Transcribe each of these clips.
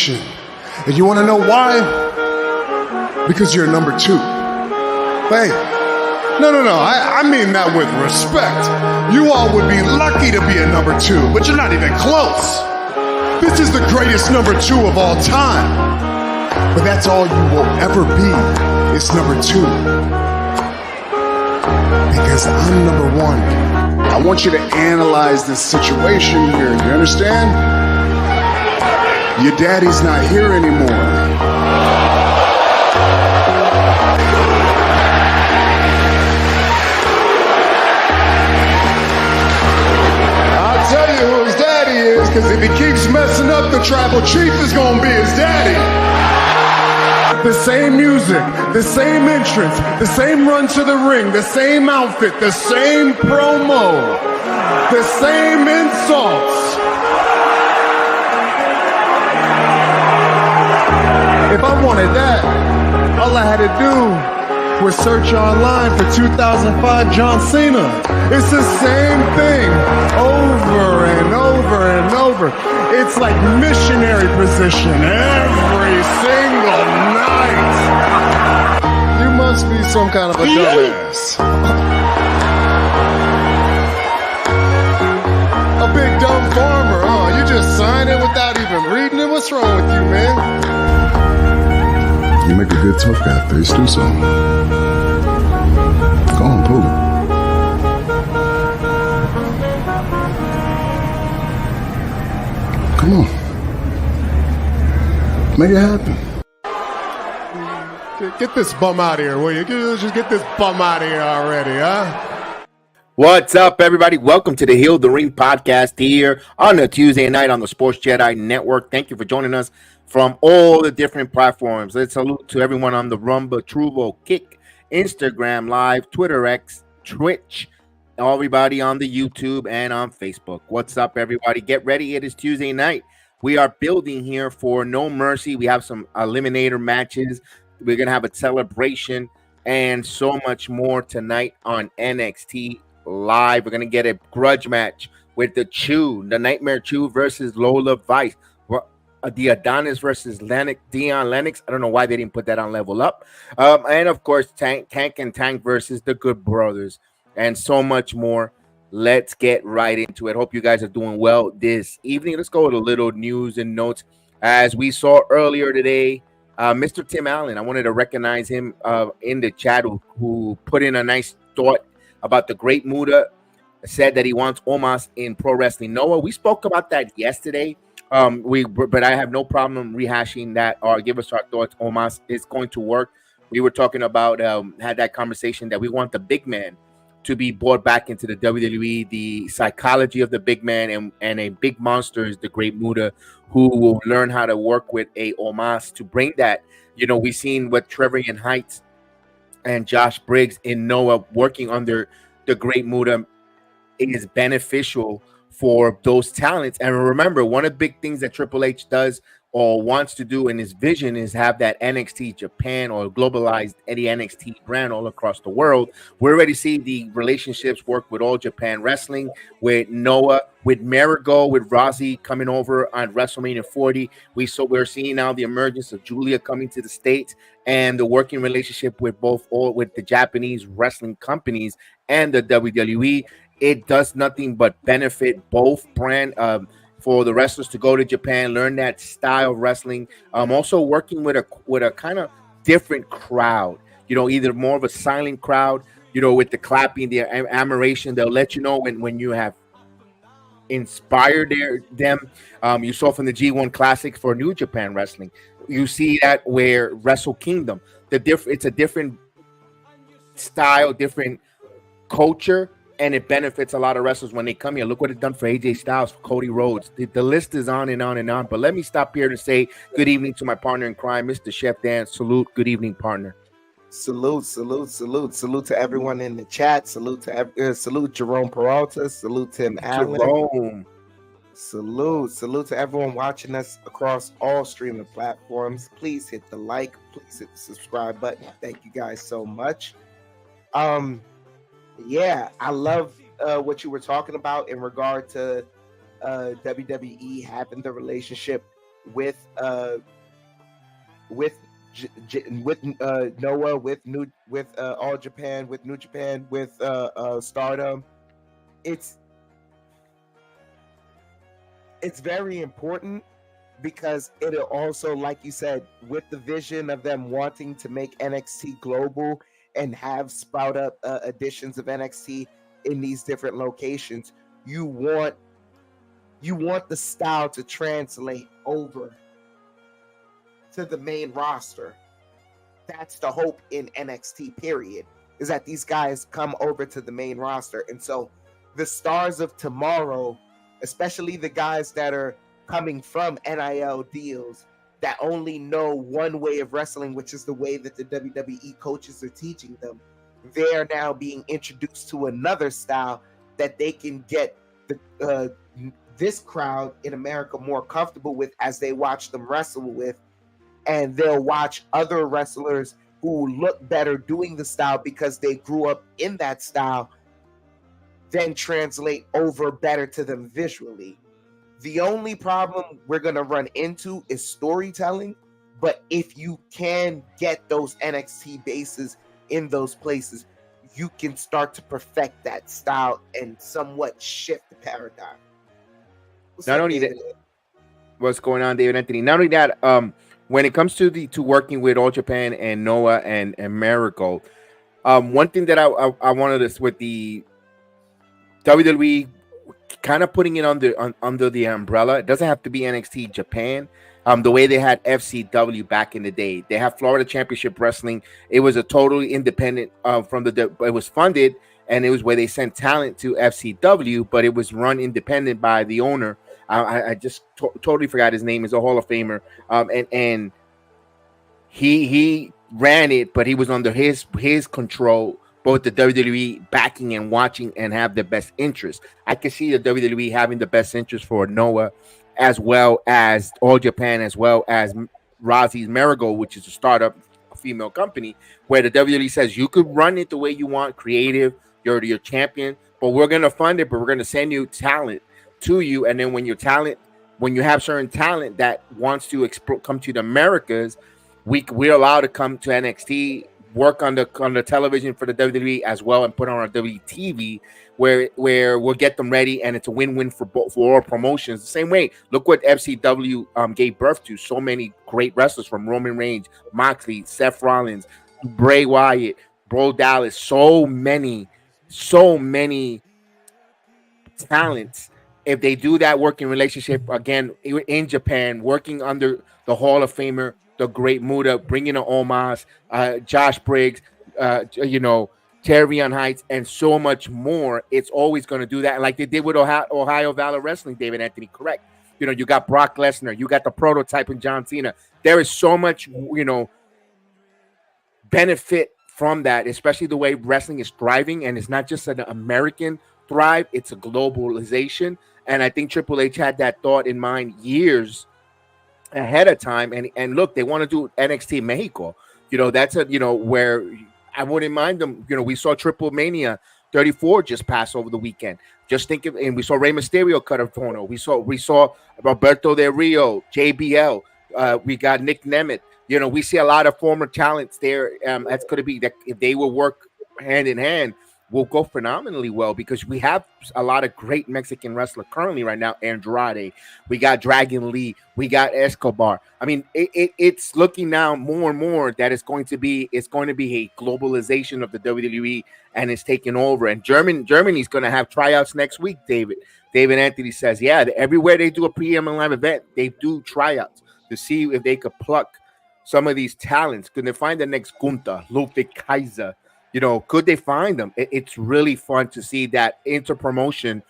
And you want to know why? Because you're number two. Hey, no. I mean that with respect. You all would be lucky to be a number two, but you're not even close. This is the greatest number two of all time. But that's all you will ever be, is number two. Because I'm number one. I want you to analyze this situation here. You understand? Your daddy's not here anymore. I'll tell you who his daddy is, because if he keeps messing up, the tribal chief is going to be his daddy. The same music, the same entrance, the same run to the ring, the same outfit, the same promo, the same insults. If I wanted that, all I had to do was search online for 2005 John Cena. It's the same thing over and over and over. It's like missionary position every single night. You must be some kind of a dumbass. A big dumb farmer, huh? You just sign it without even reading it? What's wrong with you, man? You make a good tough guy, Face. Do something. Go on, Pooh. Come on. Make it happen. Get this bum out of here, will you? Just get this bum out of here already, huh? What's up, everybody? Welcome to the Heal the Ring podcast here on a Tuesday night on the Sports Jedi Network. Thank you for joining us from all the different platforms. Let's salute to everyone on the Rumba, Truvo, Kick, Instagram Live, Twitter X, Twitch, everybody on the YouTube and on Facebook. What's up, everybody? Get ready. It is Tuesday night. We are building here for No Mercy. We have some eliminator matches. We're going to have a celebration and so much more tonight on NXT Live. We're going to get a grudge match with the Nightmare Chew versus Lola Vice. The Adonis versus Dion Lennox. I don't know why they didn't put that on Level Up. And, of course, Tank and Tank versus the Good Brothers. And so much more. Let's get right into it. Hope you guys are doing well this evening. Let's go with a little news and notes. As we saw earlier today, Mr. Tim Allen, I wanted to recognize him in the chat who put in a nice thought about the Great Muda, said that he wants Omos in Pro Wrestling Noah. We spoke about that yesterday. But I have no problem rehashing that or give us our thoughts. Omos is going to work. We were talking about, had that conversation that we want the big man to be brought back into the WWE, the psychology of the big man and a big monster is the Great Muda, who will learn how to work with a Omos to bring that. You know, we've seen what Trevelyan Heights and Josh Briggs in Noah working under the Great Muda is beneficial for those talents. And remember, one of the big things that Triple H does or wants to do in his vision is have that NXT Japan or globalized any NXT brand all across the world. We already see the relationships work with All Japan Wrestling, with Noah, with Marigold, with Rousey coming over on WrestleMania 40. We're seeing now the emergence of Julia coming to the States and the working relationship with with the Japanese wrestling companies and the WWE. It does nothing but benefit both brand for the wrestlers to go to Japan, learn that style of wrestling. Also working with a kind of different crowd, you know, either more of a silent crowd, you know, with the clapping, the admiration. They'll let you know when you have inspired them. You saw from the G1 Classic for New Japan Wrestling. You see that where Wrestle Kingdom, it's a different style, different culture. And it benefits a lot of wrestlers when they come here. Look what it's done for AJ Styles, for Cody Rhodes. The list is on and on and on. But let me stop here to say good evening to my partner in crime, Mr. Chef Dan. Salute. Good evening, partner. Salute to everyone in the chat. Salute Jerome Peralta. Salute Tim Allen. Jerome. Salute to everyone watching us across all streaming platforms. Please hit the like. Please hit the subscribe button. Thank you guys so much. Yeah, I love what you were talking about in regard to WWE having the relationship with Noah, with All Japan, with New Japan, with Stardom. It's very important because it'll also, like you said, with the vision of them wanting to make NXT global and have sprout up editions of NXT in these different locations. You want the style to translate over to the main roster. That's the hope in NXT, period, is that these guys come over to the main roster. And so the stars of tomorrow, especially the guys that are coming from NIL deals that only know one way of wrestling, which is the way that the WWE coaches are teaching them, they are now being introduced to another style that they can get this crowd in America more comfortable with as they watch them wrestle with. And they'll watch other wrestlers who look better doing the style because they grew up in that style, then translate over better to them visually. The only problem we're going to run into is storytelling. But if you can get those NXT bases in those places, you can start to perfect that style and somewhat shift the paradigm. Not only that, what's going on, David Anthony? Not only that, when it comes to working with All Japan and Noah and Marigold, one thing that I wanted this with the WWE kind of putting it under the umbrella. It doesn't have to be NXT Japan. The way they had FCW back in the day, they have Florida Championship Wrestling. It was a totally independent from it was funded, and it was where they sent talent to FCW, but it was run independent by the owner. I just totally forgot his name. He's a Hall of Famer, and he ran it, but he was under his control. Both the WWE backing and watching and have the best interest. I can see the WWE having the best interest for Noah, as well as All Japan, as well as Rosie's Marigold, which is a startup, a female company, where the WWE says you could run it the way you want, creative, you're your champion, but we're going to fund it, but we're going to send you talent to you. And then when you have certain talent that wants to come to the Americas, we're allowed to come to NXT, work on the television for the WWE as well, and put on our WTV where we'll get them ready, and it's a win-win for all promotions. The same way, look what FCW gave birth to. So many great wrestlers, from Roman Reigns, Moxley, Seth Rollins, Bray Wyatt, Bro Dallas, so many talents. If they do that working relationship again in Japan, working under the Hall of Famer, the great Muda, bringing in Omos, Josh Briggs, Terrion Heights, and so much more, it's always going to do that. And like they did with Ohio Valor Wrestling, David Anthony, correct. You got Brock Lesnar, you got the prototype in John Cena. There is so much, benefit from that, especially the way wrestling is thriving. And it's not just an American thrive, it's a globalization. And I think Triple H had that thought in mind years ahead of time. And look, they want to do NXT Mexico. That's where I wouldn't mind them. We saw Triple Mania 34 just pass over the weekend. Just think of, and we saw Rey Mysterio cut a corner. We saw Roberto Del Rio, JBL. We got Nick Nemeth. We see a lot of former talents there. That's going to be that if they will work hand in hand, will go phenomenally well, because we have a lot of great Mexican wrestlers currently right now. Andrade, we got Dragon Lee, we got Escobar. I mean, it's looking now more and more that it's going to be a globalization of the WWE, and it's taking over. And Germany's going to have tryouts next week. David Anthony says, yeah, everywhere they do a pre-em live event, they do tryouts to see if they could pluck some of these talents. Could they find the next Gunther, Ludwig Kaiser? Could they find them? It's really fun to see that inter-promotion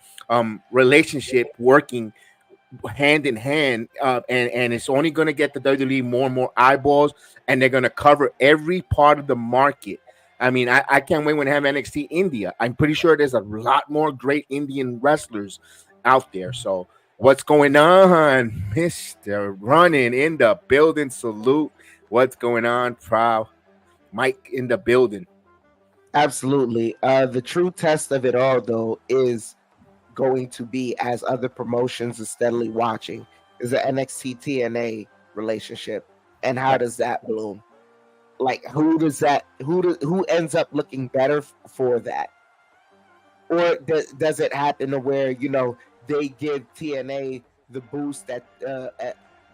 relationship working hand in hand, and it's only going to get the WWE more and more eyeballs, and they're going to cover every part of the market. I mean, I can't wait when they have NXT India. I'm pretty sure there's a lot more great Indian wrestlers out there. So what's going on, Mr. Running in the building? Salute. What's going on, Proud Mike in the building? Absolutely. The true test of it all, though, is going to be as other promotions are steadily watching, is the NXT TNA relationship, and how does that bloom? Like, who ends up looking better for that? Or does it happen to where they give TNA the boost that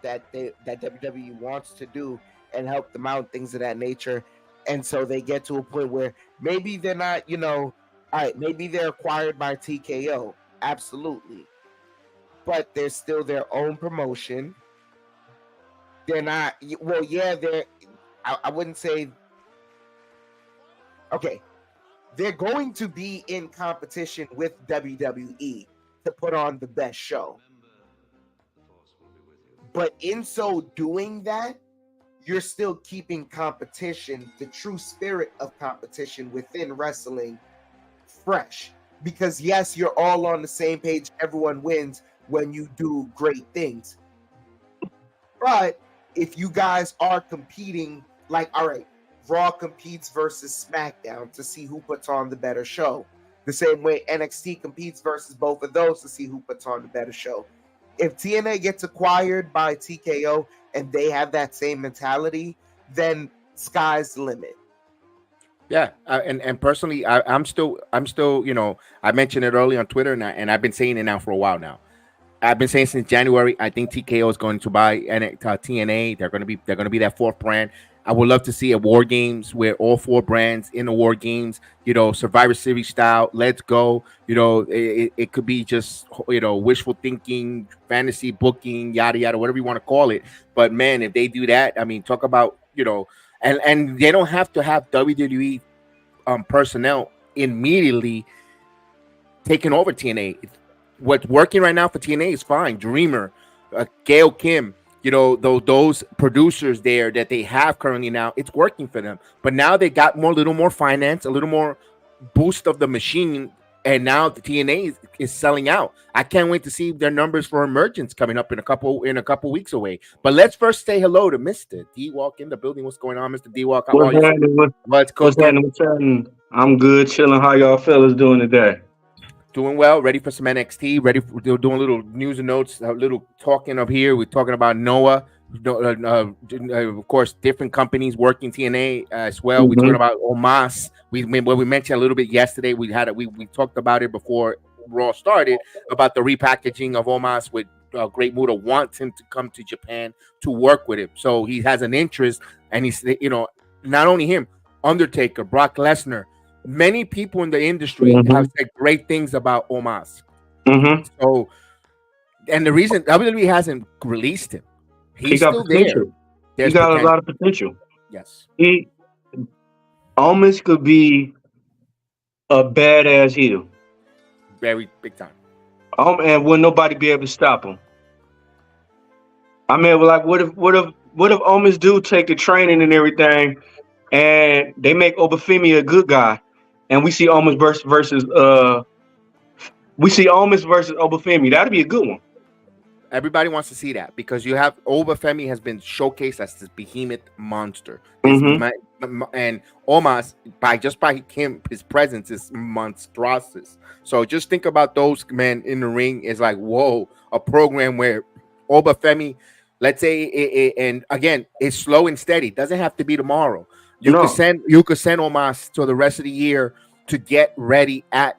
WWE wants to do and help them out, things of that nature, and so they get to a point where maybe they're not, all right, maybe they're acquired by TKO, absolutely, but they're still their own promotion. They're not, well, yeah, I wouldn't say, okay, they're going to be in competition with WWE to put on the best show. But in so doing that, you're still keeping competition, the true spirit of competition within wrestling, fresh. Because yes, you're all on the same page. Everyone wins when you do great things. But if you guys are competing, like, all right, Raw competes versus SmackDown to see who puts on the better show. The same way NXT competes versus both of those to see who puts on the better show. If TNA gets acquired by TKO and they have that same mentality, then sky's the limit. Yeah, and personally, I'm still, I mentioned it early on Twitter, and I've been saying it now for a while now. I've been saying since January, I think TKO is going to buy TNA. They're going to be that fourth brand. I would love to see a War Games where all four brands in the War Games, Survivor Series style. Let's go. It could be just, wishful thinking, fantasy booking, yada, yada, whatever you want to call it. But man, if they do that, I mean, talk about, and they don't have to have WWE personnel immediately taking over TNA. What's working right now for TNA is fine. Dreamer, Gail Kim, those producers there that they have currently now, it's working for them. But now they got a little more finance, a little more boost of the machine, and now the TNA is selling out. I can't wait to see their numbers for Emergence coming up in a couple weeks away. But let's first say hello to Mr. D-Walk in the building. What's going on, Mr. D-Walk? How are you? What's happening? I'm good, chilling. How y'all fellas doing today? Doing well, ready for some NXT, ready for doing a little news and notes, a little talking up here. We're talking about Noah, of course, different companies working TNA as well. We're talking about Omos. We mentioned a little bit yesterday. We talked about it before Raw started about the repackaging of Omos with Great Muta wants him to come to Japan to work with him. So he has an interest, and he's, not only him, Undertaker, Brock Lesnar, many people in the industry have said great things about Omos. So, and the reason WWE hasn't released him, he's still potential. There. He got a lot of potential. Yes. Omos could be a badass heel. Very big time. And will nobody be able to stop him? I mean, like, what if Omos do take the training and everything, and they make Obafemi a good guy, and we see Omos versus Obafemi? That'd be a good one. Everybody wants to see that because you have Obafemi has been showcased as this behemoth monster, and Omos by him, his presence is monstrous. So just think about those men in the ring is like, whoa, a program where Obafemi, let's say, and again, it's slow and steady. Doesn't have to be tomorrow. You could send Omos to the rest of the year to get ready at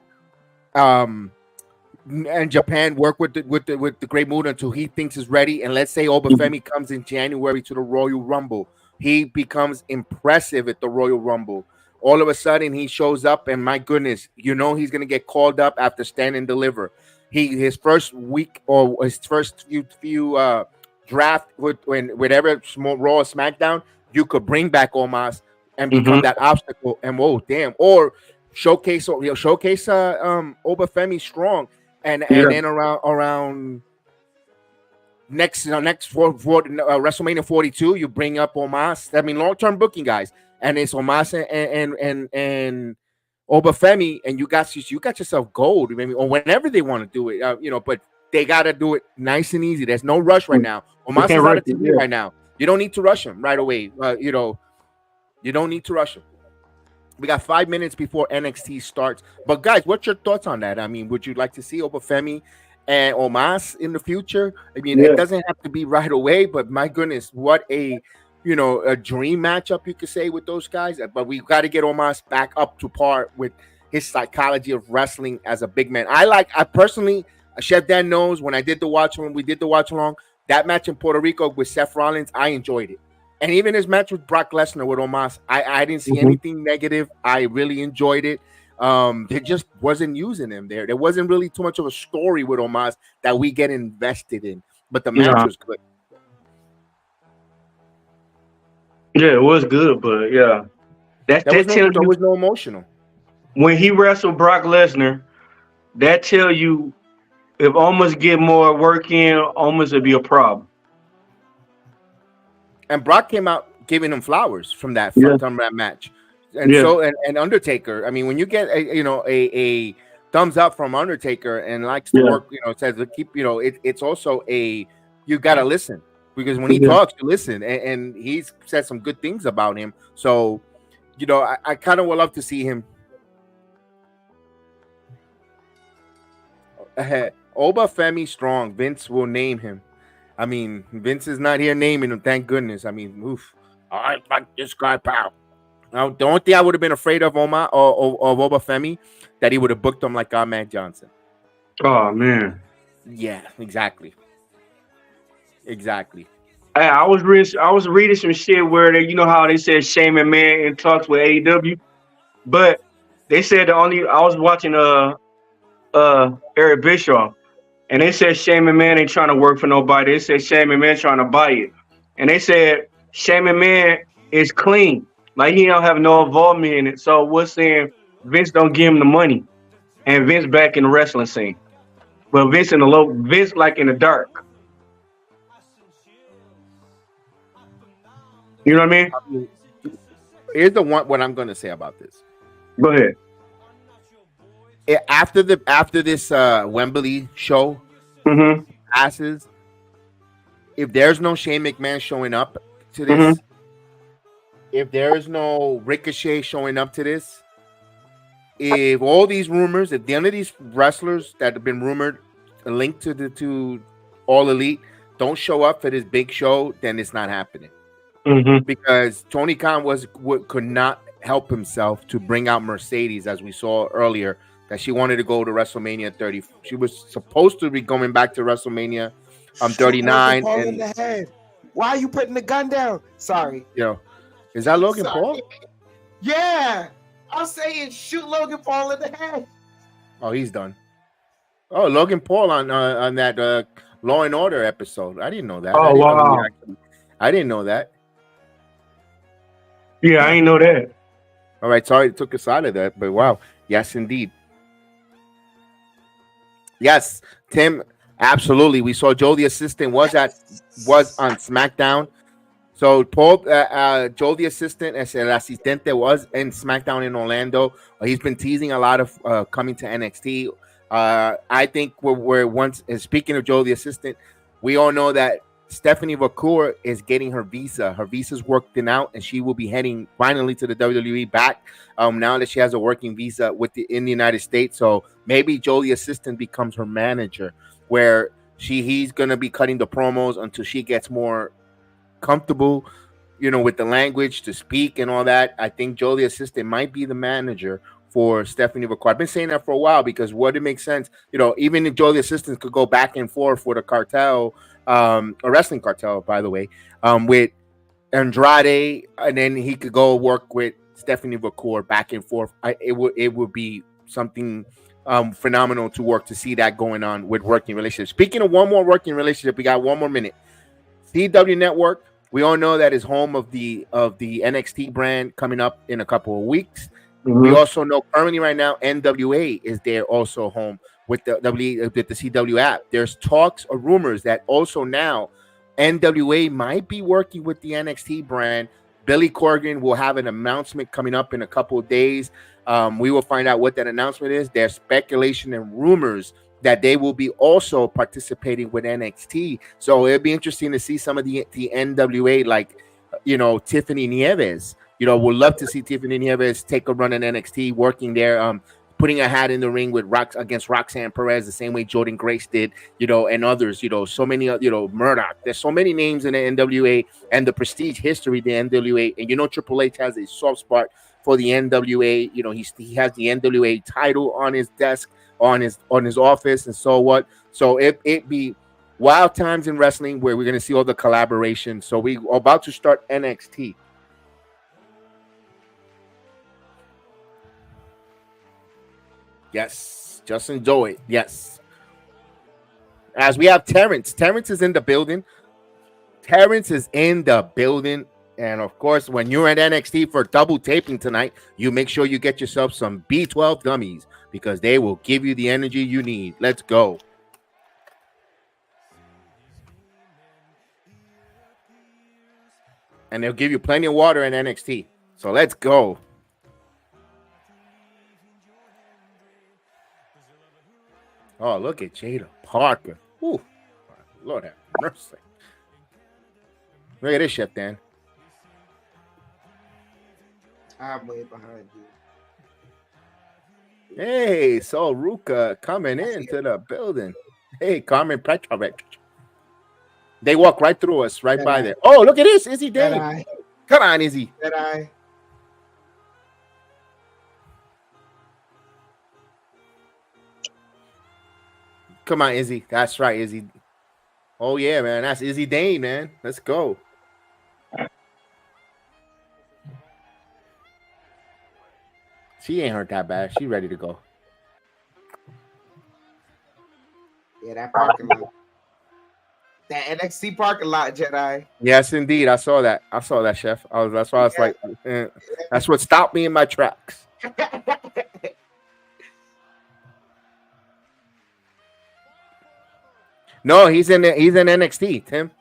and Japan, work with the Great Muta until he thinks is ready. And let's say Obafemi comes in January to the Royal Rumble. He becomes impressive at the Royal Rumble. All of a sudden he shows up, and my goodness, he's gonna get called up after Stand and Deliver. His first week or his first few draft with whatever small Raw or SmackDown, you could bring back Omos and become that obstacle, and whoa, damn, or showcase Obafemi strong, and then around next WrestleMania 42, you bring up Omos. I mean, long-term booking, guys, and it's Omos and Obafemi, and you got yourself gold. Maybe or whenever they want to do it, but they got to do it nice and easy. There's no rush right now. Omos is out of TV right now. You don't need to rush him right away. You don't need to rush him. We got 5 minutes before NXT starts. But guys, what's your thoughts on that? I mean, would you like to see Obafemi and Omos in the future. I mean, it doesn't have to be right away, but my goodness, what a dream matchup you could say with those guys. But we got to get Omos back up to par with his psychology of wrestling as a big man. I personally, Chef Dan knows when we did the watch along, that match in Puerto Rico with Seth Rollins, I enjoyed it. And even his match with Brock Lesnar with Omos, I didn't see anything negative. I really enjoyed it. They just wasn't using him there. There wasn't really too much of a story with Omos that we get invested in. But the match was good. Yeah, it was good, but yeah. There was no emotional. When he wrestled Brock Lesnar, that tell you if Omos get more work in, Omos would be a problem. And Brock came out giving him flowers from that match. And so and Undertaker, I mean, when you get a thumbs up from Undertaker and likes to work, says to keep, it's also you gotta listen, because when he talks, you listen, and he's said some good things about him. So, I kind of would love to see him. Oba Femi Strong, Vince will name him. I mean, Vince is not here naming him, thank goodness. I mean, oof. I like this guy, pal. Now, the only thing I would have been afraid of Oba Femi, that he would have booked him like Ahmed Johnson. Oh man. Yeah, exactly. I was reading some shit where they, how they said Shane McMahon in talks with AEW, but they said I was watching Eric Bischoff, and they said Shane McMahon ain't trying to work for nobody. They said Shane McMahon trying to buy it, and they said Shane McMahon is clean, like he don't have no involvement in it. So we're saying Vince don't give him the money, and Vince back in the wrestling scene, but Vince like in the dark. You know what I mean? Here's what I'm going to say about this. Go ahead. After this Wembley show passes, if there's no Shane McMahon showing up to this, if there is no Ricochet showing up to this, if all these rumors, if none of these wrestlers that have been rumored linked to All Elite don't show up for this big show, then it's not happening. Because Tony Khan could not help himself to bring out Mercedes, as we saw earlier, that she wanted to go to WrestleMania 30. She was supposed to be going back to WrestleMania 39. In the head. Why are you putting the gun down? Sorry. Is that Logan Paul? Yeah. I'm saying shoot Logan Paul in the head. Oh, he's done. Oh, Logan Paul on that Law and Order episode. I didn't know that. Oh, wow. I didn't know that. Yeah, I didn't know that. All right, sorry it took us out of that, but wow. Yes, indeed. Yes, Tim, absolutely. We saw Joe the assistant was on SmackDown. So Paul, Joe the assistant, as el asistente, was in SmackDown in Orlando. He's been teasing a lot of coming to NXT. I think we're once. Speaking of Joe the assistant, we all know that Stephanie McCool is getting her visa. Her visa's working out, and she will be heading finally to the WWE back now that she has a working visa in the United States. So maybe Joe the assistant becomes her manager, where he's gonna be cutting the promos until she gets more comfortable, with the language to speak and all that. I think Joe the assistant might be the manager for Stephanie McCool. I've been saying that for a while because it makes sense. Even if Joe the assistant could go back and forth with a cartel. A wrestling cartel, by the way, with Andrade, and then he could go work with Stephanie McCool back and forth. It would be something phenomenal to see that going on with working relationships. Speaking of one more working relationship, we got one more minute. CW Network, we all know that is home of the NXT brand coming up in a couple of weeks. We also know currently right now NWA is there also home with the CW app. There's talks or rumors that also now NWA might be working with the NXT brand. Billy Corgan will have an announcement coming up in a couple of days. We will find out what that announcement is. There's speculation and rumors that they will be also participating with NXT. So it'll be interesting to see some of the NWA, like, Tiffany Nieves. We'd love to see Tiffany Nieves take a run in NXT, working there. putting a hat in the ring with against Roxanne Perez, the same way Jordan Grace did, and others, so many, Murdoch. There's so many names in the NWA and the prestige history of the NWA. And Triple H has a soft spot for the NWA. He has the NWA title on his desk, on his office, and so what. So it be wild times in wrestling where we're going to see all the collaboration. So we are about to start NXT. Yes, just enjoy it. Yes. As we have Terrence. Terrence is in the building. And of course, when you're at NXT for double taping tonight, you make sure you get yourself some B12 gummies because they will give you the energy you need. Let's go. And they'll give you plenty of water in NXT. So let's go. Oh, look at Jada Parker. Ooh, Lord have mercy. Look at this shit, Dan. I'm way behind you. Hey, so Ruka coming into the building. Hey, Carmen Petrovich. They walk right through us, right by there. Oh, look at this. Izzy Dane. Come on, Izzy. Come on, Izzy. That's right, Izzy. Oh, yeah, man. That's Izzy Dane, man. Let's go. She ain't hurt that bad. She ready to go. Yeah, that parking lot. That NXT parking lot, Jedi. Yes, indeed. I saw that, Chef. That's why I was like, that's what stopped me in my tracks. No, he's in NXT, Tim.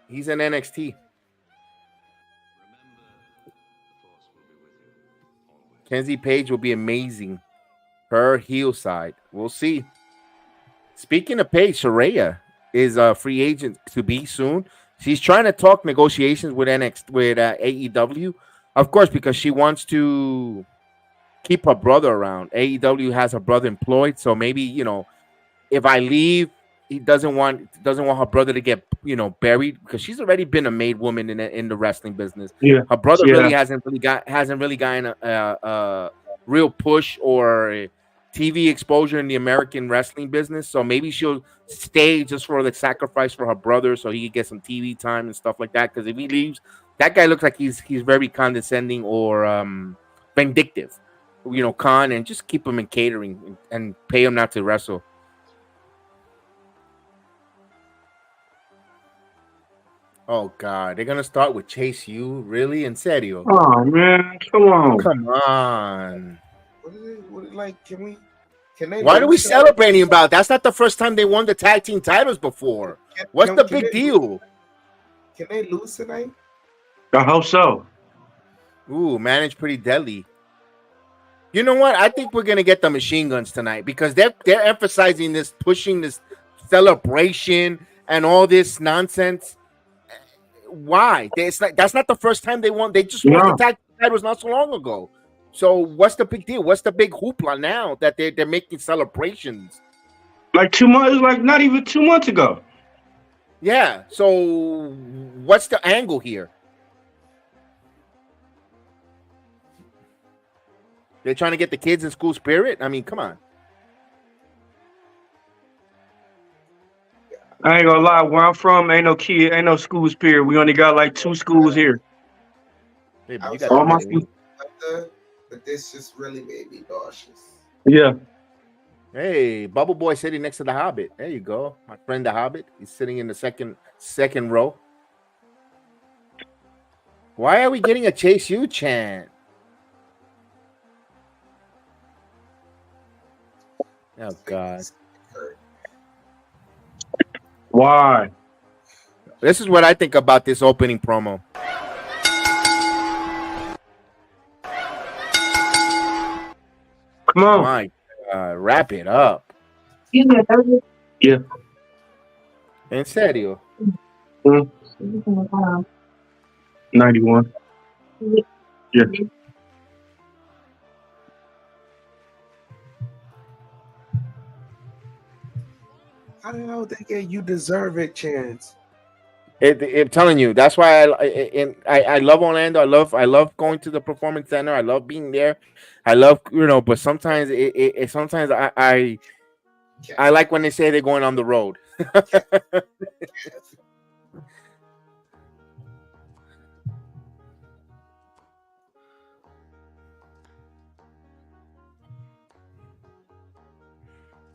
He's in NXT. Kenzie Page will be amazing. Her heel side. We'll see. Speaking of Paige, Saraya is a free agent to be soon. She's trying to talk negotiations with AEW, of course, because she wants to keep her brother around. AEW has her brother employed, so maybe if I leave, he doesn't want her brother to get buried because she's already been a made woman in the wrestling business. Yeah, her brother really hasn't really gotten a real push or TV exposure in the American wrestling business. So maybe she'll stay just for the sacrifice for her brother, so he can get some TV time and stuff like that. Because if he leaves, that guy looks like he's very condescending or vindictive. Khan, and just keep him in catering and pay him not to wrestle. Oh, God. They're going to start with Chase U? Really? In serio? Oh, man. Come on. Come on. Can they Why are we celebrating about? That's not the first time they won the tag team titles before. What's the big deal? Can they lose tonight? I hope so. Ooh, man, it's pretty deadly. You know what? I think we're going to get the machine guns tonight because they're emphasizing this, pushing this celebration and all this nonsense. Why? That's not the first time they won. They just won the tag titles not so long ago. So what's the big deal? What's the big hoopla now that they're making celebrations? Like 2 months, like not even 2 months ago. Yeah. So what's the angle here? They're trying to get the kids in school spirit? I mean, come on. I ain't gonna lie, where I'm from, ain't no school spirit. We only got like 2 schools here. Hey, but this just really made me nauseous. Yeah. Hey, Bubble Boy sitting next to the Hobbit. There you go. My friend the Hobbit. He's sitting in the second row. Why are we getting a Chase U chant? Oh, God. Why? This is what I think about this opening promo. Come on. My God, wrap it up. Yeah. En serio? 91. Yeah. How the hell they get you deserve it chance? I'm telling you, that's why I love Orlando. I love going to the performance center. I love being there. I love but sometimes sometimes I like when they say they're going on the road.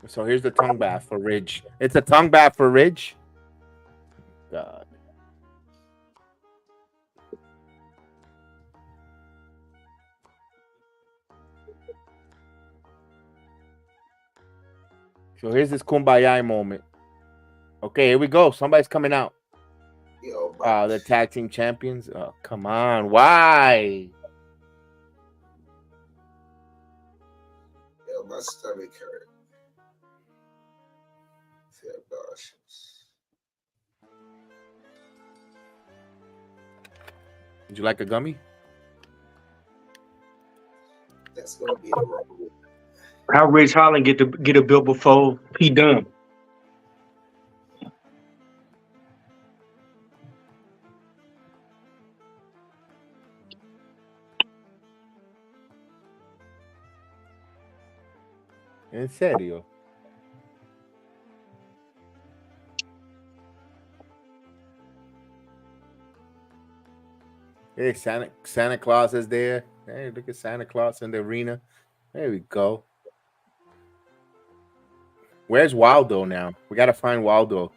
So here's the tongue bath for Ridge. It's a tongue bath for Ridge. God. So here's this kumbaya moment. Okay, here we go. Somebody's coming out. Yo, The tag team champions. Oh, come on. Why? Yo, my stomach hurt. Feel nauseous. Would you like a gummy? That's gonna be the wrong. How Rich Holland get a bill before he done? En serio? Hey, Santa Claus is there. Hey, look at Santa Claus in the arena. There we go. Where's Waldo now? We gotta find Waldo.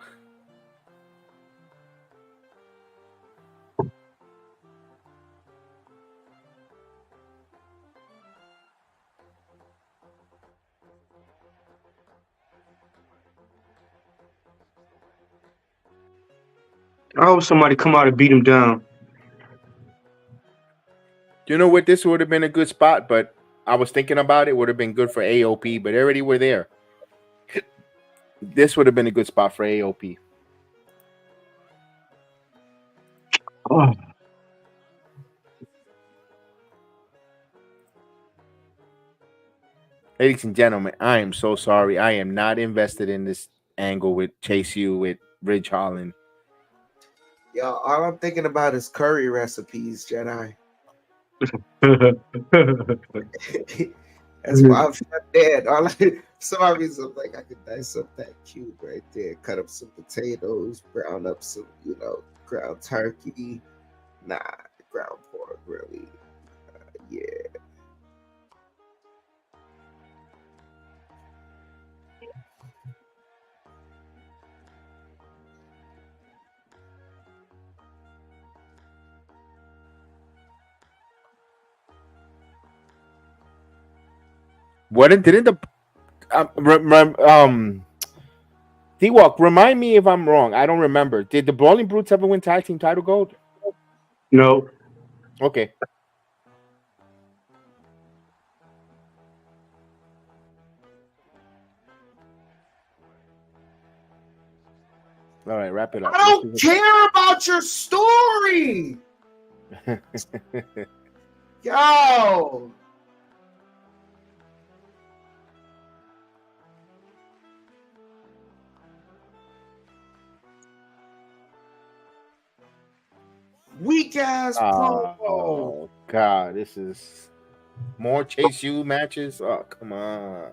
I hope somebody come out and beat him down. You know what? This would have been a good spot, but I was thinking about it. Would have been good for AOP, but they already were there. This would have been a good spot for AOP. Oh. Ladies and gentlemen, I am so sorry. I am not invested in this angle with Chase U with Ridge Holland. Yo, all I'm thinking about is curry recipes, Jedi. That's why I'm shut dead. Somebody's like, I could dice up that cube right there, cut up some potatoes, brown up some, ground turkey. Nah, ground pork, really. Yeah. What didn't the D-Walk, remind me if I'm wrong. I don't remember. Did the Brawling Brutes ever win tag team title gold? No. Okay. All right, wrap it up. I don't care about your story. Yo. Weak ass promo. Oh God, this is more Chase U matches. Oh, come on.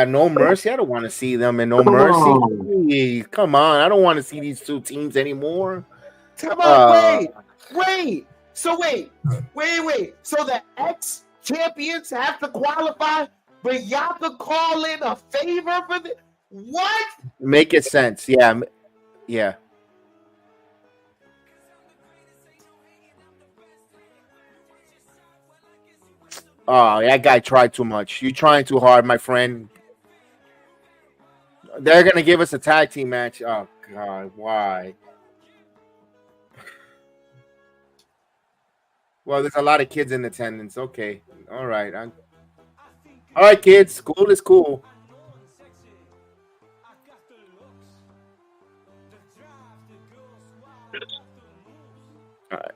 No Mercy. I don't want to see them in No Mercy. Come on. I don't want to see these two teams anymore. Come on, wait. So wait. So the ex-champions have to qualify, but y'all could call in a favor for the what? Make it sense. Yeah. Yeah. Oh, that guy tried too much. You trying too hard, my friend. They're gonna give us a tag team match. Oh God, why? Well, there's a lot of kids in attendance. Okay, all right. All right, kids. School is cool. All right.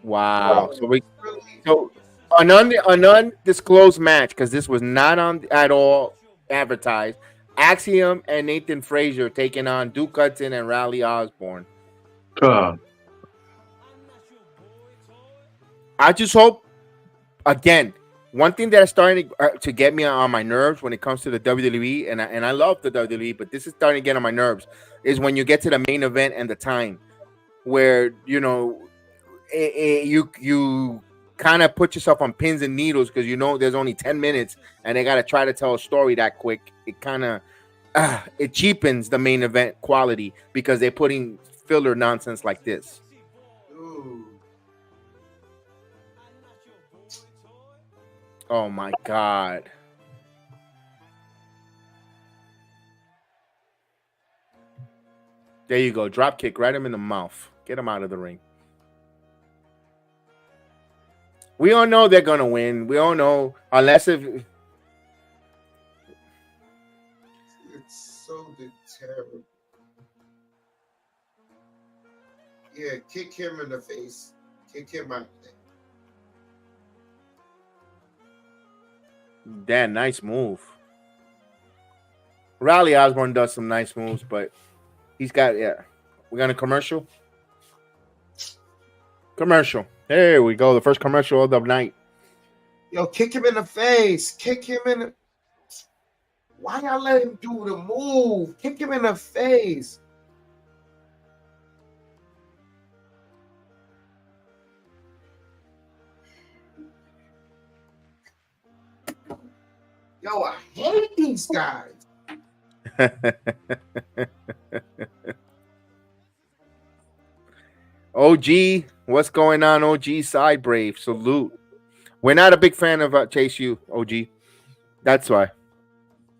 Wow. So an undisclosed match, because this was not on at all advertised. Axiom and Nathan Frazier taking on Duke Hudson and Riley Osborne. I just hope, again, one thing that's starting to get me on my nerves when it comes to the WWE, and I love the WWE, but this is starting to get on my nerves, is when you get to the main event and the time where, you know, you kind of put yourself on pins and needles because you know there's only 10 minutes and they got to try to tell a story that quick. It kind of it cheapens the main event quality because they're putting filler nonsense like this. Ooh. Oh my God. There you go. Drop kick right him in the mouth. Get him out of the ring. We all know they're going to win. We all know, unless if... It's so terrible. Yeah, kick him in the face. Kick him out there. Damn, nice move. Riley Osborne does some nice moves, but he's got, yeah. We're going to commercial. Commercial. There we go. The first commercial of the night. Yo, kick him in the face. Kick him in the... Why y'all let him do the move? Kick him in the face. Yo, I hate these guys. OG, what's going on? OG Side Brave, salute. We're not a big fan of Chase U, OG. That's why.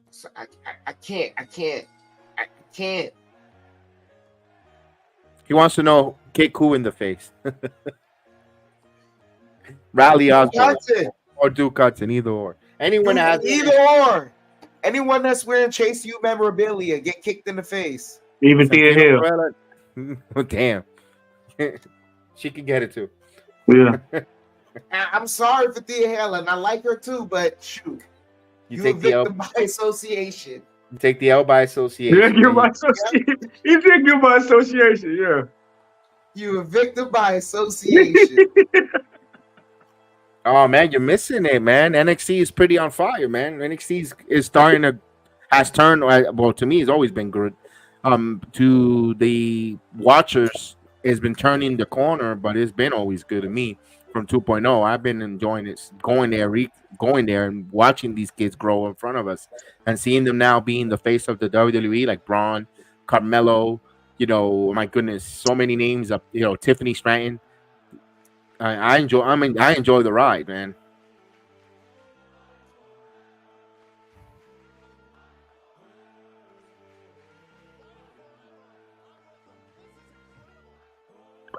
So I can't. He wants to know, kick who in the face? Riley Osborne or Duke Hudson, either or. Anyone has either or. Anyone that's wearing Chase U memorabilia get kicked in the face. Even Thea Hill. Oh, damn. She can get it too. Yeah. I'm sorry for Thea Hill, and I like her too, but shoot. You You take the L victim by association. You take the L by association. Yeah, you're by association. You think you're by association, yeah. You a victim by association. Oh man, you're missing it, man. NXT is pretty on fire, man. NXT is starting to has turned. Well, to me, it's always been good. To the watchers, it's been turning the corner, but it's been always good to me. From 2.0, I've been enjoying it, going there and watching these kids grow in front of us, and seeing them now being the face of the WWE, like Braun, Carmelo. You know, my goodness, so many names up. You know, Tiffany Stratton. I enjoy the ride, man.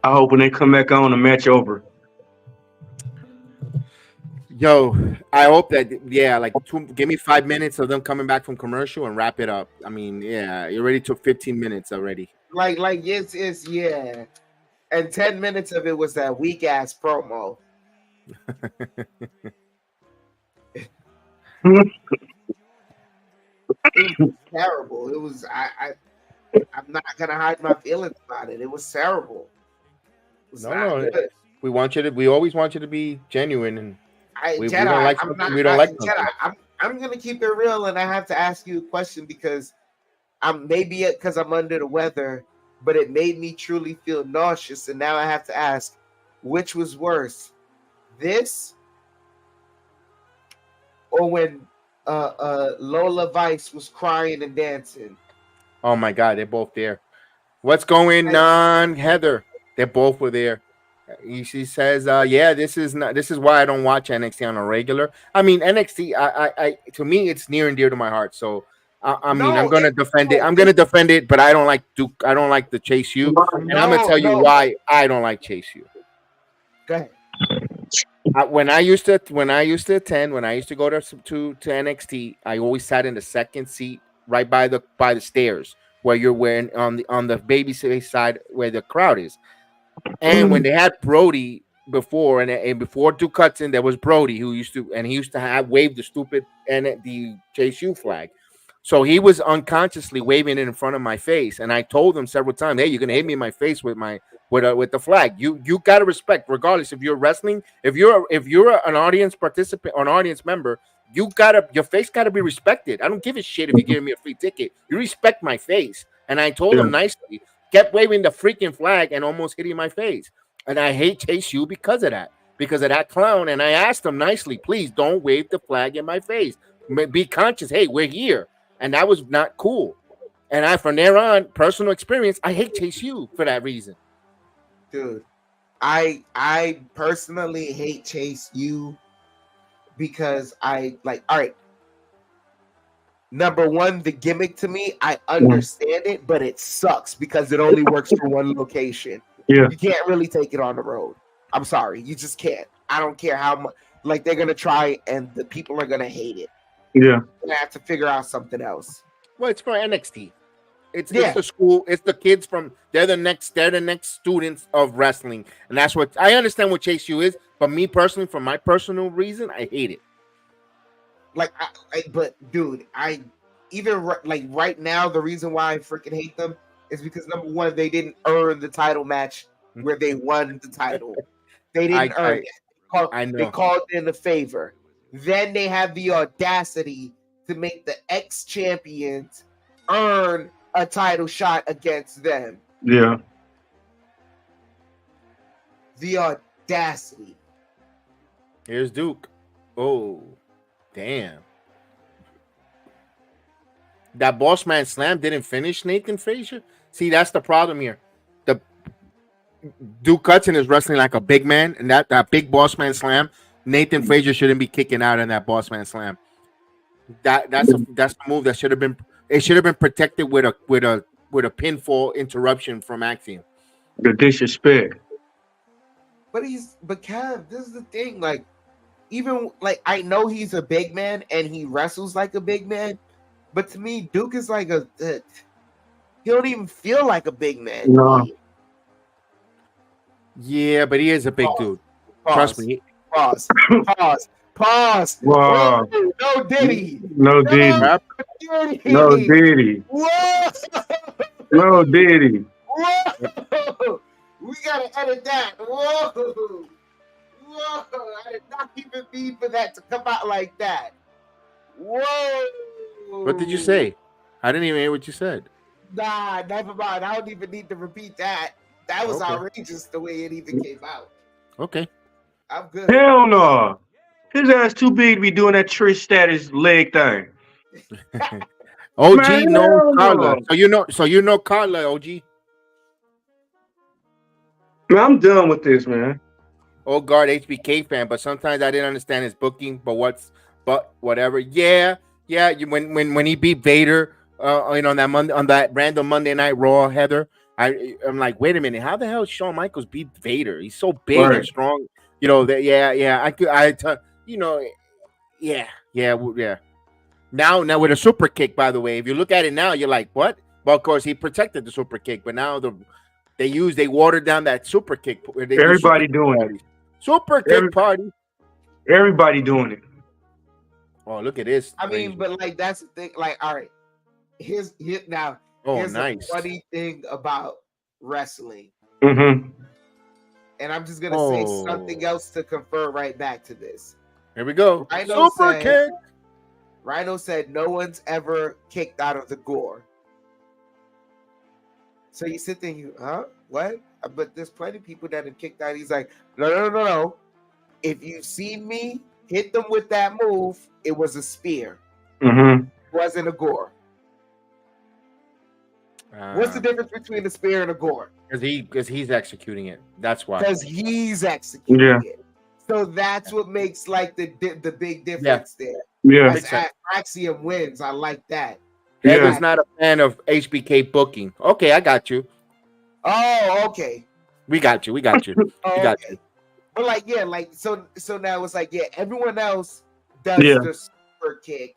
I hope when they come back on, the match over. Yo, I hope that, yeah, like give me 5 minutes of them coming back from commercial and wrap it up. I mean, yeah, it already took 15 minutes already. like it's yeah. And 10 minutes of it was that weak ass promo. It was terrible. It was I'm not gonna hide my feelings about it. It was terrible. It was not good. We always want you to be genuine, and we Jedi, don't like something, we don't like Jedi, I'm gonna keep it real, and I have to ask you a question because I'm under the weather, but it made me truly feel nauseous, and now I have to ask, which was worse, this or when Lola Vice was crying and dancing? Oh my God, they're both there. What's going on, Heather? They both were there. She says, "Yeah, this is why I don't watch NXT on a regular. I mean, NXT, I to me, it's near and dear to my heart. So, I'm gonna defend it. I'm gonna defend it, but I don't like Duke. I don't like the Chase U, and I'm gonna tell you why I don't like Chase U. Go ahead. When I used to attend, when I used to go to NXT, I always sat in the second seat, right by the stairs, where you're wearing on the babyface side where the crowd is. And when they had Brody before, and before Duke Hudson, there was Brody who used to have waved the stupid and the Chase U flag. So he was unconsciously waving it in front of my face, and I told him several times, "Hey, you're gonna hit me in my face with the flag. You gotta respect, regardless if you're wrestling, if you're an audience participant or an audience member, your face gotta be respected. I don't give a shit if you're giving me a free ticket. You respect my face." And I told him nicely, kept waving the freaking flag and almost hitting my face. And I hate Chase U because of that clown. And I asked him nicely, please don't wave the flag in my face. Be conscious. Hey, we're here. And that was not cool. And from there on, personal experience, I hate Chase U for that reason. Dude, I personally hate Chase U because all right. Number one, the gimmick to me, I understand it, but it sucks because it only works for one location. Yeah. You can't really take it on the road. I'm sorry. You just can't. I don't care how much. Like, they're going to try and the people are going to hate it. Yeah. You're going to have to figure out something else. Well, it's for NXT. It's the school. It's the kids they're the next students of wrestling. And that's what I understand what Chase U is. But me personally, for my personal reason, I hate it. But dude, right now, the reason why I freaking hate them is because number one, they didn't earn the title match where they won the title. They didn't earn it. I know. They called in a favor. Then they have the audacity to make the ex-champions earn a title shot against them. Yeah. The audacity. Here's Duke. Oh, damn. That boss man slam didn't finish Nathan Frazier. See, that's the problem here. The Duke Hudson is wrestling like a big man, and that big boss man slam, Nathan Frazier shouldn't be kicking out in that boss man slam. That's a move that should have been. It should have been protected with a pinfall interruption from Axiom. The disrespect. But Kev, this is the thing. Like, even I know he's a big man and he wrestles like a big man, but to me, Duke is like he don't even feel like a big man. No. Yeah, but he is a big dude. Trust me. Pause. Wow. No Diddy. No Diddy. No Diddy. Whoa. No Diddy. Whoa. We gotta edit that. Whoa. I did not even mean for that to come out like that. Whoa. What did you say? I didn't even hear what you said. Nah, never mind. I don't even need to repeat that. That was outrageous the way it even came out. Okay. I'm good. Hell no. His ass too big to be doing that Trish status leg thing. OG knows Carla. So you know Carla, OG. Man, I'm done with this, man. Old guard HBK fan, but sometimes I didn't understand his booking. But whatever. Yeah. When he beat Vader, on that random Monday Night Raw, Heather, I'm like, wait a minute, how the hell Shawn Michaels beat Vader? He's so big and strong. Yeah. Now with a super kick, by the way, if you look at it now, you're like, what? Well, of course, he protected the super kick, but now they watered down that super kick. Everybody doing it. Super kick party. Everybody doing it. Oh, look at this. I mean, but that's the thing. Like, all right, here's now. Oh, here's nice. the funny thing about wrestling. Mm-hmm. And I'm just gonna say something else to confer right back to this. Here we go. Super kick. Rhino said no one's ever kicked out of the gore. So you sit there and what? But there's plenty of people that have kicked out. He's like, no. If you've seen me hit them with that move, it was a spear. Mm-hmm. It wasn't a gore. What's the difference between a spear and a gore? Because he's executing it. That's why. Because he's executing it. So that's what makes the big difference there. Yeah. Axiom wins. I like that. Heather's not a fan of HBK booking. Okay, I got you. Oh, okay. We got you. Got you. But so now it's everyone else does the super kick,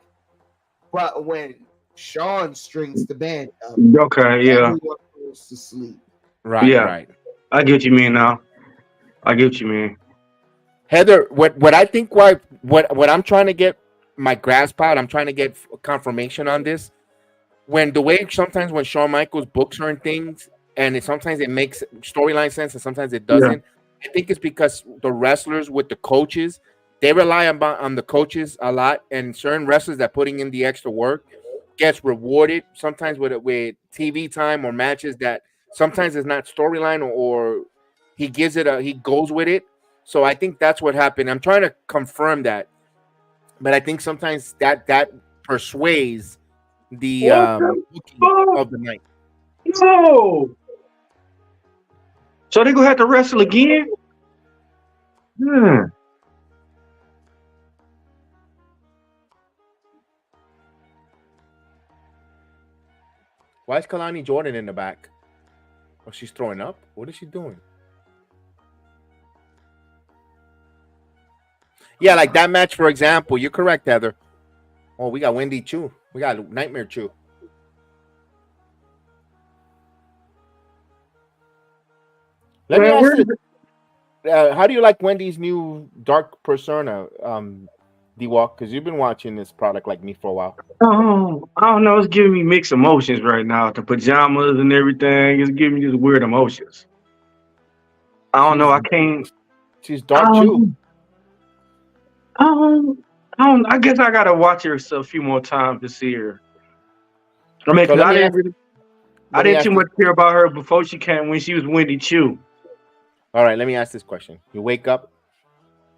but when Shawn strings the band up, okay, yeah, everyone goes to sleep. Right. I get what you mean now. I get you, man. Heather, what I think what I'm trying to get my grasp out, I'm trying to get confirmation on this. When the way sometimes when Shawn Michaels books certain things, and sometimes it makes storyline sense and sometimes it Yeah. doesn't. I think it's because the wrestlers with the coaches, they rely on the coaches a lot, and certain wrestlers that putting in the extra work gets rewarded sometimes with TV time or matches that sometimes it's not storyline or he gives it he goes with it. So I think that's what happened. I'm trying to confirm that, but I think sometimes that persuades the What the booking fuck? of the night. No. So they gonna have to wrestle again? Hmm. Why is Kalani Jordan in the back? Oh, she's throwing up. What is she doing? Yeah, like that match, for example. You're correct, Heather. Oh, we got Wendy Chu. We got Nightmare Chu. Let me ask you, how do you like Wendy's new dark persona, D-Walk? Because you've been watching this product like me for a while. Oh, I don't know. It's giving me mixed emotions right now. The pajamas and everything. It's giving me just weird emotions. I don't know. I can't. She's dark too. I guess I gotta watch her a few more times to see her. I mean, So because I didn't ask too much care about her before she came when she was Wendy Chu. All right, let me ask this question. You wake up,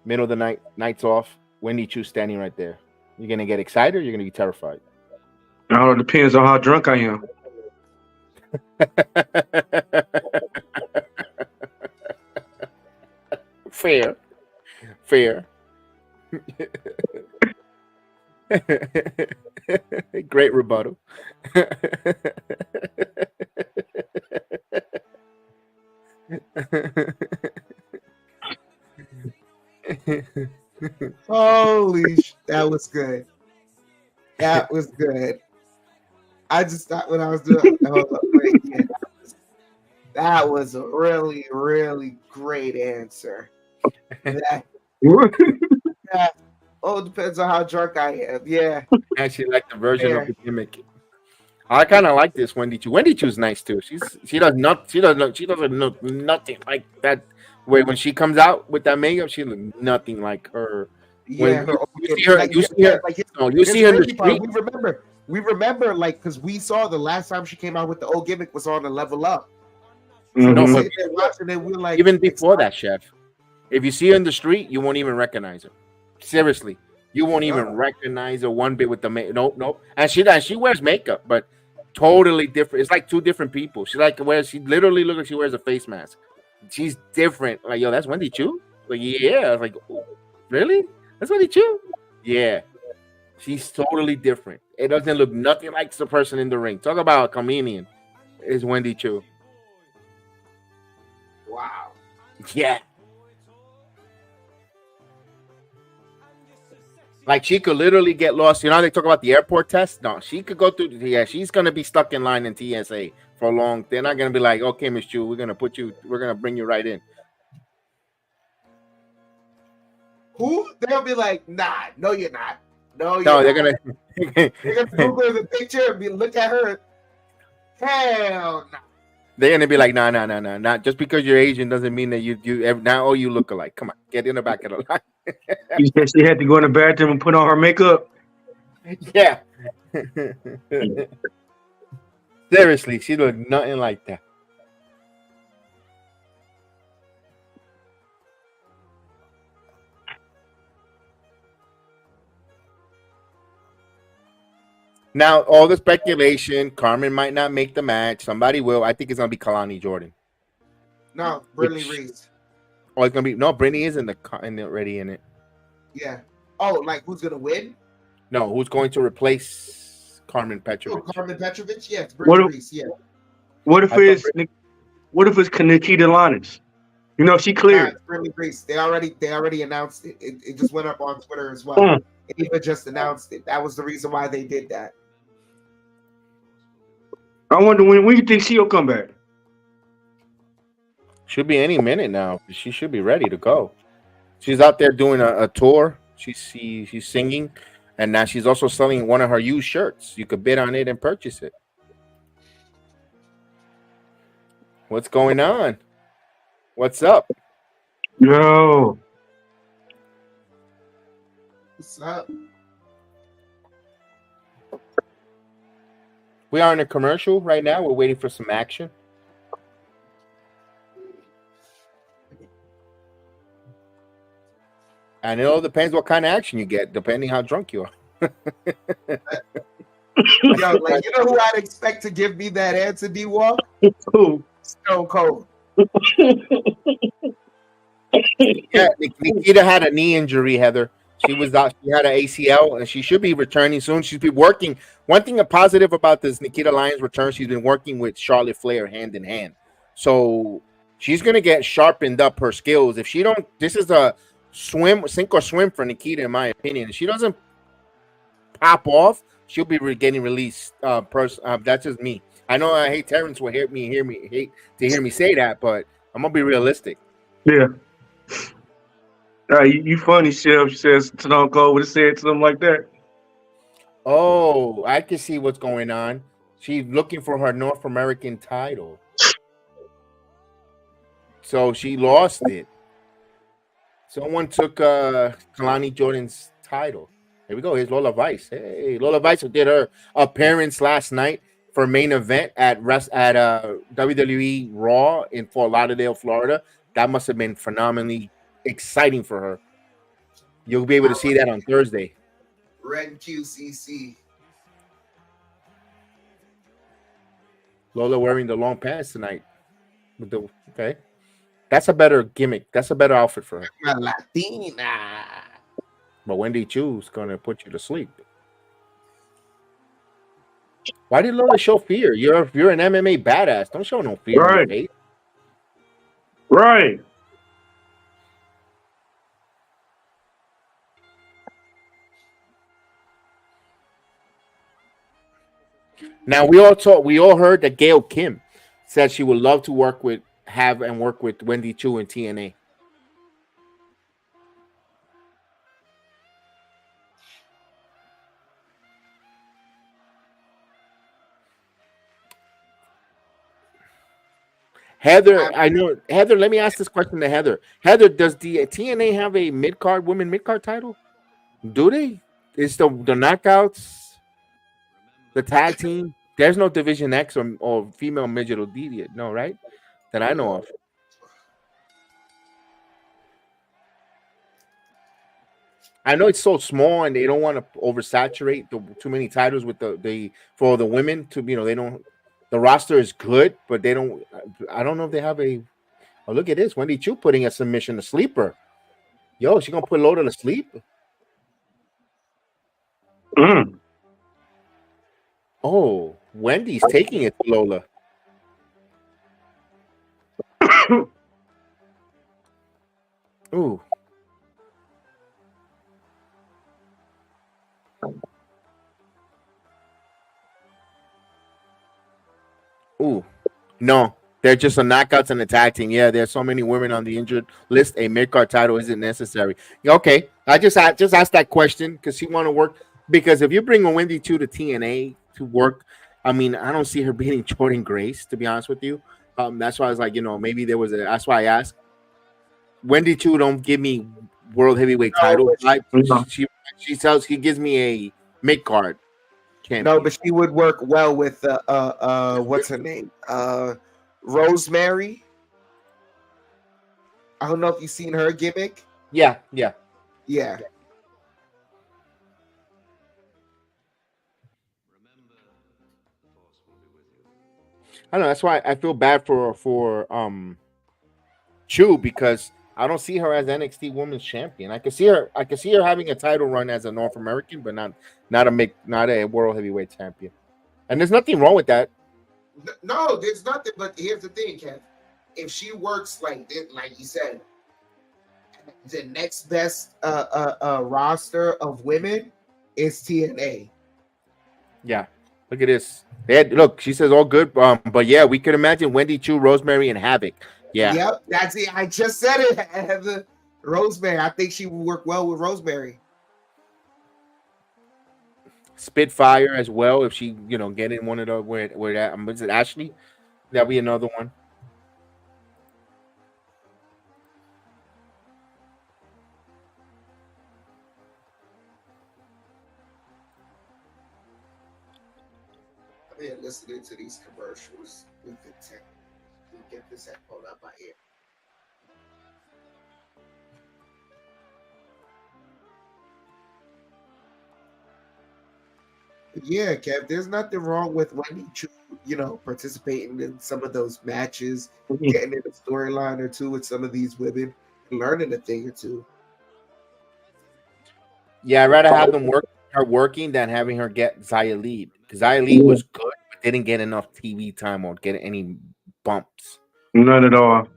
middle of the night, night's off, Wendy Chu standing right there. You're gonna get excited or you're gonna be terrified? I don't know. It depends on how drunk I am. Fair. Great rebuttal. That was good. That was good. I just thought when I was doing that was a really, really great answer. That, oh, it depends on how drunk I am. Yeah. Actually, like the version of the gimmick. I kind of like this Wendy Chu. Wendy Chu's nice too. She doesn't look nothing like that. When she comes out with that makeup, she looks nothing like her. Yeah, You see her in the street. We remember, like, because we saw the last time she came out with the old gimmick was on the Level Up. Mm-hmm. No, but watching it, we're like, even before that, Chef. If you see her in the street, you won't even recognize her. Seriously, you won't even recognize her one bit with the makeup. Nope. And she wears makeup, but totally different. It's like two different people. She literally looks like she wears a face mask. She's different. Like, yo, that's Wendy Chu? Like, yeah. I was like, oh, really? That's Wendy Chu? Yeah. She's totally different. It doesn't look nothing like the person in the ring. Talk about a comedian. Is Wendy Chu. Wow. Yeah. Like, she could literally get lost. You know how they talk about the airport test? No, she could go through. Yeah, she's going to be stuck in line in TSA for long. They're not going to be like, okay, Miss Chu, we're going to bring you right in. Who? They'll be like, nah, no, you're not. No, they're going to. They're going to Google the picture and look at her. Hell no. They're going to be like, nah. Not just because you're Asian doesn't mean that you now you look alike. Come on, get in the back of the line. You said she had to go in the bathroom and put on her makeup? Yeah. Seriously, she looked nothing like that. Now, all the speculation, Carmen might not make the match. Somebody will. I think it's going to be Kalani Jordan. No, Brittany Reese. Oh, it's going to be... No, Brittany is already in it. Yeah. Oh, like who's going to win? No, who's going to replace Carmen Petrovic? Oh, Carmen Petrovic? Yes, Brittany Reese, yeah. What if it's Nikita Lannis? You know, she cleared. Brittany Reese. They already announced it. It just went up on Twitter as well. Eva just announced it. That was the reason why they did that. I wonder when you think she'll come back. Should be any minute now. She should be ready to go. She's out there doing a tour. She's singing, and now she's also selling one of her used shirts. You could bid on it and purchase it. What's going on? What's up? Yo. What's up? We are in a commercial right now. We're waiting for some action. And it all depends what kind of action you get, depending how drunk you are. Yo, like, you know who I'd expect to give me that answer, D-Walk? Who? Stone Cold. Yeah, Nikita had a knee injury, Heather. She was out. She had an ACL, and she should be returning soon. She's been working. One thing positive about this Nikita Lyons return, she's been working with Charlotte Flair hand in hand. So she's gonna get sharpened up her skills. If she don't, this is a sink or swim for Nikita, in my opinion. If she doesn't pop off, she'll be getting released. That's just me. I know Terrence will hate to hear me say that, but I'm gonna be realistic. Yeah. You funny, Chef. She says Stone Cold would have said something like that. Oh, I can see what's going on. She's looking for her North American title. So she lost it. Someone took Kalani Jordan's title. Here we go. Here's Lola Vice. Hey, Lola Vice did her appearance last night for main event at WWE Raw in Fort Lauderdale, Florida. That must have been phenomenally exciting for her. You'll be able to see that on Thursday. Red QCC. Lola wearing the long pants tonight. Okay. That's a better gimmick. That's a better outfit for her. Latina. But Wendy Chu's gonna put you to sleep. Why did Lola show fear? You're an MMA badass. Don't show no fear. Right. In your face. Right. Now we all heard that Gail Kim said she would love to work with Wendy Chu in TNA. Heather, I know. Heather, let me ask this question to Heather. Heather, does the TNA have a women mid-card title? Do they? It's the knockouts, the tag team. There's no Division X or female midget or D, no, right? That I know of. I know it's so small and they don't want to oversaturate too many titles with for the women to they don't. The roster is good, but they don't. I don't know if they have a. Oh, look at this, Wendy Chu putting a submission to sleeper. Yo, she gonna put Lola to sleep. Mm. Oh, Wendy's taking it to Lola. Ooh. Ooh. No, they're just a knockouts and a tag team. Yeah, there's so many women on the injured list. A mid-card title isn't necessary. Okay, I just asked that question because she want to work. Because if you bring a Wendy Chu to TNA to work, I mean, I don't see her beating Jordan Grace, to be honest with you. That's why I was like, maybe there was that's why I asked. Wendy Chu don't give me world heavyweight title. She gives me a mid-card. No, but she would work well with what's her name? Rosemary. I don't know if you've seen her gimmick. Yeah. I don't know. That's why I feel bad for Chu, because I don't see her as NXT Women's Champion. I can see her having a title run as a North American, but not a World Heavyweight Champion. And there's nothing wrong with that. No, there's nothing. But here's the thing, Kev. If she works like this, like you said, the next best roster of women is TNA. Yeah. Look at this. Look, she says all good. But yeah, we could imagine Wendy Chu, Rosemary, and Havoc. Yeah. Yep, that's it. I just said it. Rosemary. I think she would work well with Rosemary. Spitfire as well. If she, get in one of the where that was it Ashley? That'll be another one. I'm here listening to these commercials with the tech. Get this headphone out my ear. Yeah, Kev, there's nothing wrong with when participating in some of those matches, getting in a storyline or two with some of these women, learning a thing or two. Yeah, I'd rather have her working than having her get Xia Li. Because Xia Li was good, but didn't get enough TV time or get any bumps. None at all.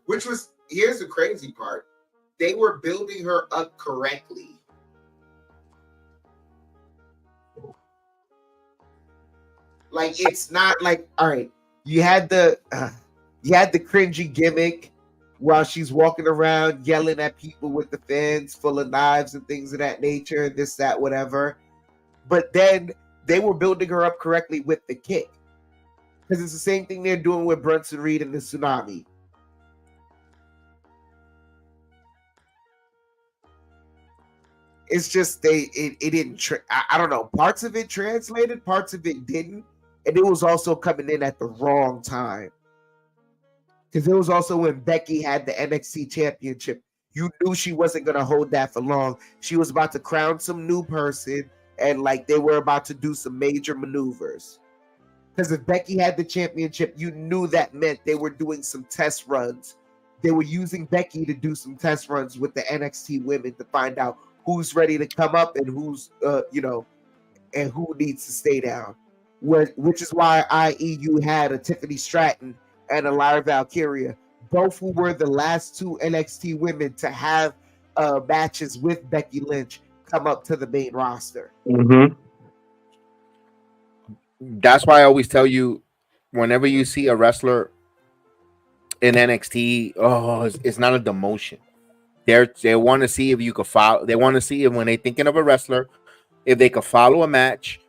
Here's the crazy part. They were building her up correctly. Like, it's not like, all right, you had the cringy gimmick while she's walking around yelling at people with the fans full of knives and things of that nature, this, that, whatever. But then they were building her up correctly with the kick. Because it's the same thing they're doing with Bronson Reed and the Tsunami. It's just it didn't. I don't know. Parts of it translated, parts of it didn't, and it was also coming in at the wrong time. Because it was also when Becky had the NXT championship. You knew she wasn't gonna hold that for long. She was about to crown some new person, and like they were about to do some major maneuvers. Because if Becky had the championship, you knew that meant they were doing some test runs. They were using Becky to do some test runs with the NXT women to find out who's ready to come up and who's, and who needs to stay down. Which is why, i.e., you had a Tiffany Stratton and a Lyra Valkyria, both who were the last two NXT women to have matches with Becky Lynch come up to the main roster. Mm-hmm. That's why I always tell you, whenever you see a wrestler in NXT, it's not a demotion. They want to see if you could follow. They want to see if when they're thinking of a wrestler, if they could follow a match,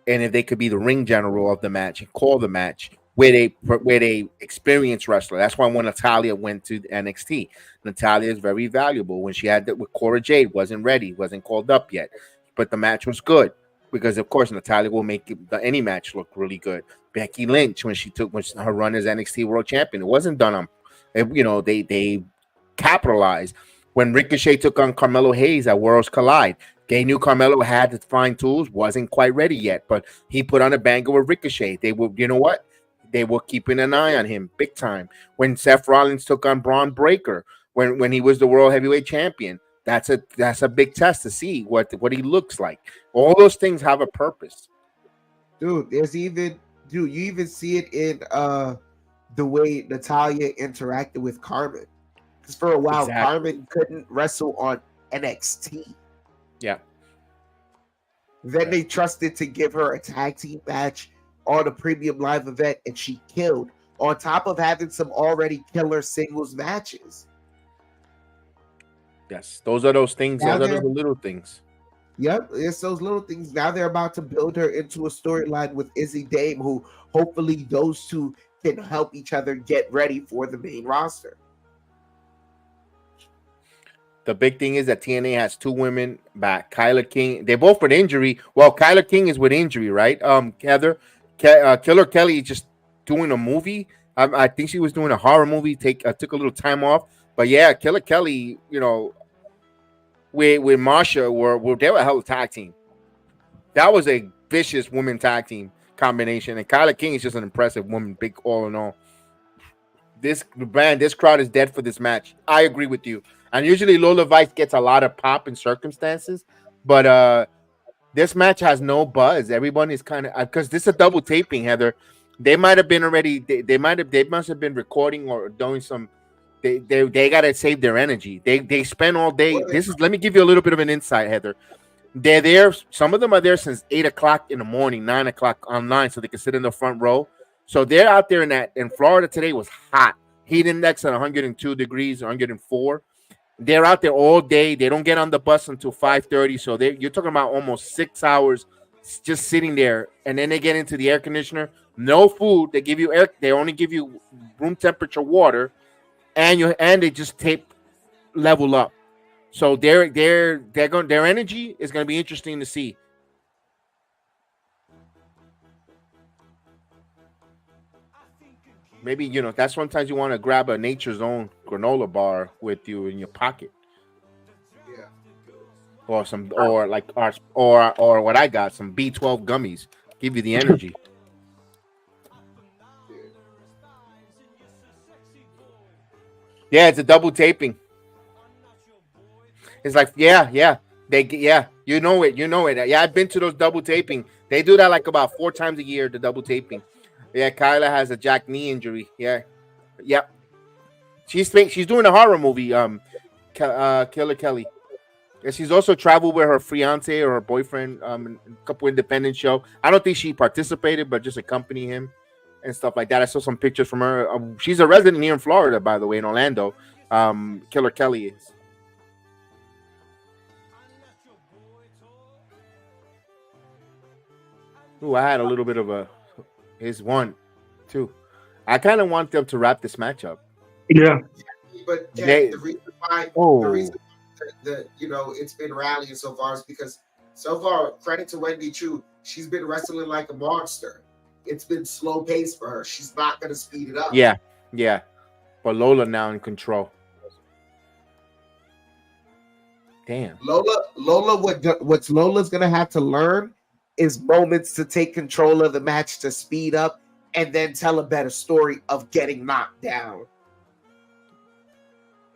and if they could be the ring general of the match and call the match where they experienced wrestler. That's why when Natalya went to NXT, Natalya is very valuable. When she had that with Cora Jade, wasn't ready, wasn't called up yet, but the match was good because of course Natalya will make any match look really good. Becky Lynch when her run as NXT World Champion, it wasn't done on, they capitalized. When Ricochet took on Carmelo Hayes at Worlds Collide, they knew Carmelo had to find tools, wasn't quite ready yet, but he put on a banger with Ricochet. They were, you know what? They were keeping an eye on him big time. When Seth Rollins took on Braun Breaker, when he was the World Heavyweight Champion, that's a big test to see what he looks like. All those things have a purpose. Dude, you even see it in the way Natalya interacted with Carmen. Because for a while, exactly. Carmen couldn't wrestle on NXT. Yeah. Then they trusted to give her a tag team match on a premium live event, and she killed. On top of having some already killer singles matches. Yes, those are those things. Those are the little things. Yep, it's those little things. Now they're about to build her into a storyline with Izzy Dame, who hopefully those two can help each other get ready for the main roster. The big thing is that TNA has two women back. Kyla King, they're both with injury. Well, Kyla King is with injury, right? Heather, Killer Kelly just doing a movie. I think she was doing a horror movie. Took a little time off, but yeah, Killer Kelly, with Marsha they were a hell of a tag team. That was a vicious women tag team combination, and Kyla King is just an impressive woman, big all in all. This crowd is dead for this match. I agree with you. And usually Lola Vice gets a lot of pop in circumstances, but this match has no buzz. Everyone is kind of because this is a double taping, Heather. They might have been already. They must have been recording or doing some. They gotta save their energy. They spend all day. Let me give you a little bit of an insight, Heather. They're there. Some of them are there since 8 o'clock in the morning, 9 o'clock online, so they can sit in the front row. So they're out there in Florida today was hot. Heat index at 102 degrees, 104. They're out there all day. They don't get on the bus until 5:30. So you're talking about almost 6 hours just sitting there, and then they get into the air conditioner. No food. They give you air. They only give you room temperature water, and they just tape level up. So their energy is going to be interesting to see. Maybe that's sometimes you want to grab a Nature's Own granola bar with you in your pocket. Yeah. Or what I got, some B12 gummies, give you the energy. Yeah, it's a double taping. It's like you know it. Yeah, I've been to those double taping. They do that like about 4 times a year. The double taping. Yeah, Kyla has a jack knee injury. Yeah. She's doing a horror movie. Killer Kelly. Yeah, she's also traveled with her fiance or her boyfriend. In a couple independent show. I don't think she participated, but just accompany him and stuff like that. I saw some pictures from her. She's a resident here in Florida, by the way, in Orlando. Killer Kelly is. Ooh, I had a little bit of his 1, 2. I kind of want them to wrap this match up. Yeah. But the reason why it's been rallying so far is because so far, credit to Wendy Chu, she's been wrestling like a monster. It's been slow paced for her. She's not going to speed it up. Yeah. But Lola now in control. Damn. Lola, what Lola's going to have to learn is moments to take control of the match to speed up and then tell a better story of getting knocked down.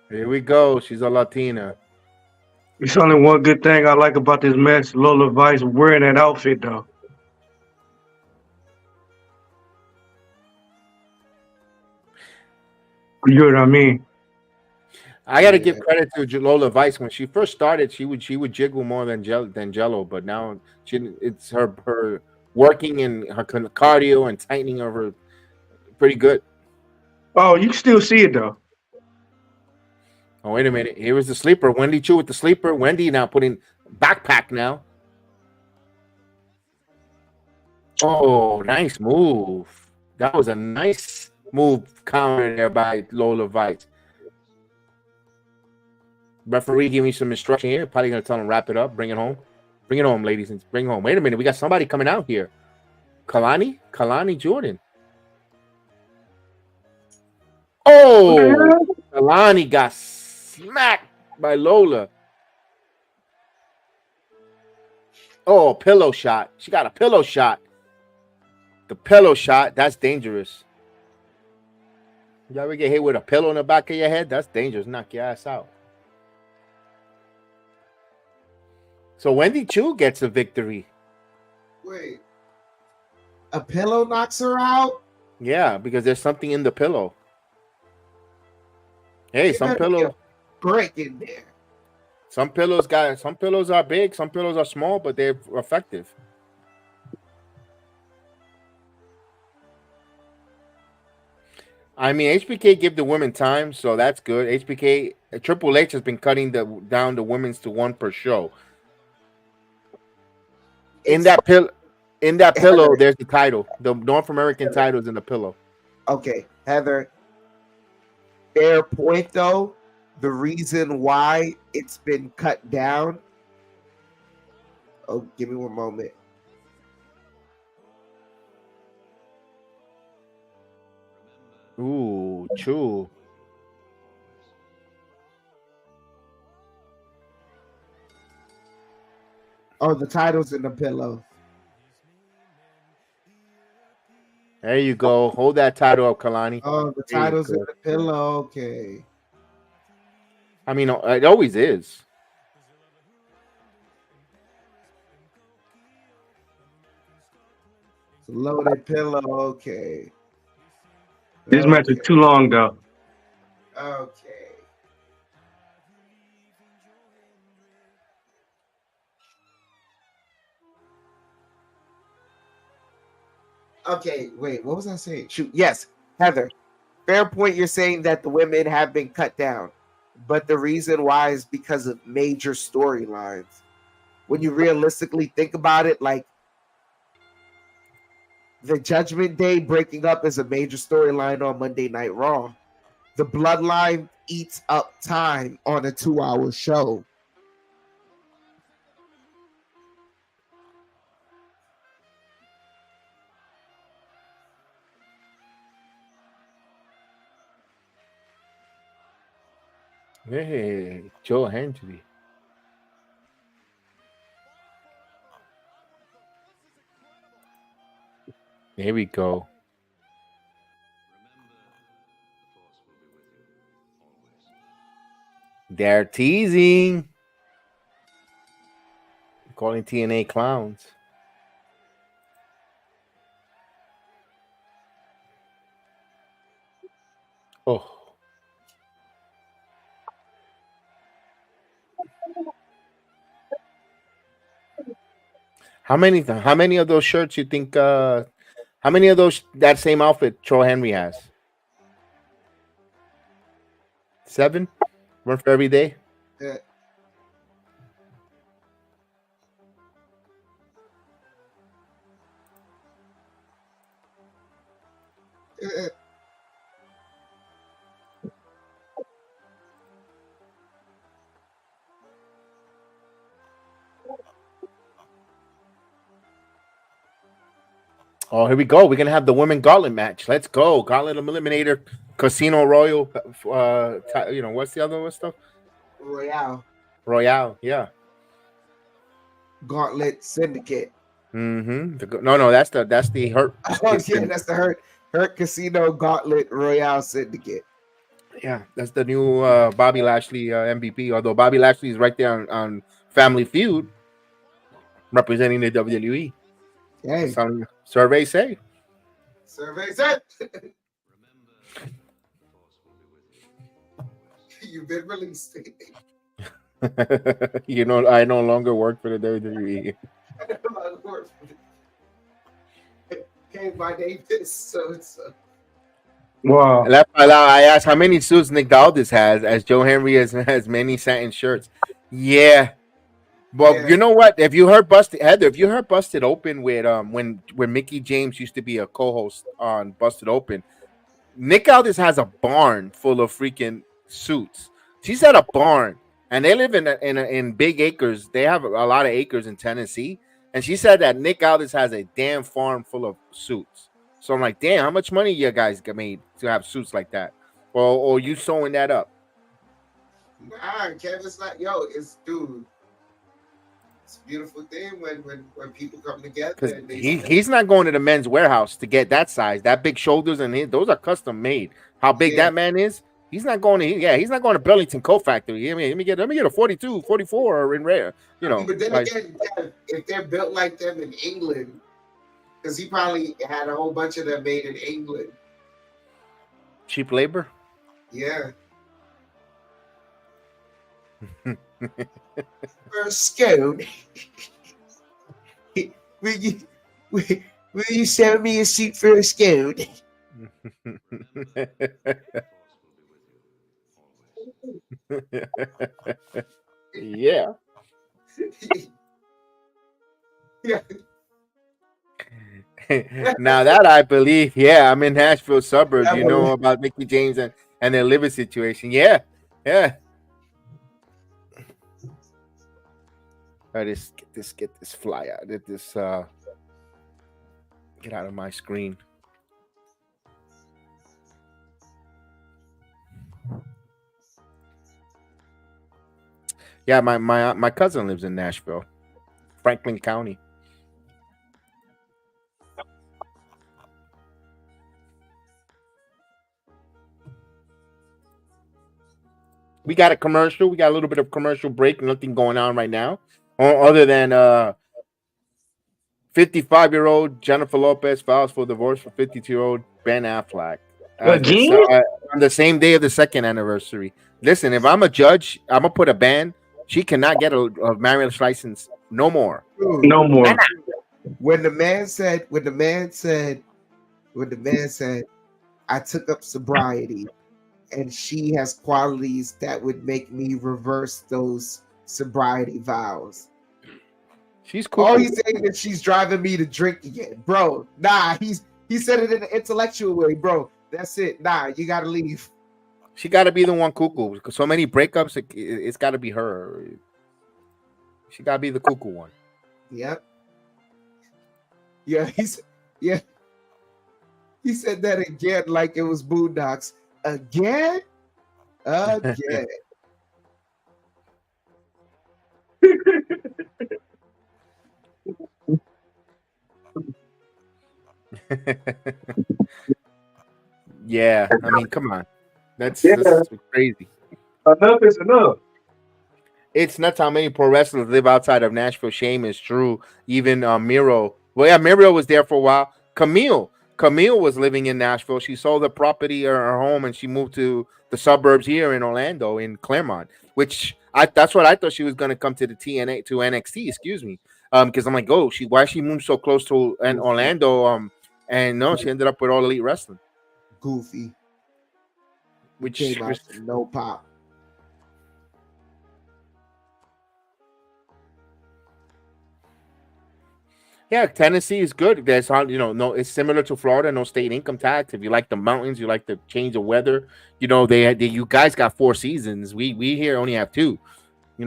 Here we go. She's a Latina. It's only one good thing I like about this match. Lola Vice wearing that outfit, though. You know what I mean? I got to give credit to Lola Vice. When she first started, she would jiggle more than Jello, but now it's her working and her cardio and tightening of her pretty good. Oh, you can still see it though. Oh, wait a minute. Here was the sleeper. Wendy Chu with the sleeper. Wendy now putting backpack now. Oh, nice move. That was a nice move counter there by Lola Vice. Referee giving me some instruction here. Probably going to tell him wrap it up. Bring it home. Bring it home, ladies. And bring it home. Wait a minute. We got somebody coming out here. Kalani Jordan. Oh, Kalani got smacked by Lola. Oh, pillow shot. She got a pillow shot. The pillow shot, that's dangerous. You ever get hit with a pillow in the back of your head? That's dangerous. Knock your ass out. So Wendy Chu gets a victory. Wait. A pillow knocks her out? Yeah, because there's something in the pillow. Hey, some pillows break in there. Some pillows are big, some pillows are small, but they're effective. I mean, HBK give the women time, so that's good. Triple H has been cutting down the women's to 1 per show. In that pillow, there's the title. The North American title is in the pillow. Okay, Heather. Fair point, though. The reason why it's been cut down. Oh, give me one moment. Ooh, true. Oh, the title's in the pillow. There you go. Hold that title up, Kalani. Oh, the title's in the pillow. Okay. I mean, it always is. It's a loaded pillow. Okay. This match is too long, though. Okay. Okay, wait, what was I saying? Shoot, yes, Heather. Fair point. You're saying that the women have been cut down, but the reason why is because of major storylines. When you realistically think about it, like the Judgment Day breaking up is a major storyline on Monday Night Raw. The Bloodline eats up time on a 2-hour show. Hey, Joe Henry. There we go. They're teasing. Calling TNA clowns. Oh. How many of those shirts you think how many of those that same outfit Troy Henry has? 7? One for every day? Uh, uh, Oh, here we go. We're gonna have the women gauntlet match. Let's go. Gauntlet Eliminator, Casino Royal. What's the other stuff? Royale. Royale, yeah. Gauntlet Syndicate. Mm-hmm. No, that's the Hurt. Oh yeah, that's the Hurt Casino Gauntlet Royale Syndicate. Yeah, that's the new Bobby Lashley MVP. Although Bobby Lashley is right there on Family Feud, representing the WWE. Hey, Some surveys say. survey said. You've been released. I no longer work for the WWE. Okay, my name is so. Wow. I asked how many suits Nick Aldis has, as Joe Henry has many satin shirts. Yeah. Well, Yeah. you know what? If you heard Busted Open with when Mickey James used to be a co-host on Busted Open, Nick Aldis has a barn full of freaking suits. She's at a barn, and they live in big acres. They have a lot of acres in Tennessee, and she said that Nick Aldis has a damn farm full of suits. So I'm like, damn, how much money you guys get made to have suits like that, or you sewing that up? Nah, Kevin's not. It's dude. It's a beautiful thing when people come together. Because And he's not going to the men's warehouse to get that size, that big shoulders, and those are custom made. How big that man is, he's not going to. He's not going to Burlington Coat Factory. I mean, let me get a 42, 44 in rare. But then again, if they're built like them in England, because he probably had a whole bunch of them made in England. Cheap labor. Yeah. For a scone. will you sell me a suit for a scone? Yeah. Yeah. Now that I believe, I'm in Nashville suburbs. You know about Mickey James and their liver situation. Yeah. I just get this fly out. Get out of my screen. Yeah, my cousin lives in Nashville, Franklin County. We got a commercial. We got a little bit of commercial break. Nothing going on right now, other than 55-year-old Jennifer Lopez files for divorce for 52-year-old Ben Affleck. Again? On the same day of the second anniversary. Listen, if I'm a judge, I'm gonna put a ban. She cannot get a marriage license no more. No more. When the man said when the man said, "I took up sobriety, and she has qualities that would make me reverse those sobriety vows." She's cool. All he's saying is she's driving me to drink again, bro. Nah, he said it in an intellectual way, bro. That's it. Nah, you gotta leave. She got to be the one cuckoo. Because so many breakups, it's got to be her. She got to be the cuckoo one. Yep. Yeah, yeah. He said that again like it was Boondocks. Again? Again. Yeah, I mean, come on. That's crazy. Enough is enough. It's nuts how many pro wrestlers live outside of Nashville. Shame is true. Even Miro. Well, yeah, Miro was there for a while. Camille was living in Nashville. She sold the property or her home and she moved to the suburbs here in Orlando, in Claremont, which that's what I thought she was going to come to the NXT, excuse me. Because I'm like, why she moved so close to Orlando? And no, she ended up with All Elite Wrestling. Goofy. Which came out with no pop. Yeah, Tennessee is good. There's no, it's similar to Florida, no state income tax. If you like the mountains, you like the change of weather. You guys got 4 seasons. We here only have 2.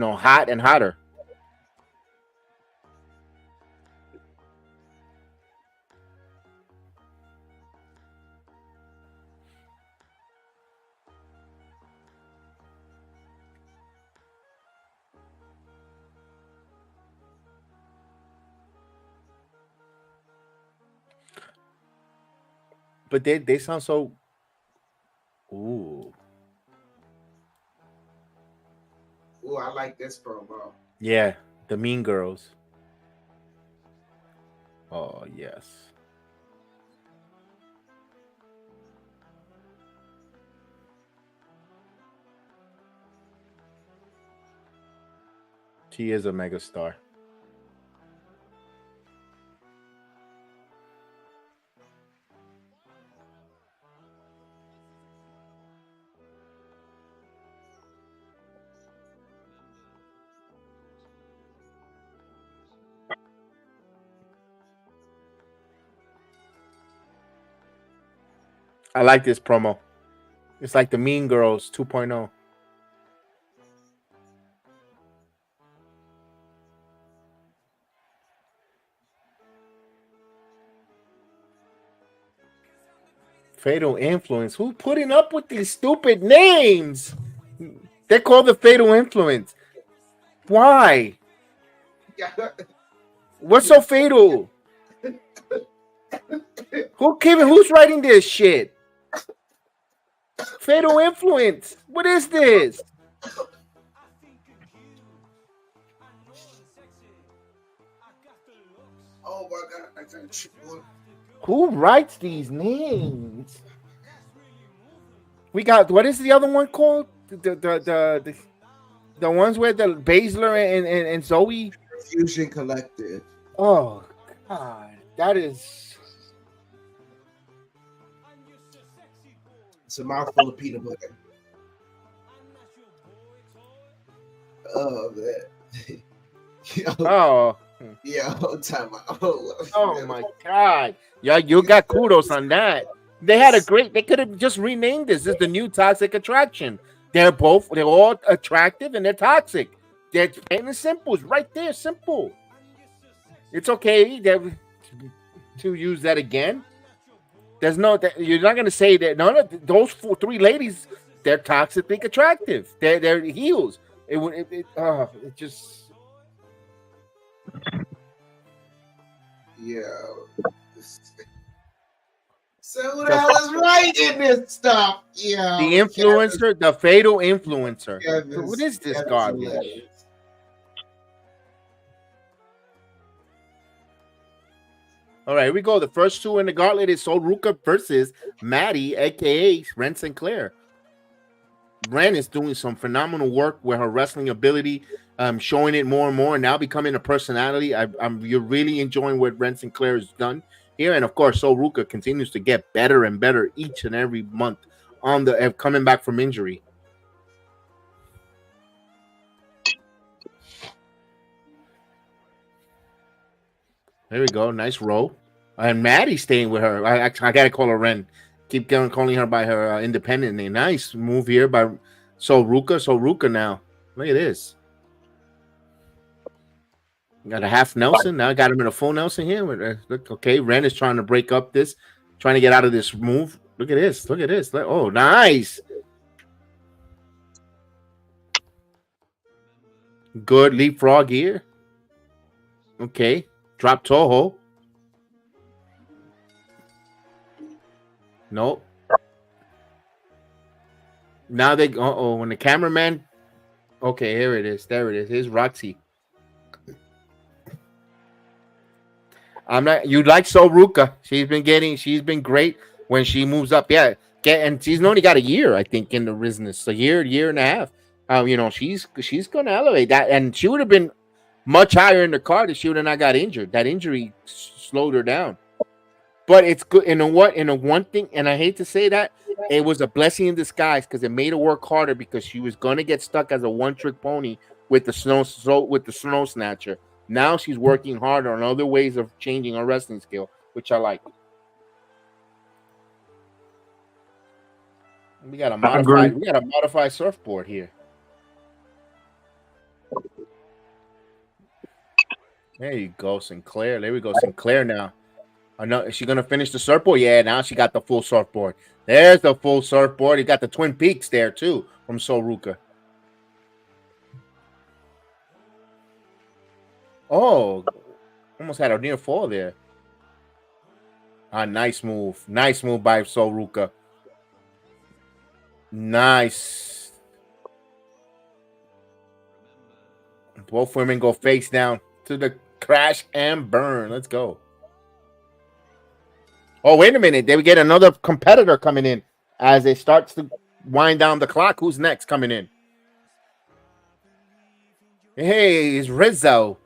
Hot and hotter. But they sound so. Ooh, I like this promo. Yeah, the Mean Girls. Oh yes. She is a megastar. I like this promo. It's like the Mean Girls 2.0. Fatal Influence. Who putting up with these stupid names? They're called the Fatal Influence. Why? What's so fatal? Who's writing this shit? Fatal Influence. What is this? Oh my god, I can't shoot one. Who writes these names? We got, what is the other one called? The ones where the Baszler and Zoe. Fusion Collective. Oh god, that is. It's a mouthful of peanut butter. Oh man. Oh. Time out. Oh my god. Yeah, you got kudos on that. They had they could have just renamed this. This is the new Toxic Attraction. They're all attractive and they're toxic. They're plain and simple. It's right there, simple. It's okay to use that again. There's you're not gonna say that none of those 3 ladies, they're toxically attractive. They're heels. It just. Yeah. So who the hell is writing this stuff? Yeah. The influencer, the fatal influencer. Kevin's, What is this Kevin's garbage? hilarious. All right, here we go. The first 2 in the gauntlet is Soruka versus Maddie, aka Ren Sinclair. Ren is doing some phenomenal work with her wrestling ability, showing it more and more, and now becoming a personality. You're really enjoying what Ren Sinclair has done here, and of course, So Ruka continues to get better and better each and every month on the coming back from injury. There we go, nice roll, and Maddie's staying with her. I gotta call her Ren. Keep going calling her by her independent name. Nice move here by So Ruka now. Look at this. Got a half Nelson. Now I got him in a full Nelson here. Look, okay, Ren is trying to break up this, trying to get out of this move. Look at this. Look at this. Oh, nice. Good leapfrog here. Okay. Drop Toho. Nope. Now they when the cameraman. Okay, here it is. There it is. Here's Roxy. I'm not. You like So Ruka? She's been great when she moves up. Yeah, and she's only got a year, I think, in the business. A year and a half. She's gonna elevate that, and she would have been much higher in the card if she would have not got injured. That injury slowed her down. But it's good in a one thing, and I hate to say that, it was a blessing in disguise because it made her work harder because she was gonna get stuck as a one-trick pony with the snow snatcher. Now she's working harder on other ways of changing her wrestling skill, which I like. We got a modified surfboard here. There you go, Sinclair. There we go, Sinclair now. I know, is she gonna finish the surfboard? Yeah, now she got the full surfboard. There's the full surfboard. You got the Twin Peaks there too from So Ruka. Oh, almost had a near fall there. Nice move. Nice move by So Ruka. Nice. Both women go face down to the crash and burn. Let's go. Oh, wait a minute. They get another competitor coming in as it starts to wind down the clock. Who's next coming in? Hey, it's Rizzo.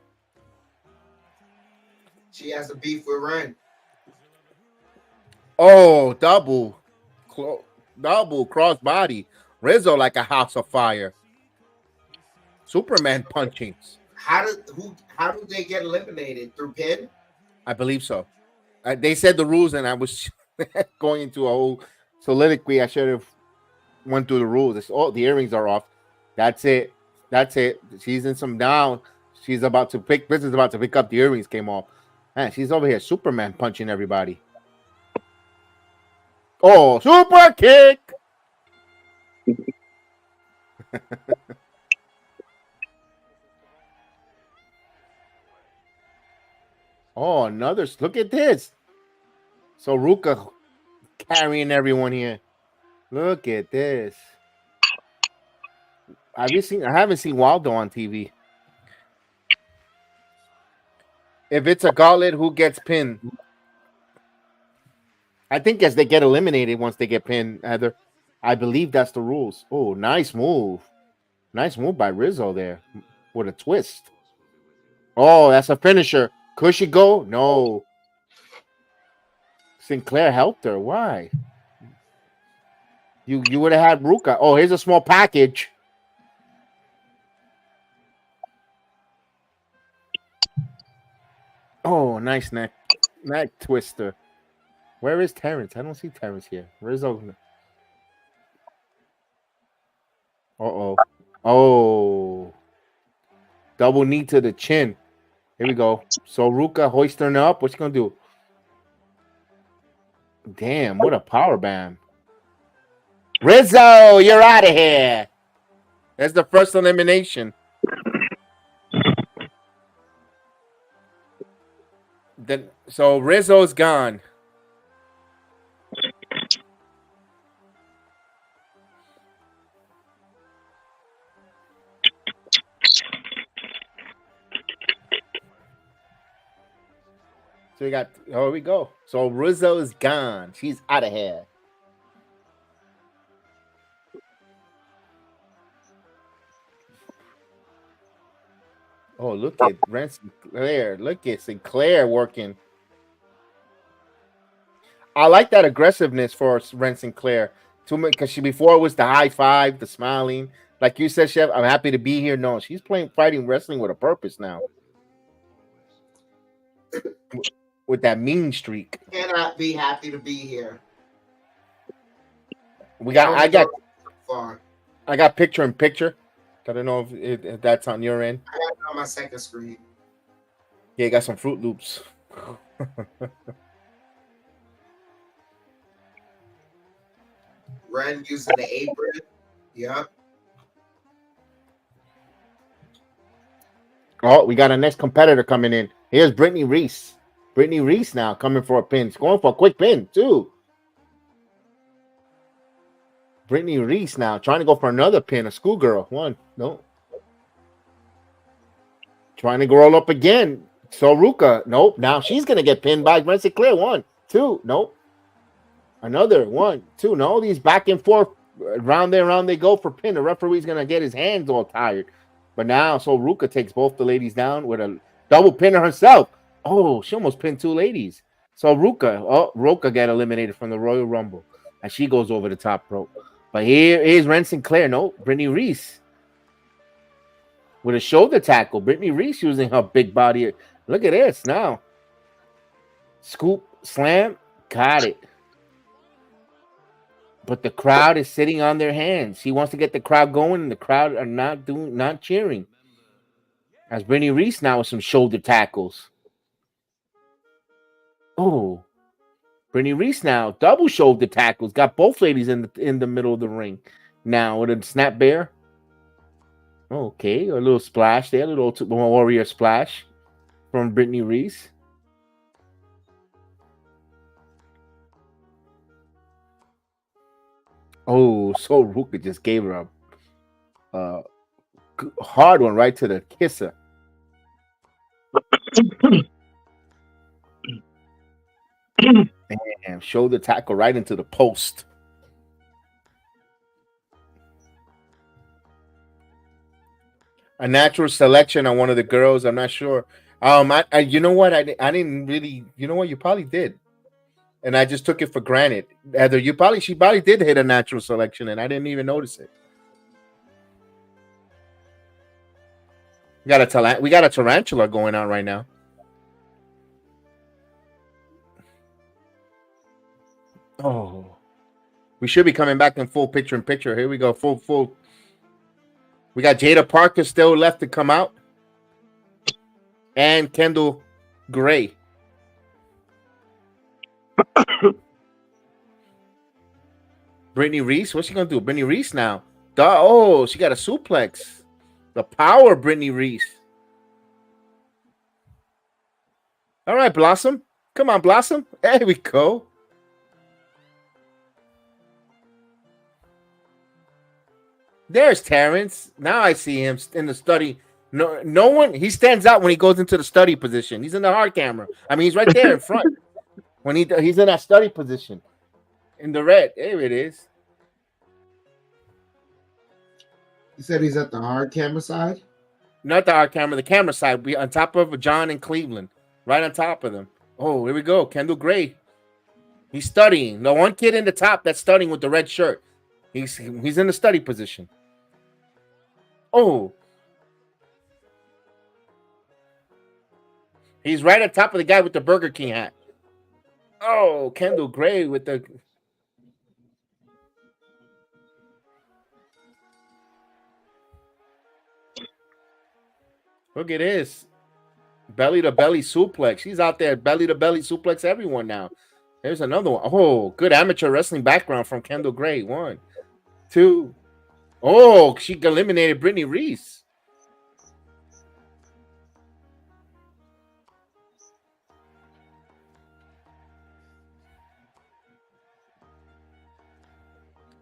She has a beef with Ren. Oh, double crossbody. Rizzo like a house of fire. Superman punchings. How do they get eliminated? Through pin? I believe so. They said the rules, and I was going into a whole soliloquy. I should have went through the rules. The earrings are off. That's it. She's in some down. She's about to pick. This is about to pick up. The earrings came off. Man, she's over here, Superman punching everybody. Oh, super kick! Oh, another. Look at this. So Ruka carrying everyone here. Look at this. I haven't seen Waldo on TV. If it's a gauntlet, who gets pinned? I think as they get eliminated once they get pinned, Heather. I believe that's the rules. Oh, nice move. Nice move by Rizzo there with a twist. Oh, that's a finisher. Could she go? No. Sinclair helped her. Why? You would have had Ruka. Oh, here's a small package. Oh, nice neck twister. Where is Terrence? I don't see Terrence here. Rizzo. Oh. Double knee to the chin. Here we go. So Ruka hoisting her up. What's she gonna do? Damn, what a power bam. Rizzo, you're out of here. That's the first elimination. So Rizzo's gone. So we got, here we go. So Rizzo's gone. She's out of here. Oh, look at Sinclair. Look at Sinclair working. I like that aggressiveness for Ren Sinclair. Because she before was the high five, the smiling. Like you said, Chef, I'm happy to be here. No, she's fighting wrestling with a purpose now. With that mean streak. Cannot be happy to be here. I got picture in picture. I don't know if that's on your end. I got it on my second screen. Yeah, you got some Fruit Loops. Ren using the apron. Yep. Oh, we got a next competitor coming in. Here's Brittany Reese. Brittany Reese now coming for a pin. She's going for a quick pin, too. Brittany Reese now trying to go for another pin. A schoolgirl. One. No. Trying to roll up again. So Ruka. Nope. Now she's going to get pinned by Ren Sinclair. 1, 2. Nope. Another 1, 2. No, these back and forth. Round they go for pin. The referee's going to get his hands all tired. But now, so Ruka takes both the ladies down with a double pinner herself. Oh, she almost pinned 2 ladies. So Ruka got eliminated from the Royal Rumble. And she goes over the top rope. But here's Ren Sinclair. No, Brittany Reese. With a shoulder tackle. Brittany Reese using her big body. Look at this now. Scoop, slam, got it. But the crowd is sitting on their hands. He wants to get the crowd going, and the crowd are not cheering. As Brittany Reese now with some shoulder tackles. Oh, Brittany Reese now double shoulder tackles. Got both ladies in the middle of the ring. Now with a snap bear. Okay, a little splash there, a little warrior splash from Brittany Reese. Oh, so Ruka just gave her a hard one right to the kisser. Damn, shoulder tackle right into the post. A natural selection on one of the girls. I'm not sure. You know what? I didn't really. You know what? You probably did. And I just took it for granted. Heather, she probably did hit a natural selection, and I didn't even notice it. We got a tarantula going on right now. Oh, we should be coming back in full picture in picture. Here we go, full. We got Jada Parker still left to come out, and Kendall Gray. Brittany Reese, what's she gonna do? Brittany Reese now. Oh, she got a suplex. The power of Brittany Reese. All right, Blossom. Come on, Blossom. There we go. There's Terrence. Now I see him in the study. No one. He stands out when he goes into the study position. He's in the hard camera. I mean, he's right there in front. When he's in that study position. In the red. There it is. You said he's at the hard camera side? Not the hard camera. The camera side. We on top of John and Cleveland. Right on top of them. Oh, here we go. Kendall Gray. He's studying. The one kid in the top that's studying with the red shirt. He's in the study position. Oh. He's right on top of the guy with the Burger King hat. Oh, Kendall Gray with the... Look at this. Belly-to-belly suplex. She's out there belly-to-belly suplex everyone now. There's another one. Oh, good amateur wrestling background from Kendall Gray. 1, 2. Oh, she eliminated Brittany Reese.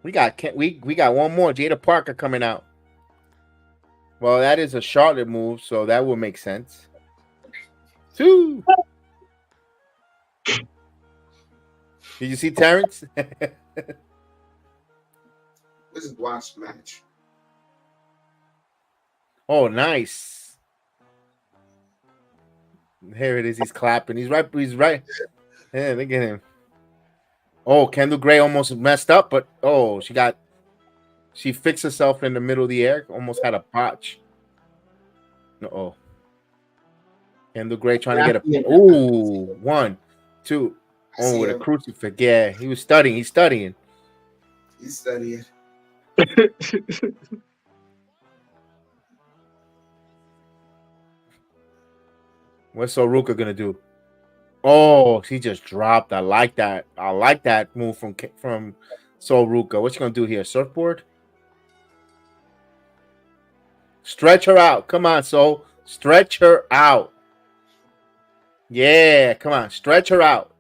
We got one more. Jada Parker coming out. Well, that is a Charlotte move, so that will make sense. 2. Did you see Terrence? This is watch match. Oh, nice. Here it is. He's clapping. He's right. Yeah, look at him. Oh, Kendall Gray almost messed up, but she fixed herself in the middle of the air. Almost had a botch. Oh, Kendall Gray trying to get a. Ooh, 1, 2. Oh, with a crucifix. Yeah, he was studying. He's studying. He's studying. What's Soruka gonna do? Oh, she just dropped. I like that. I like that move from Soruka. What's she gonna do here? Surfboard? Stretch her out. Come on, Sol. Stretch her out. Yeah, come on. Stretch her out.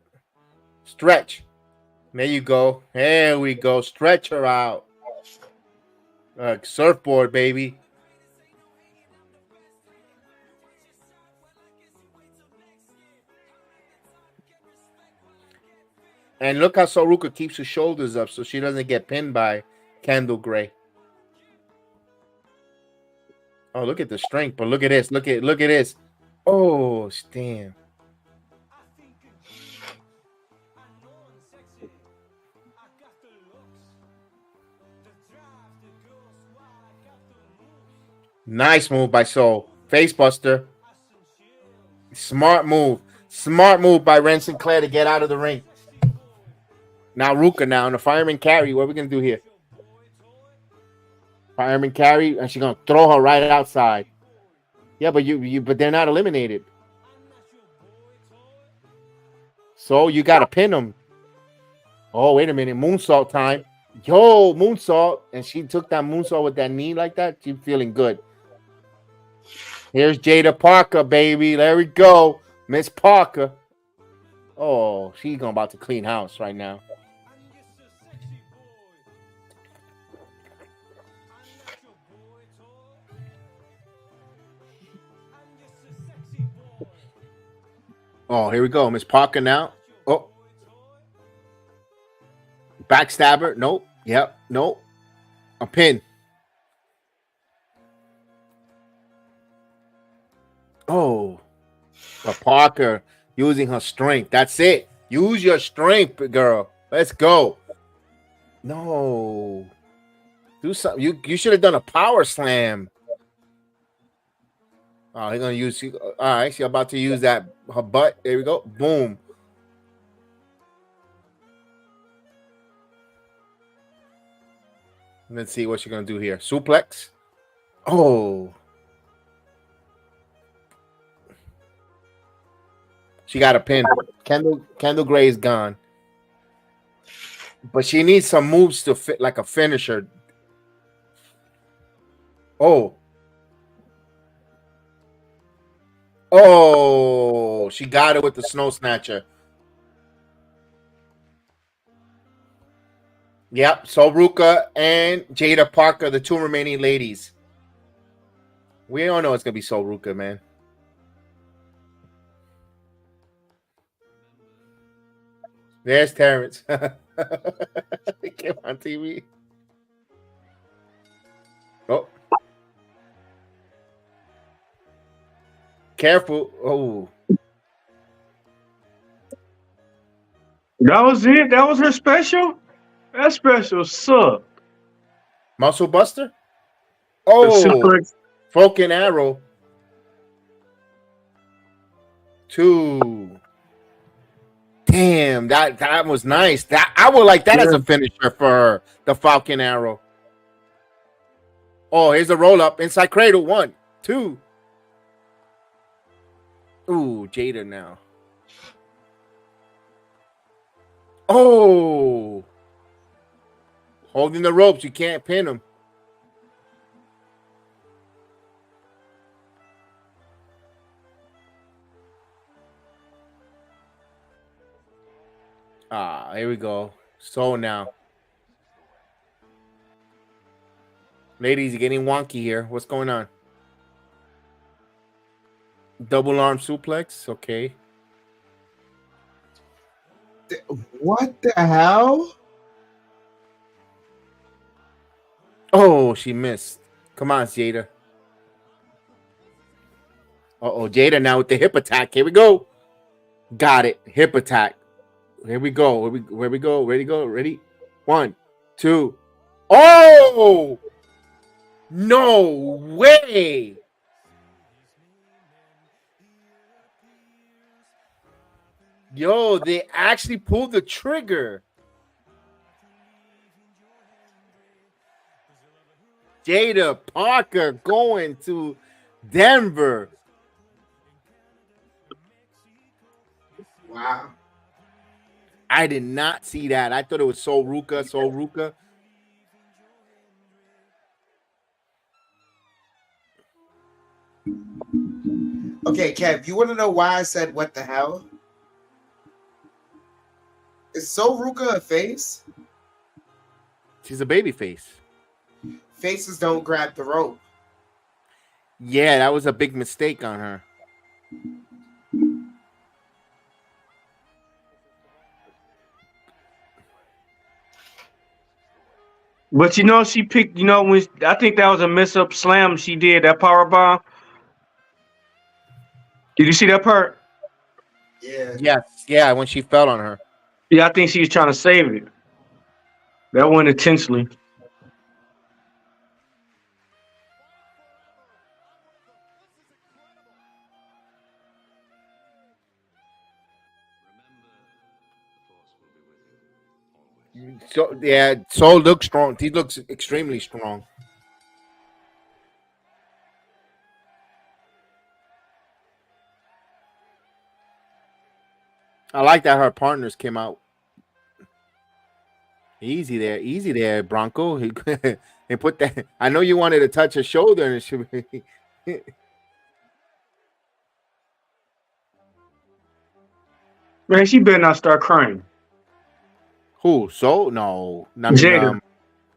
Stretch. There you go. There we go. Stretch her out. Surfboard, baby. And look how Soruka keeps her shoulders up so she doesn't get pinned by Kendall Gray. Oh, look at the strength. But look at this. Look at this. Oh, damn. Nice move by Sol. Facebuster. Smart move. Smart move by Ren Sinclair to get out of the ring. Now Ruka now, and the fireman carry. What are we going to do here? Fireman carry, and she's going to throw her right outside. Yeah, but but they're not eliminated. So you got to pin them. Oh, wait a minute. Moonsault time. Yo, moonsault. And she took that moonsault with that knee like that. She's feeling good. Here's Jada Parker, baby. There we go. Miss Parker. Oh, she's about to clean house right now. Oh, here we go. Miss Parker now. Oh. Backstabber. Nope. Yep. Nope. A pin. Oh. But Parker using her strength. That's it. Use your strength, girl. Let's go. No. Do something. You should have done a power slam. Oh, they're gonna use. All right, she's about to use that her butt. There we go. Boom. Let's see what she's gonna do here. Suplex. Oh. She got a pin. Kendall Gray is gone. But she needs some moves to fit like a finisher. Oh. Oh, she got it with the snow snatcher. Yep, Soruka and Jada Parker, the two remaining ladies. We all know it's going to be Soruka, man. There's Terrence. He came on TV. Oh. Careful. Oh. That was it? That was her special? That special sucked. Muscle Buster? Oh. Broken Arrow. 2. Damn, that was nice. That I would like that as a finisher for her, the Falcon Arrow. Oh, here's a roll up inside cradle. 1, 2. Ooh, Jada now. Oh. Holding the ropes. You can't pin him. Ah, here we go. So now. Ladies, you're getting wonky here. What's going on? Double arm suplex. Okay. What the hell? Oh, she missed. Come on, Jada. Uh-oh, Jada now with the hip attack. Here we go. Got it. Hip attack. Here we go. Where we go? Ready? Go. Ready? 1, 2. Oh! No way! Yo, they actually pulled the trigger. Jada Parker going to Denver. Wow. I did not see that. I thought it was Sol Ruka. Okay, Kev, you want to know why I said what the hell? Is So Ruka a face? She's a baby face. Faces don't grab the rope. Yeah, that was a big mistake on her. But you know, she picked. You know, when I think that was a mess up slam she did, that power bomb. Did you see that part? Yeah. Yes, yeah, when she fell on her. Yeah, I think she was trying to save it. That went intentionally. So yeah, Sol looks strong. He looks extremely strong. I like that her partners came out. Easy there, Bronco. He put that. I know you wanted to touch her shoulder, and it should be. Man, she better not start crying. Who? So no, I mean, Jada.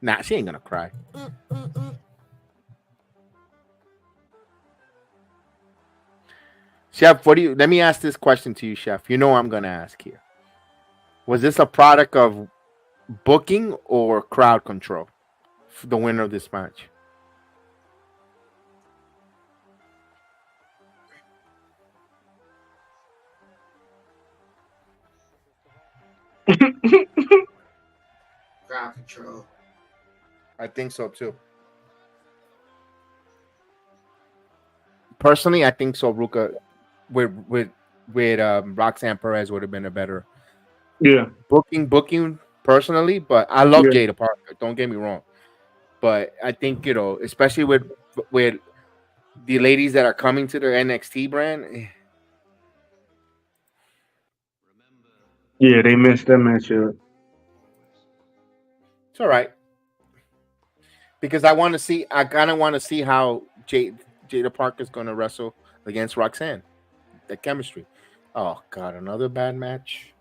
nah, she ain't gonna cry. Chef, what do you? Let me ask this question to you, Chef. You know I'm gonna ask here. Was this a product of booking or crowd control? The winner of this match. Crowd control. I think so too. Personally, I think so. Ruka with Roxanne Perez would have been a better Yeah. booking personally, but I love Yeah. Jada Parker. Don't get me wrong, but I think especially with the ladies that are coming to their NXT brand. Yeah, they messed that match up. It's all right because I kind of want to see how Jada Parker's going to wrestle against Roxanne. The chemistry. Oh God, another bad match.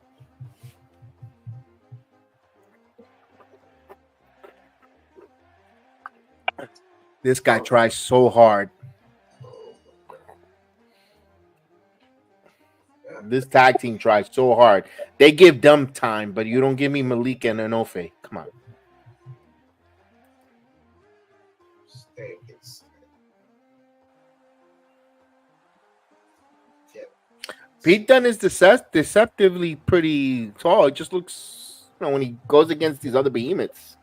This guy tries so hard. This tag team tries so hard. They give them time, but you don't give me Malik and Enofe. Come on. Pete Dunne is deceptively pretty tall. It just looks, when he goes against these other behemoths.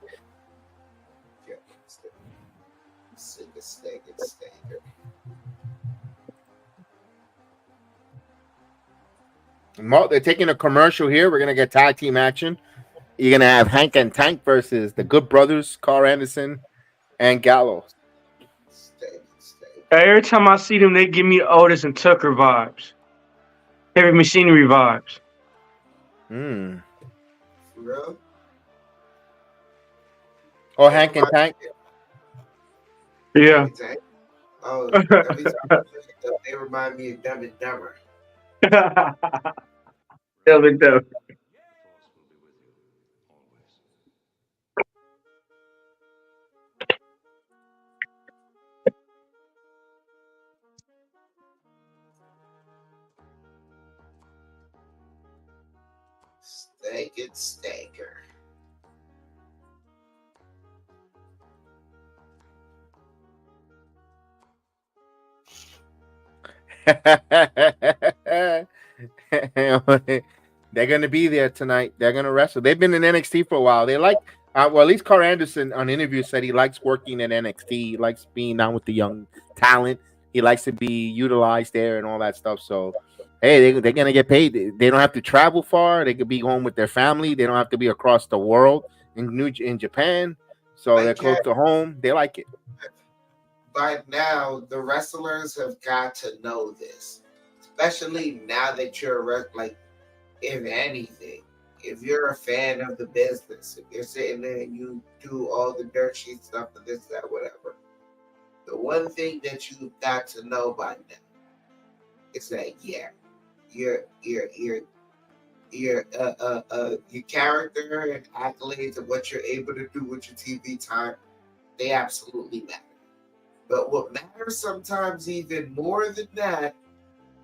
They're taking a commercial here. We're gonna get tag team action. You're gonna have Hank and Tank versus the Good Brothers, Carl Anderson and Gallows. Every time I see them, they give me Otis and Tucker vibes. Heavy machinery vibes. Hmm. For real? Oh, Hank and Tank. Yeah. Oh, they remind me of Dumb and Dumber. Hell, dope. Steak it, Staker. They're gonna be there tonight. They're gonna wrestle. They've been in NXT for a while. They like, well, at least Carl Anderson on interview said he likes working at NXT. He likes being down with the young talent. He likes to be utilized there and all that stuff. So, hey, they're gonna get paid. They don't have to travel far. They could be home with their family. They don't have to be across the world in Japan. So they're close to home. They like it. By now, the wrestlers have got to know this, especially now that you're like, if anything, if you're a fan of the business, if you're sitting there and you do all the dirt sheet stuff and this, that, whatever, the one thing that you've got to know by now is that your character and accolades and what you're able to do with your TV time, they absolutely matter. But what matters sometimes even more than that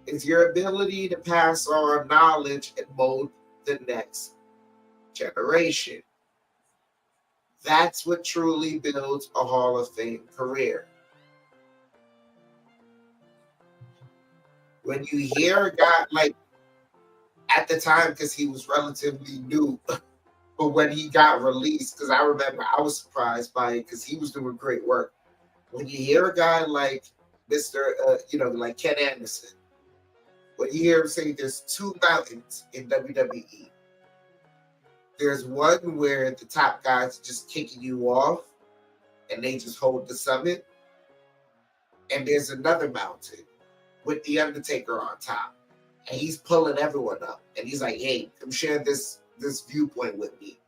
is your ability to pass on knowledge and mold the next generation. That's what truly builds a Hall of Fame career. When you hear a guy like, at the time, because he was relatively new, but when he got released, because I remember I was surprised by it because he was doing great work. When you hear a guy like Mr. Like Ken Anderson, when you hear him say there's two mountains in WWE, there's one where the top guys are just kicking you off and they just hold the summit. And there's another mountain with The Undertaker on top. And he's pulling everyone up. And he's like, hey, come share this viewpoint with me.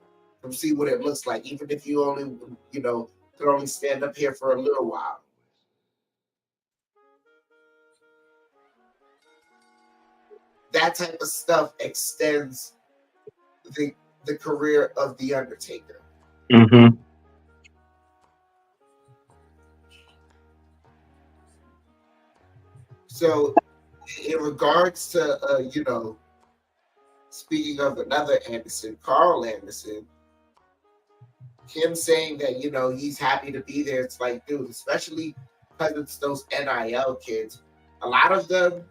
Come see what it looks like. Even if you only, could only stand up here for a little while. That type of stuff extends the career of The Undertaker. Mm-hmm. So, in regards to, speaking of another Anderson, Carl Anderson, him saying that, he's happy to be there, it's like, dude, especially because it's those NIL kids, a lot of them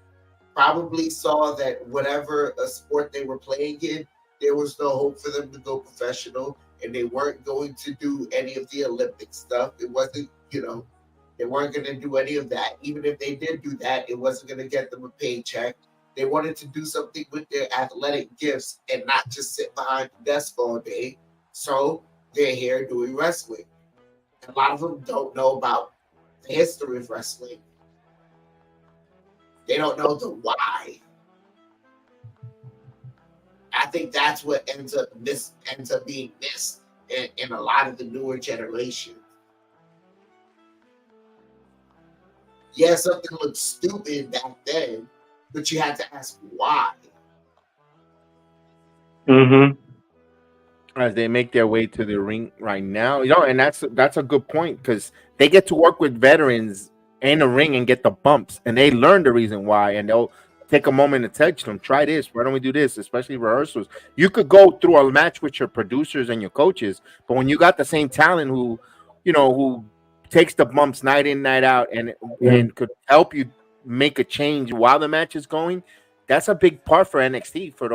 probably saw that whatever a sport they were playing in, there was no hope for them to go professional, and they weren't going to do any of the Olympic stuff. It wasn't, they weren't going to do any of that. Even if they did do that, it wasn't going to get them a paycheck. They wanted to do something with their athletic gifts and not just sit behind the desk all day. So they're here doing wrestling. A lot of them don't know about the history of wrestling. They don't know the why. I think that's what ends up being missed in a lot of the newer generation. Yeah, something looked stupid back then, but you had to ask why. Mm-hmm. As they make their way to the ring right now, and that's a good point because they get to work with veterans in the ring and get the bumps, and they learn the reason why, and they'll take a moment to teach them, try this, why don't we do this, especially rehearsals. You could go through a match with your producers and your coaches, but when you got the same talent who takes the bumps night in, night out, and could help you make a change while the match is going, that's a big part for NXT for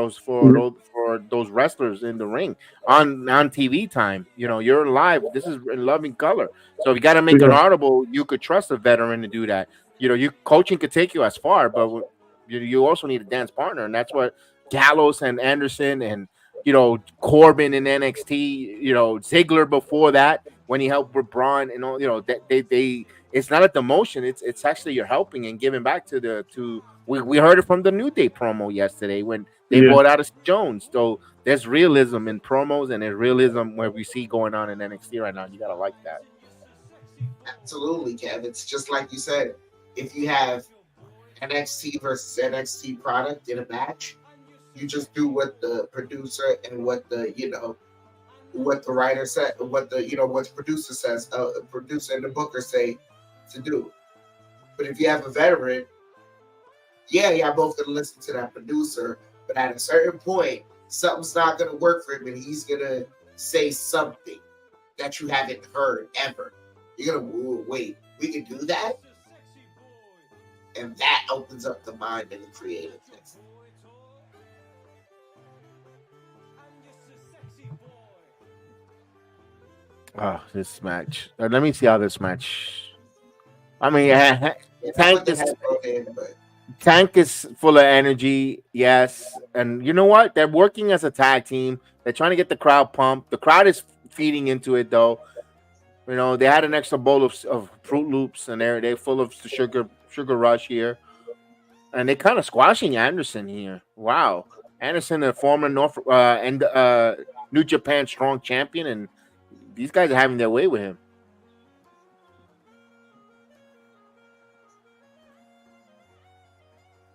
those wrestlers in the ring on TV time. You're live. This is in loving color. So if you got to make an audible, you could trust a veteran to do that. You coaching could take you as far, but you also need a dance partner, and that's what Gallows and Anderson and Corbin in NXT. Ziggler before that when he helped with Braun and all. They it's not a demotion. It's actually you're helping and giving back to. We heard it from the New Day promo yesterday when they brought out a Jones. So there's realism in promos and there's realism where we see going on in NXT right now. You gotta like that. Absolutely, Kev. It's just like you said. If you have NXT versus NXT product in a match, you just do what the producer and what the writer said, what the producer says, producer and the booker say to do. But if you have a veteran, y'all both gonna listen to that producer, but at a certain point, something's not gonna work for him, and he's gonna say something that you haven't heard ever. You're gonna wait. We can do that, and that opens up the mind and the creativeness. Oh, this match. Let me see how this match. I mean, Yeah, I Tank put them is both in, but full of energy, yes. And you know what? They're working as a tag team. They're trying to get the crowd pumped. The crowd is feeding into it, though. You know, they had an extra bowl of Fruit Loops, and they're full of sugar rush here, and they kind of squashing Anderson here. Wow, Anderson, a former New Japan Strong champion, and these guys are having their way with him.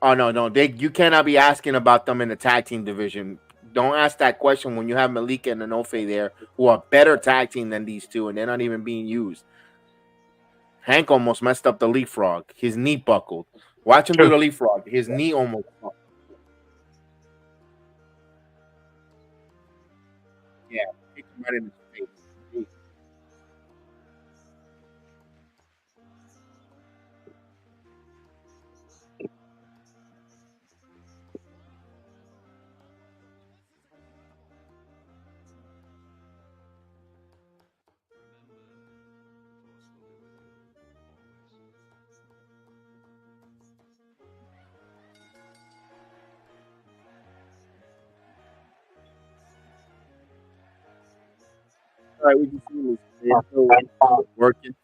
Oh no, you cannot be asking about them in the tag team division. Don't ask that question when you have Malika and Inoue there, who are better tag team than these two, and they're not even being used. Hank almost messed up the leapfrog. His knee buckled. Watch him do the leapfrog. His knee almost. Yeah, kicked him right in his face. All right, we can see this. Still working.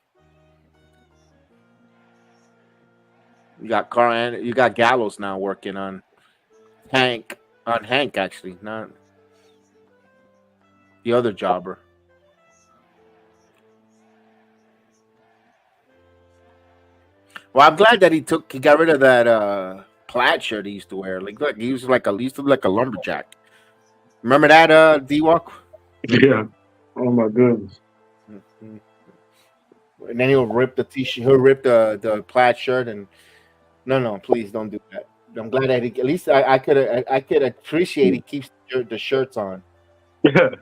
You got you got Gallows now working on Hank actually, not the other jobber. Well, I'm glad that he got rid of that plaid shirt he used to wear. Like, look, he used to look like a lumberjack. Remember that D Walk? Yeah. Oh my goodness. And then he'll rip the t-shirt. He'll rip the plaid shirt. And no, please don't do that. I'm glad that at least I could appreciate he keeps the shirts on. Yeah.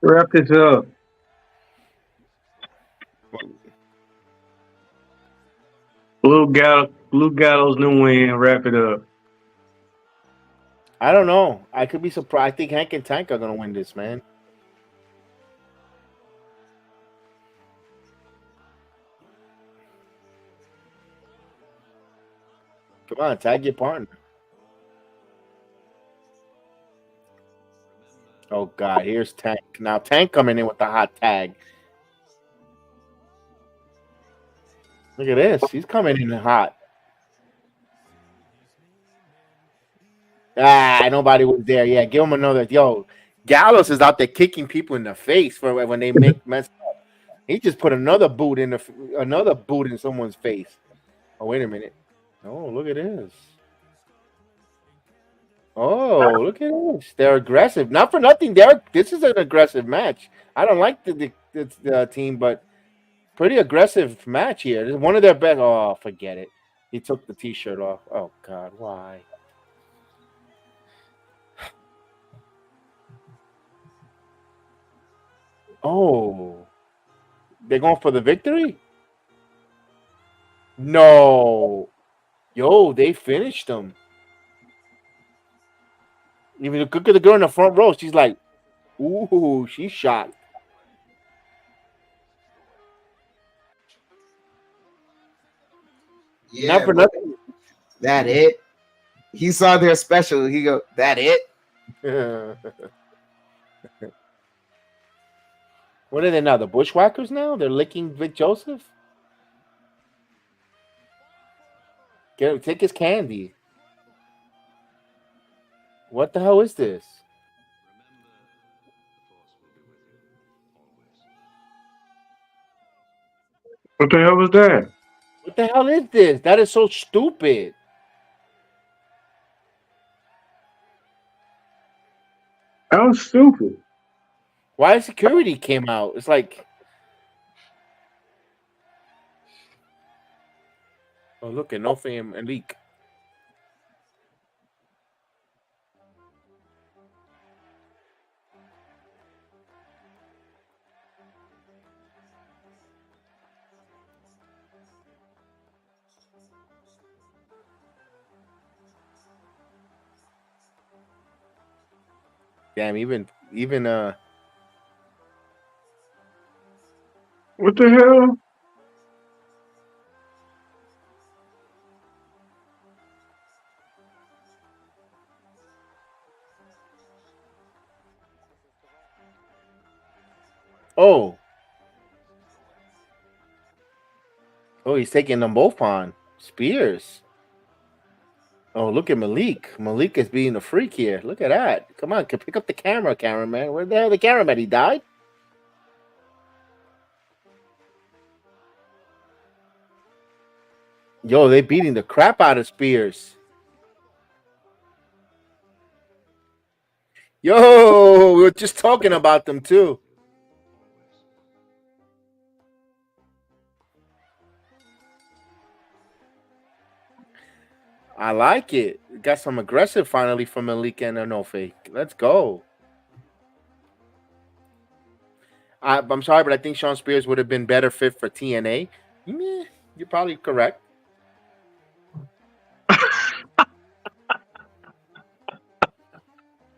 Wrap this up. Blue Gallows new win. Wrap it up. I don't know. I could be surprised. I think Hank and Tank are gonna win this, man. Come on, tag your partner. Oh God, here's Tank. Now Tank coming in with the hot tag. Look at this. He's coming in hot. Ah, nobody was there. Yeah, give him another. Yo, Gallows is out there kicking people in the face for when they make mess up. He just put another boot in someone's face. Oh, wait a minute. Oh, look at this. Oh, look at this. They're aggressive. Not for nothing. This is an aggressive match. I don't like the team, but pretty aggressive match here. This is one of their best. Oh, forget it. He took the t-shirt off. Oh God, why? Oh, they're going for the victory? No. Yo, they finished them. Even look at the girl in the front row. She's like, ooh, she's shocked. Not yeah, for but nothing. That it? He saw their special. He go, that it? What are they now? The Bushwhackers now? They're licking Vic Joseph? Take his candy. What the hell is this? What the hell was that? What the hell is this? That is so stupid. That was stupid. Why security came out? It's like, oh look, no fame and leak. Damn, even What the hell? oh, he's taking them both on Spears. Oh, look at Malik. Malik is being a freak here. Look at that. Come on, pick up the cameraman. Where the hell the cameraman? He died? Yo, they beating the crap out of Spears. Yo, we were just talking about them too. I like it. Got some aggressive finally from Malik and Anofe. Let's go. I'm sorry, but I think Sean Spears would have been better fit for TNA. Meh, you're probably correct.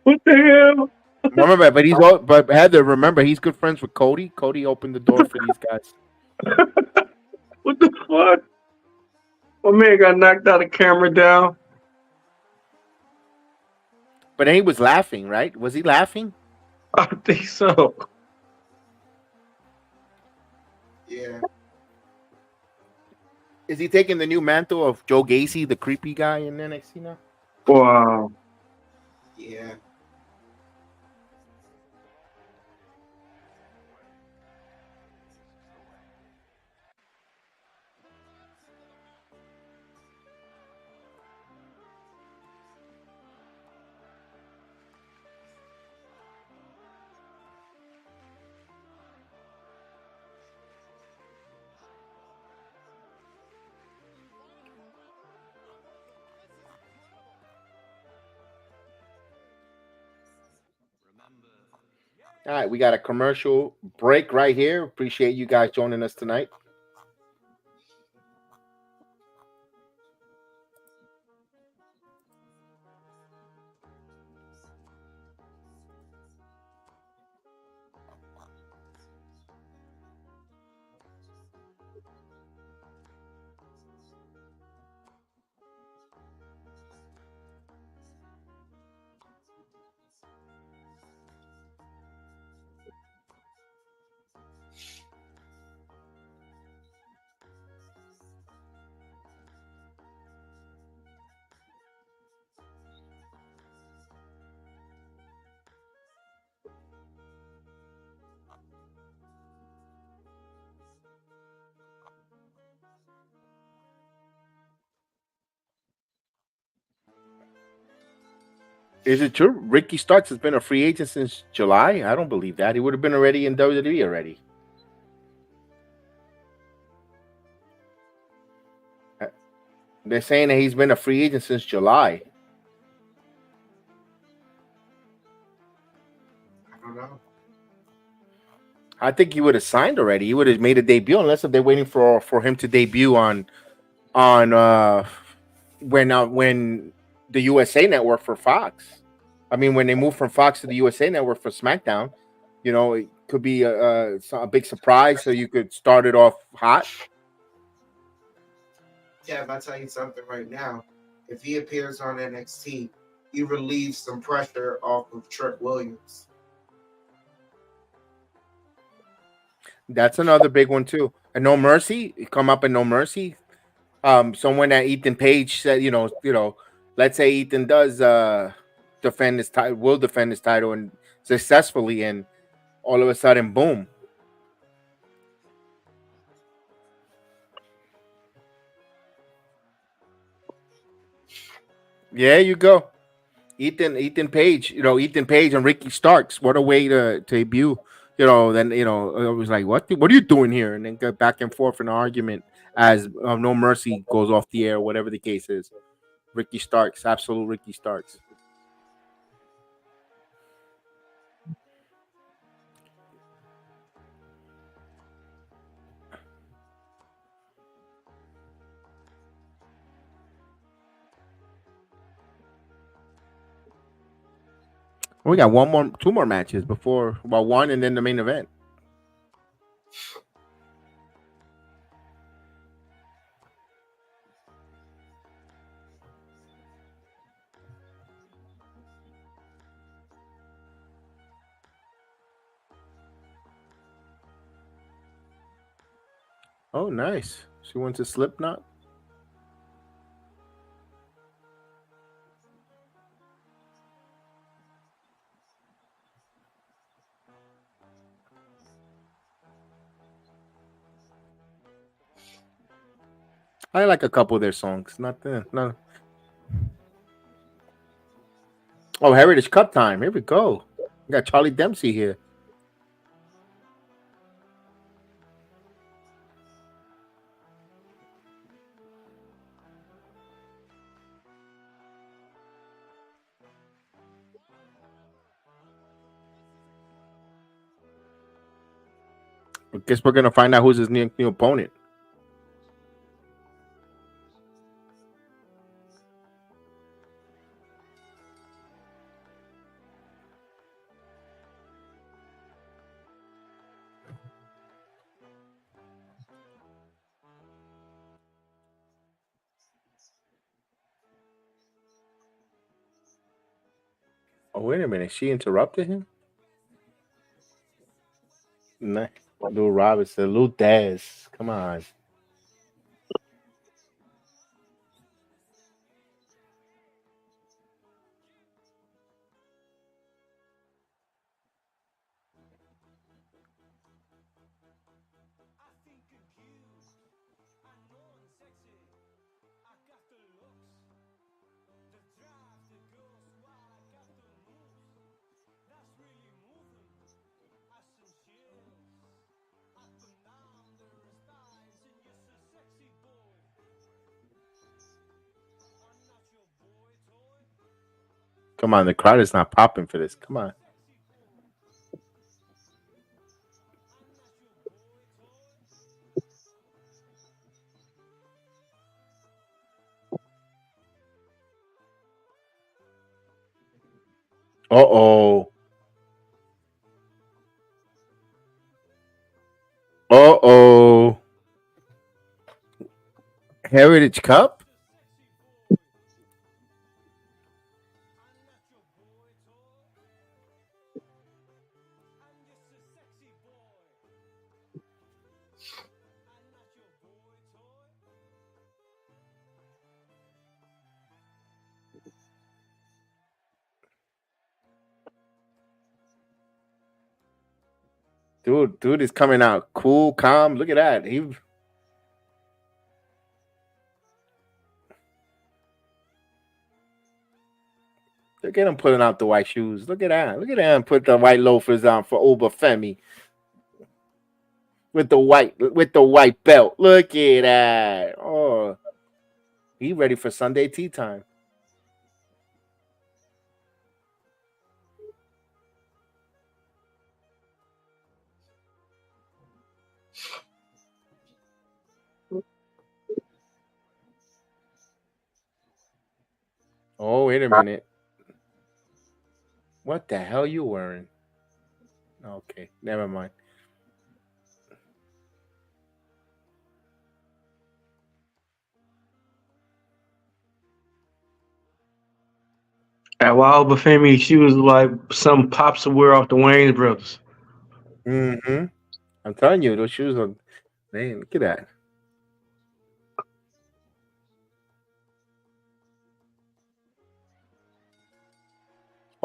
What the hell? Remember, but Heather, remember he's good friends with Cody. Cody opened the door for these guys. What the fuck? My man got knocked out of camera down. But then he was laughing, right? Was he laughing? I think so. Yeah. Is he taking the new mantle of Joe Gacy, the creepy guy in NXT now? Wow. Yeah. All right, we got a commercial break right here. Appreciate you guys joining us tonight. Is it true? Ricky Starks has been a free agent since July? I don't believe that. He would have been already in WWE already. They're saying that he's been a free agent since July. I don't know. I think he would have signed already. He would have made a debut, unless if they're waiting for him to debut on when the USA Network for Fox. I mean, when they move from Fox to the USA Network for SmackDown, you know, it could be a big surprise. So you could start it off hot. Yeah, if I tell you something right now, if he appears on NXT, he relieves some pressure off of Trick Williams. That's another big one too. And No Mercy, come up in No Mercy. Someone that Ethan Page said, let's say Ethan does defend his title, will defend his title and successfully, and all of a sudden, boom. Yeah, you go. Ethan Page, Ethan Page and Ricky Starks. What a way to debut. Then it was like, what are you doing here? And then go back and forth in an argument as No Mercy goes off the air, whatever the case is. Ricky Starks, absolute Ricky Starks. We got two more matches before, well, one and then the main event. Oh, nice. She went to Slipknot. I like a couple of their songs. Not the no. Oh, Heritage Cup time. Here we go. We got Charlie Dempsey here. I guess we're gonna find out who's his new opponent. Oh, wait a minute. She interrupted him? Nah. Lil Robinson, Lil Daz. Come on. Come on, the crowd is not popping for this. Come on. Uh-oh. Uh-oh. Heritage Cup? Dude is coming out cool, calm. Look at that. Look at him putting out the white shoes. Look at that. Look at him put the white loafers on for Obafemi. With the white belt. Look at that. Oh. He ready for Sunday tea time. Oh, wait a minute. What the hell you wearing? Okay, never mind. At Wild Bafemi, she was like some pops wear off the Wayne brothers. Mm-hmm. I'm telling you, those shoes are. Man, look at that.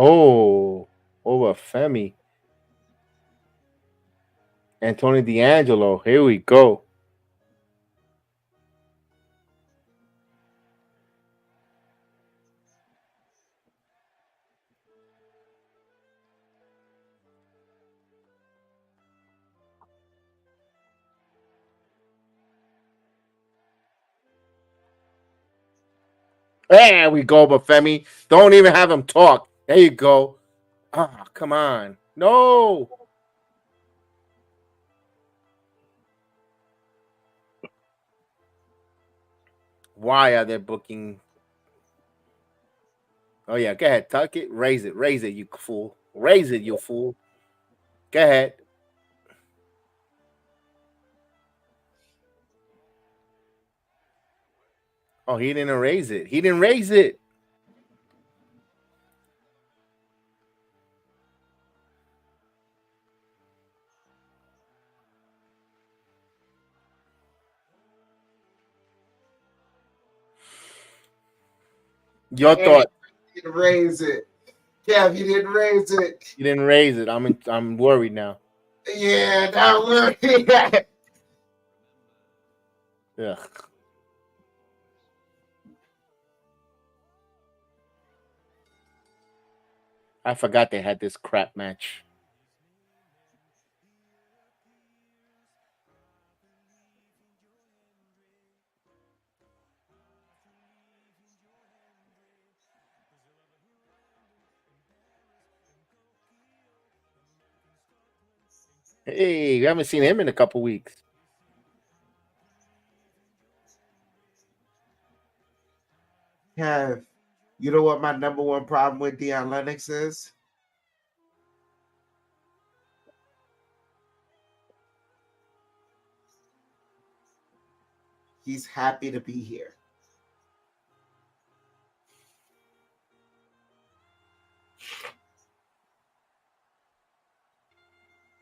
Oh, Obafemi. Anthony D'Angelo. Here we go. There we go, Obafemi. Don't even have him talk. There you go. Ah, come on. No. Why are they booking? Oh yeah, go ahead, tuck it, raise it, you fool, raise it, you fool. Go ahead. Oh, he didn't raise it. He didn't raise it. Your thought. You didn't raise it. Kev, you didn't raise it. You didn't raise it. I'm worried now. Yeah, not worried. Yeah. I forgot they had this crap match. Hey, we haven't seen him in a couple weeks. Kev, you know what my number one problem with Deion Lennox is? He's happy to be here.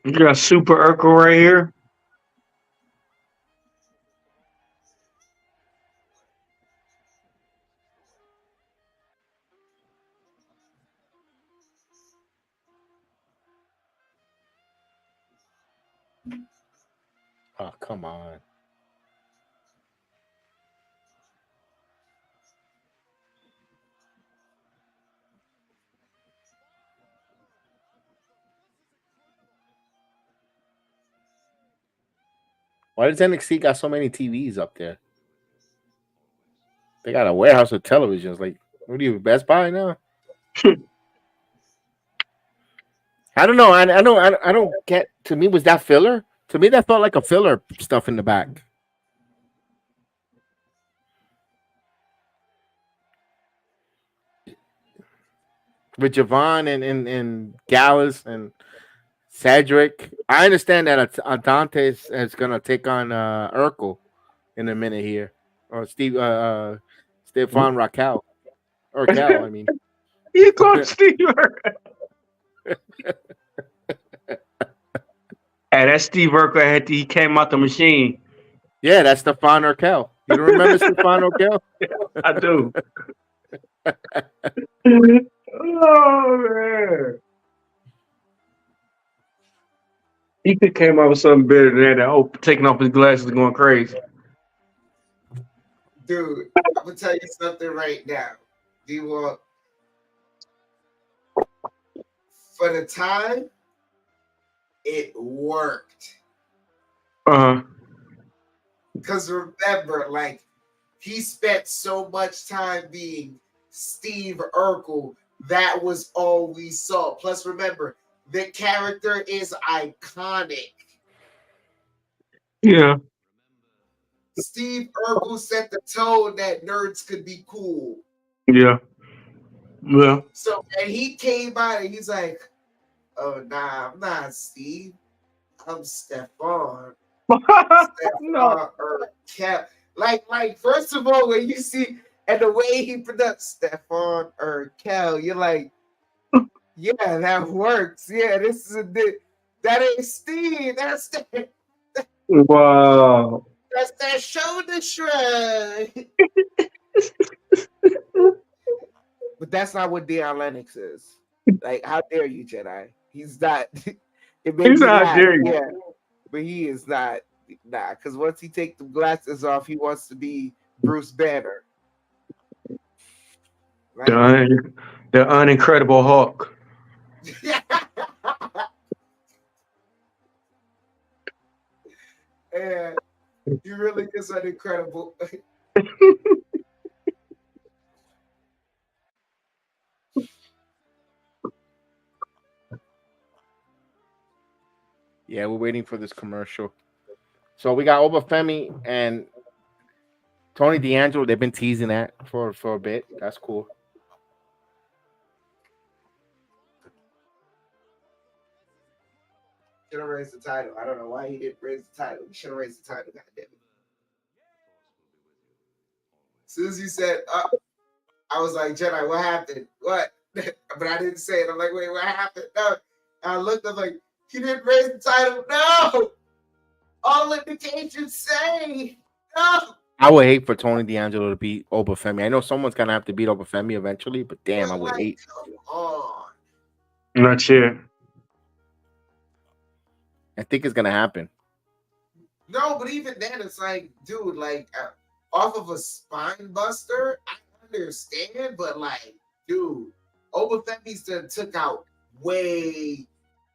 You got Super Urkel right here. Oh, come on. Why does NXT got so many TVs up there? They got a warehouse of televisions. Like, what are you, Best Buy now? I don't know. I don't get. To me, was that filler? To me, that felt like a filler stuff in the back. With Javon and Gallus and Cedric. I understand that Dante is going to take on Urkel in a minute here. Or Stefan Raquel. Urkel, I mean. You called Steve. Hey, that's Steve Urkel. He came out the machine. Yeah, that's Stefan Urkel. You don't remember Stefan Urkel? I do. Oh man. He could came out with something better than that. Oh, taking off his glasses and going crazy. Dude, I'm gonna tell you something right now. Do you want for the time it worked? Uh-huh. Because remember, like, he spent so much time being Steve Urkel. That was all we saw. Plus, remember, the character is iconic. Yeah. Steve Urkel set the tone that nerds could be cool. Yeah. Yeah. So, and he came out and he's like, oh, nah, I'm not Steve. I'm Stefan. No. Urkel. Like, first of all, when you see and the way he pronounced Stefan Urkel, you're like, yeah, that works. Yeah, this is that ain't Steve. That's Wow. that's that shoulder shrug. But that's not what Deion Lennox is. Like, how dare you, Jedi? He's not. It makes He's me not laugh, dare you. yeah, but he is not. Nah, because once he takes the glasses off, he wants to be Bruce Banner. Right? The unincredible Hulk. Yeah, he really is incredible. Yeah, we're waiting for this commercial. So we got Obafemi and Tony D'Angelo. They've been teasing that for a bit. That's cool. Should have raised the title. I don't know why he didn't raise the title. He should have raised the title. God damn it. As soon as you said up, I was like, Jedi, what happened? What? But I didn't say it. I'm like, wait, what happened? No. And I looked up like, he didn't raise the title. No. All indications say no. I would hate for Tony D'Angelo to beat Obafemi. I know someone's gonna have to beat Obafemi eventually, but damn, I would Like, hate. come on. Not yet. I think it's gonna happen. No, but even then, it's like, dude, like off of a spine buster, I understand, but like, dude, Obafemi's done took out way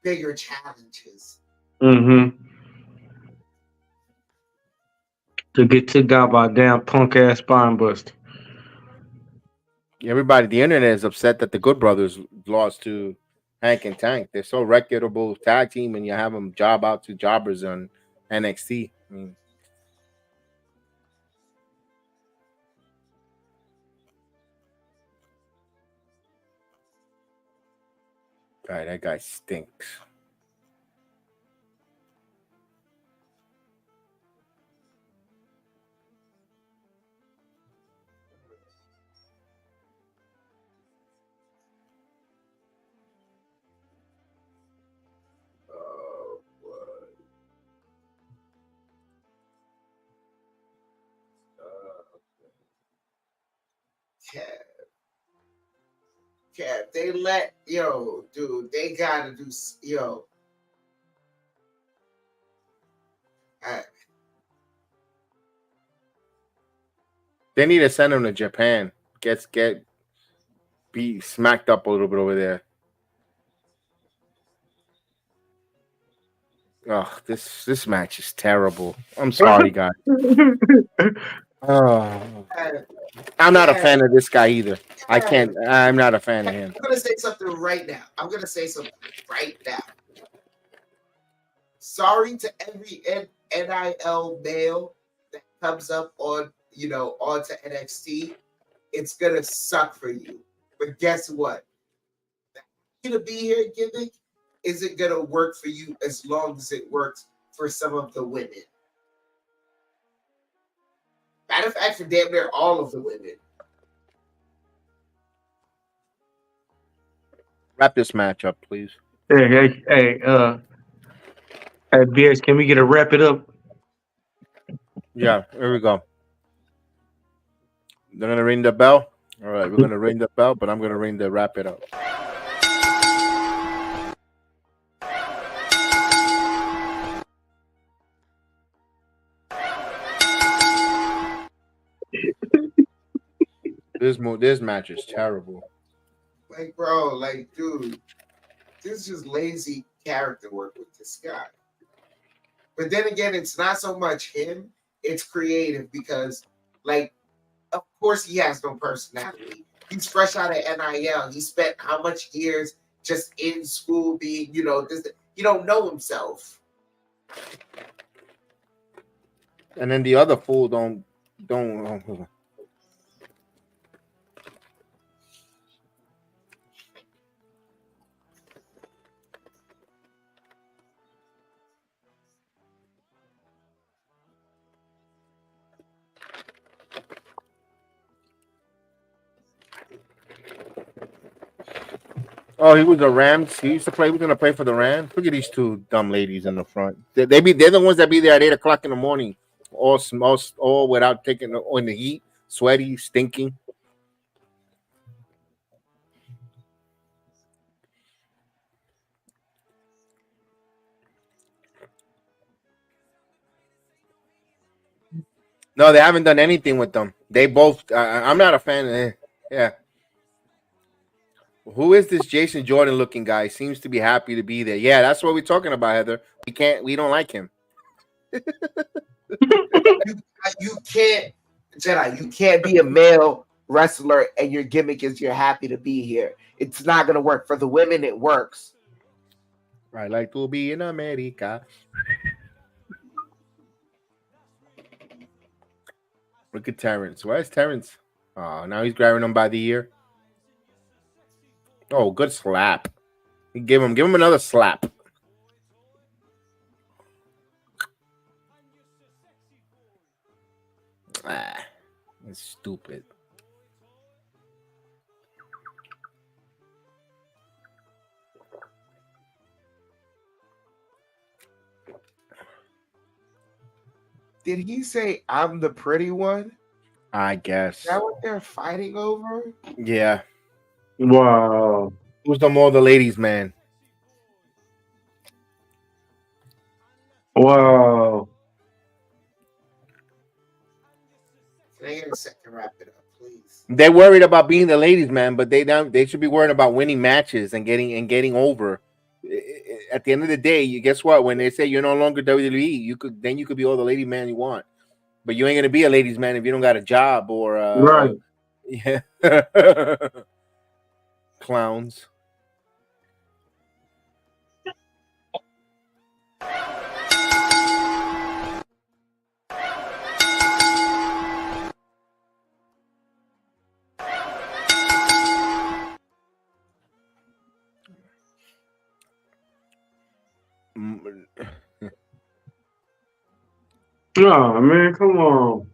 bigger challenges. Mm-hmm. To get took out by a damn punk ass spine buster. Everybody, the internet is upset that the Good Brothers lost to Hank and Tank. They're so reputable tag team, and you have them job out to jobbers on NXT. I mean, God, that guy stinks. Cat, they let dude, they gotta do They need to send him to Japan. Be smacked up a little bit over there. Oh, this match is terrible. I'm sorry, guys. Oh, I'm not a fan of this guy either. I'm not a fan of him. I'm gonna say something right now. Sorry to every NIL male that comes up on onto NXT. It's gonna suck for you. But guess what? The to be here gimmick isn't gonna work for you as long as it works for some of the women. Matter of fact, for damn near all of the women. Wrap this match up, please. Hey, BS, can we get a wrap it up? Yeah, here we go. They're gonna ring the bell. All right, we're gonna ring the bell, but I'm gonna ring the wrap it up. This match is terrible. Like, bro, like, dude, this is just lazy character work with this guy. But then again, it's not so much him, it's creative because, like, of course he has no personality. He's fresh out of NIL. He spent how much years just in school being, this, he don't know himself. And then the other fool don't. Oh, he was the Rams. He used to play. He was gonna play for the Rams. Look at these two dumb ladies in the front. They're the ones that be there at 8 o'clock in the morning, all without taking on the heat, sweaty, stinking. No, they haven't done anything with them. They both. I'm not a fan. Yeah. Who is this Jason Jordan looking guy? Seems to be happy to be there. Yeah, that's what we're talking about, Heather. We don't like him. You can't, Jedi, you can't be a male wrestler and your gimmick is you're happy to be here. It's not gonna work. For the women, it works. I like to be in America. Look at Terrence. Where's Terrence? Oh, now he's grabbing him by the ear. Oh, good slap. Give him another slap. It's stupid. Did he say I'm the pretty one? I guess. Is that what they're fighting over? Yeah. Wow. Who's the more the ladies' man? Wow. Can I get a second? Wrap it up, please. They're worried about being the ladies' man, but they should be worried about winning matches and getting over. At the end of the day, you guess what? When they say you're no longer WWE, you could be all the lady man you want, but you ain't gonna be a ladies' man if you don't got a job or Right. yeah. Clowns. Oh man, come on.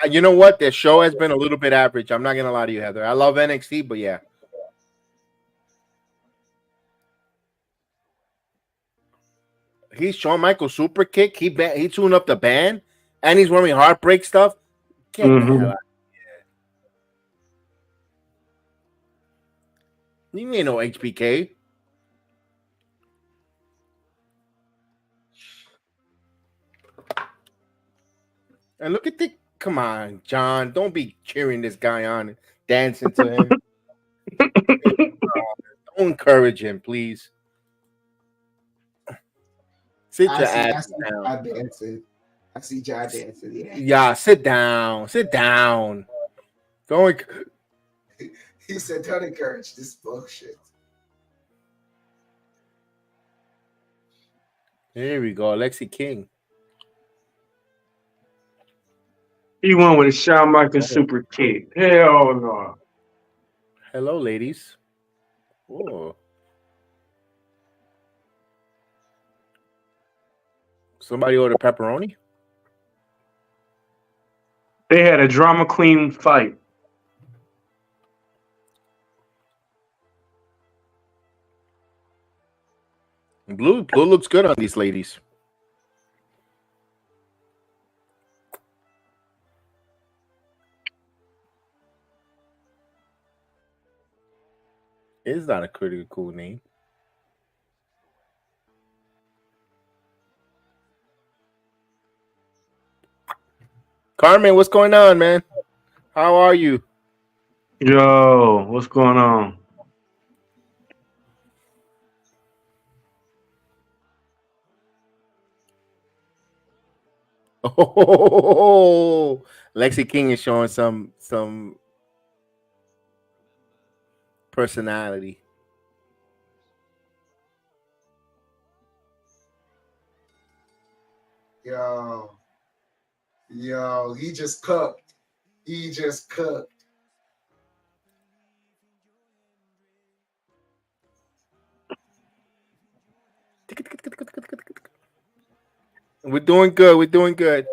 You know what? The show has been a little bit average. I'm not gonna lie to you, Heather. I love NXT, but yeah. He's Shawn Michaels super kick. He tuned up the band, and he's wearing heartbreak stuff. Get the hell out! You ain't no HBK. And look at the come on, John. Don't be cheering this guy on and dancing to him. Don't encourage him, please. Sit your ass down. John dancing. I see John dancing. Yeah. Yeah, sit down. Sit down. Don't. He said, "Don't encourage this bullshit." Here we go, Lexi King. He won with a Shawn Michaels super kick. Hell no. Hello, ladies. Whoa. Somebody order pepperoni? They had a drama queen fight. Blue looks good on these ladies. Is that a pretty cool name? Carmen, what's going on, man? How are you? Yo, what's going on? Oh, Lexi King is showing some personality. Yo, he just cooked. He just cooked. We're doing good. We're doing good.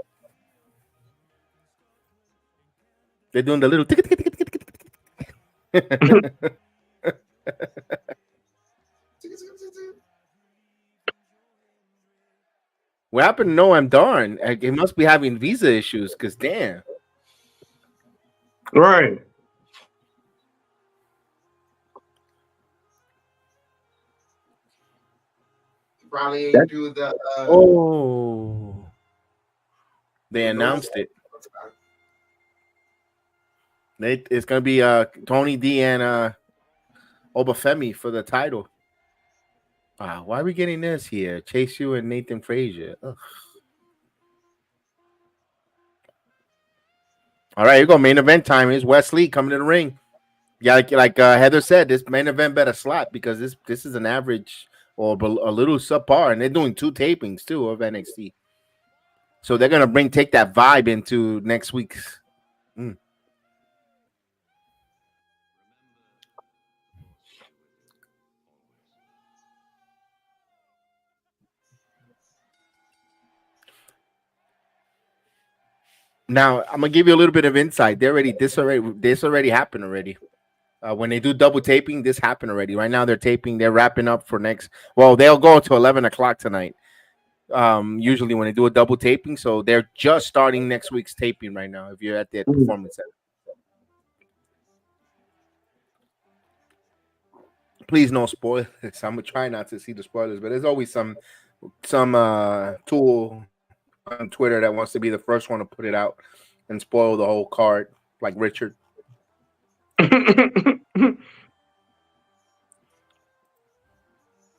They're doing the little tick. What happened to Noam Darn? He must be having visa issues because damn. Right. Probably ain't do the. Oh, they announced it. It's gonna be Tony D and Obafemi for the title. Wow, why are we getting this here? Chase U and Nathan Frazier. Ugh. All right, here you go. Main event time is Wesley coming to the ring. Yeah, like Heather said, this main event better slap because this is an average or a little subpar, and they're doing 2 tapings too of NXT. So they're gonna take that vibe into next week's. Now I'm gonna give you a little bit of insight. This already happened already. When they do double taping, this happened already. Right now they're taping. They're wrapping up for next. Well, they'll go to 11 o'clock tonight. Usually when they do a double taping, so they're just starting next week's taping right now. If you're at the performance center, please no spoilers. I'm gonna try not to see the spoilers, but there's always some tool on Twitter that wants to be the first one to put it out and spoil the whole card, like Richard.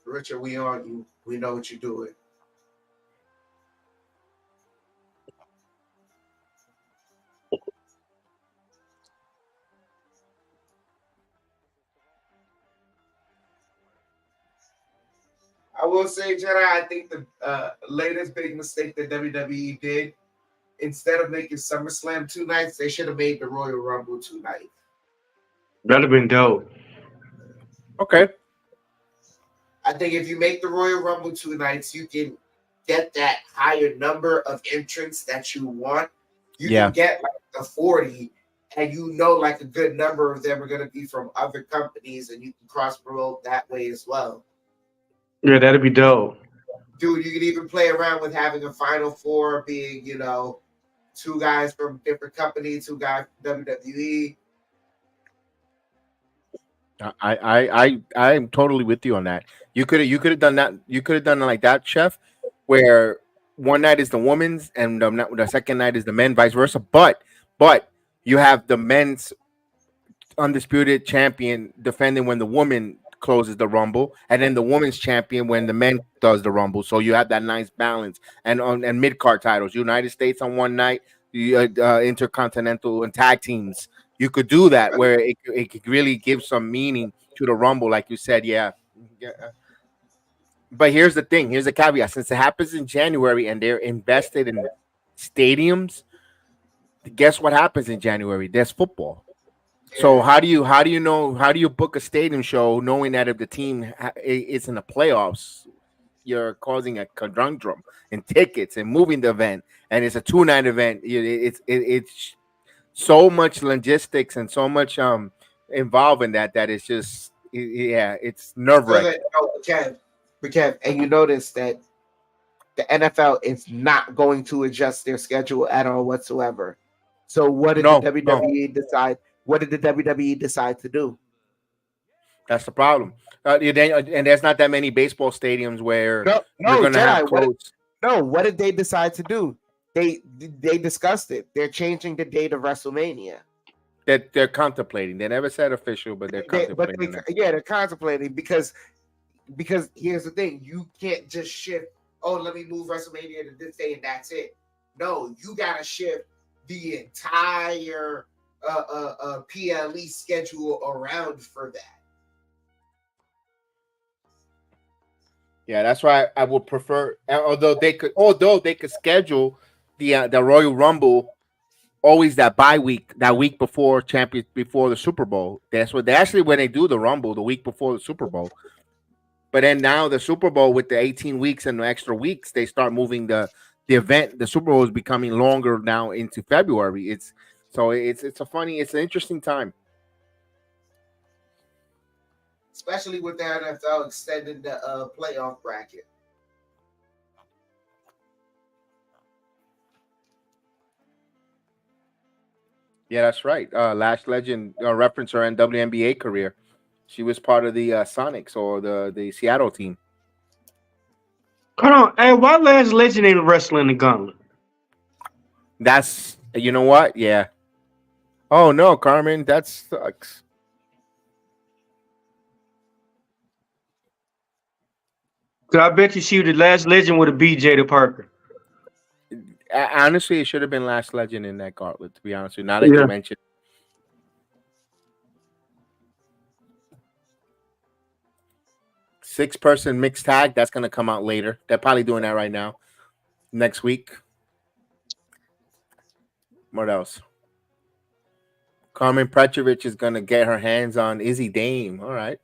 Richard, we on you. We know what you're doing. I will say, Jedi, I think the latest big mistake that WWE did, instead of making SummerSlam 2 nights, they should have made the Royal Rumble 2 nights. That'd have been dope. Okay. I think if you make the Royal Rumble 2 nights, you can get that higher number of entrants that you want. You can get like the 40, and you know like a good number of them are going to be from other companies, and you can cross promote that way as well. Yeah, that'd be dope. Dude, you can even play around with having a Final Four being, 2 guys from different companies, 2 guys from WWE. I'm totally with you on that. You could have done that. You could have done it like that, Chef, where one night is the women's and the second night is the men, vice versa. But you have the men's undisputed champion defending when the woman closes the rumble, and then the women's champion when the men does the rumble. So you have that nice balance. And mid card titles, United States on one night, intercontinental and tag teams. You could do that where it could really give some meaning to the rumble, like you said. Yeah. But here's the thing. Here's the caveat. Since it happens in January and they're invested in stadiums, guess what happens in January? There's football. So how do you book a stadium show knowing that if the team is in the playoffs, you're causing a conundrum in tickets and moving the event, and it's a 2-night event. It's so much logistics and so much involved in that it's just it's nerve-wracking. Kev, and you notice that the NFL is not going to adjust their schedule at all whatsoever. So what did the WWE decide? What did the WWE decide to do? That's the problem. And there's not that many baseball stadiums where you're going to have close. What did they decide to do? They discussed it. They're changing the date of WrestleMania. They're contemplating. They never said official, but they're contemplating. They're contemplating because here's the thing: you can't just shift. Oh, let me move WrestleMania to this day and that's it. No, you gotta shift the entire PLE schedule around for that. Yeah, that's why I would prefer. Although they could schedule the Royal Rumble always that bye week, that week before the Super Bowl. That's what when they do the Rumble, the week before the Super Bowl. But then now the Super Bowl with the 18 weeks and the extra weeks, they start moving the event. The Super Bowl is becoming longer now into February. It's an interesting time. Especially with the NFL extending the playoff bracket. Yeah, that's right. Lash Legend referenced her WNBA career. She was part of the Sonics or the Seattle team. Hold on. Hey, why Lash Legend ain't wrestling the gauntlet? That's, you know what? Yeah. Oh, no, Carmen, that sucks. Cause I bet you the Lash Legend would have beat Jada Parker. Honestly, it should have been Lash Legend in that gauntlet, to be honest with you. Now that you mentioned. 6-person mixed tag, that's going to come out later. They're probably doing that right now. Next week. What else? Carmen Petrovich is going to get her hands on Izzy Dame. All right.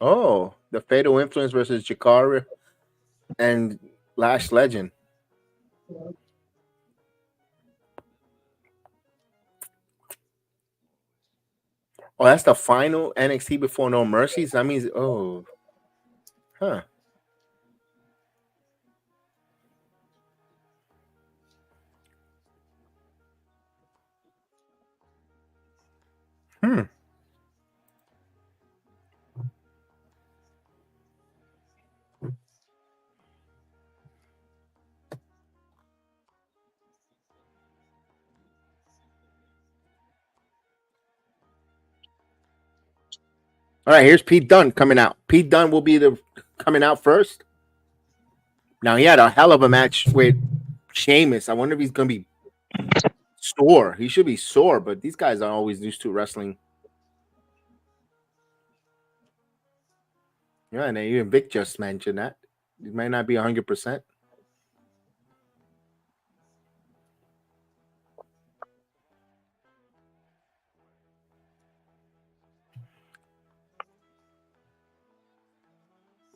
Oh, the Fatal Influence versus Jakara and Lash Legend. Oh, that's the final NXT before No Mercies. That means, oh, huh. Hmm. All right, here's Pete Dunne coming out. Pete Dunne will be the coming out first. Now he had a hell of a match with Sheamus. I wonder if he's gonna be sore. He should be sore, but these guys are always used to wrestling. Yeah, and even Vic just mentioned that he might not be 100%.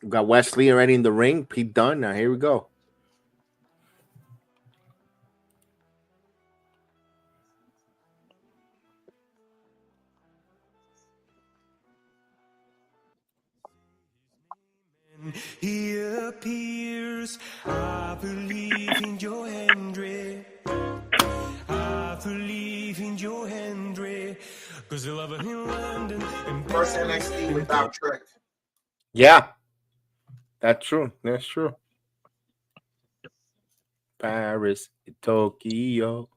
We've got Wesley already in the ring. Pete Dunne. Now here we go. He appears. I believe in Joe Hendry. I believe in Joe Hendry. Cause I love him in London. And First NXT without Trick. Yeah, that's true. That's true. Paris, Tokyo.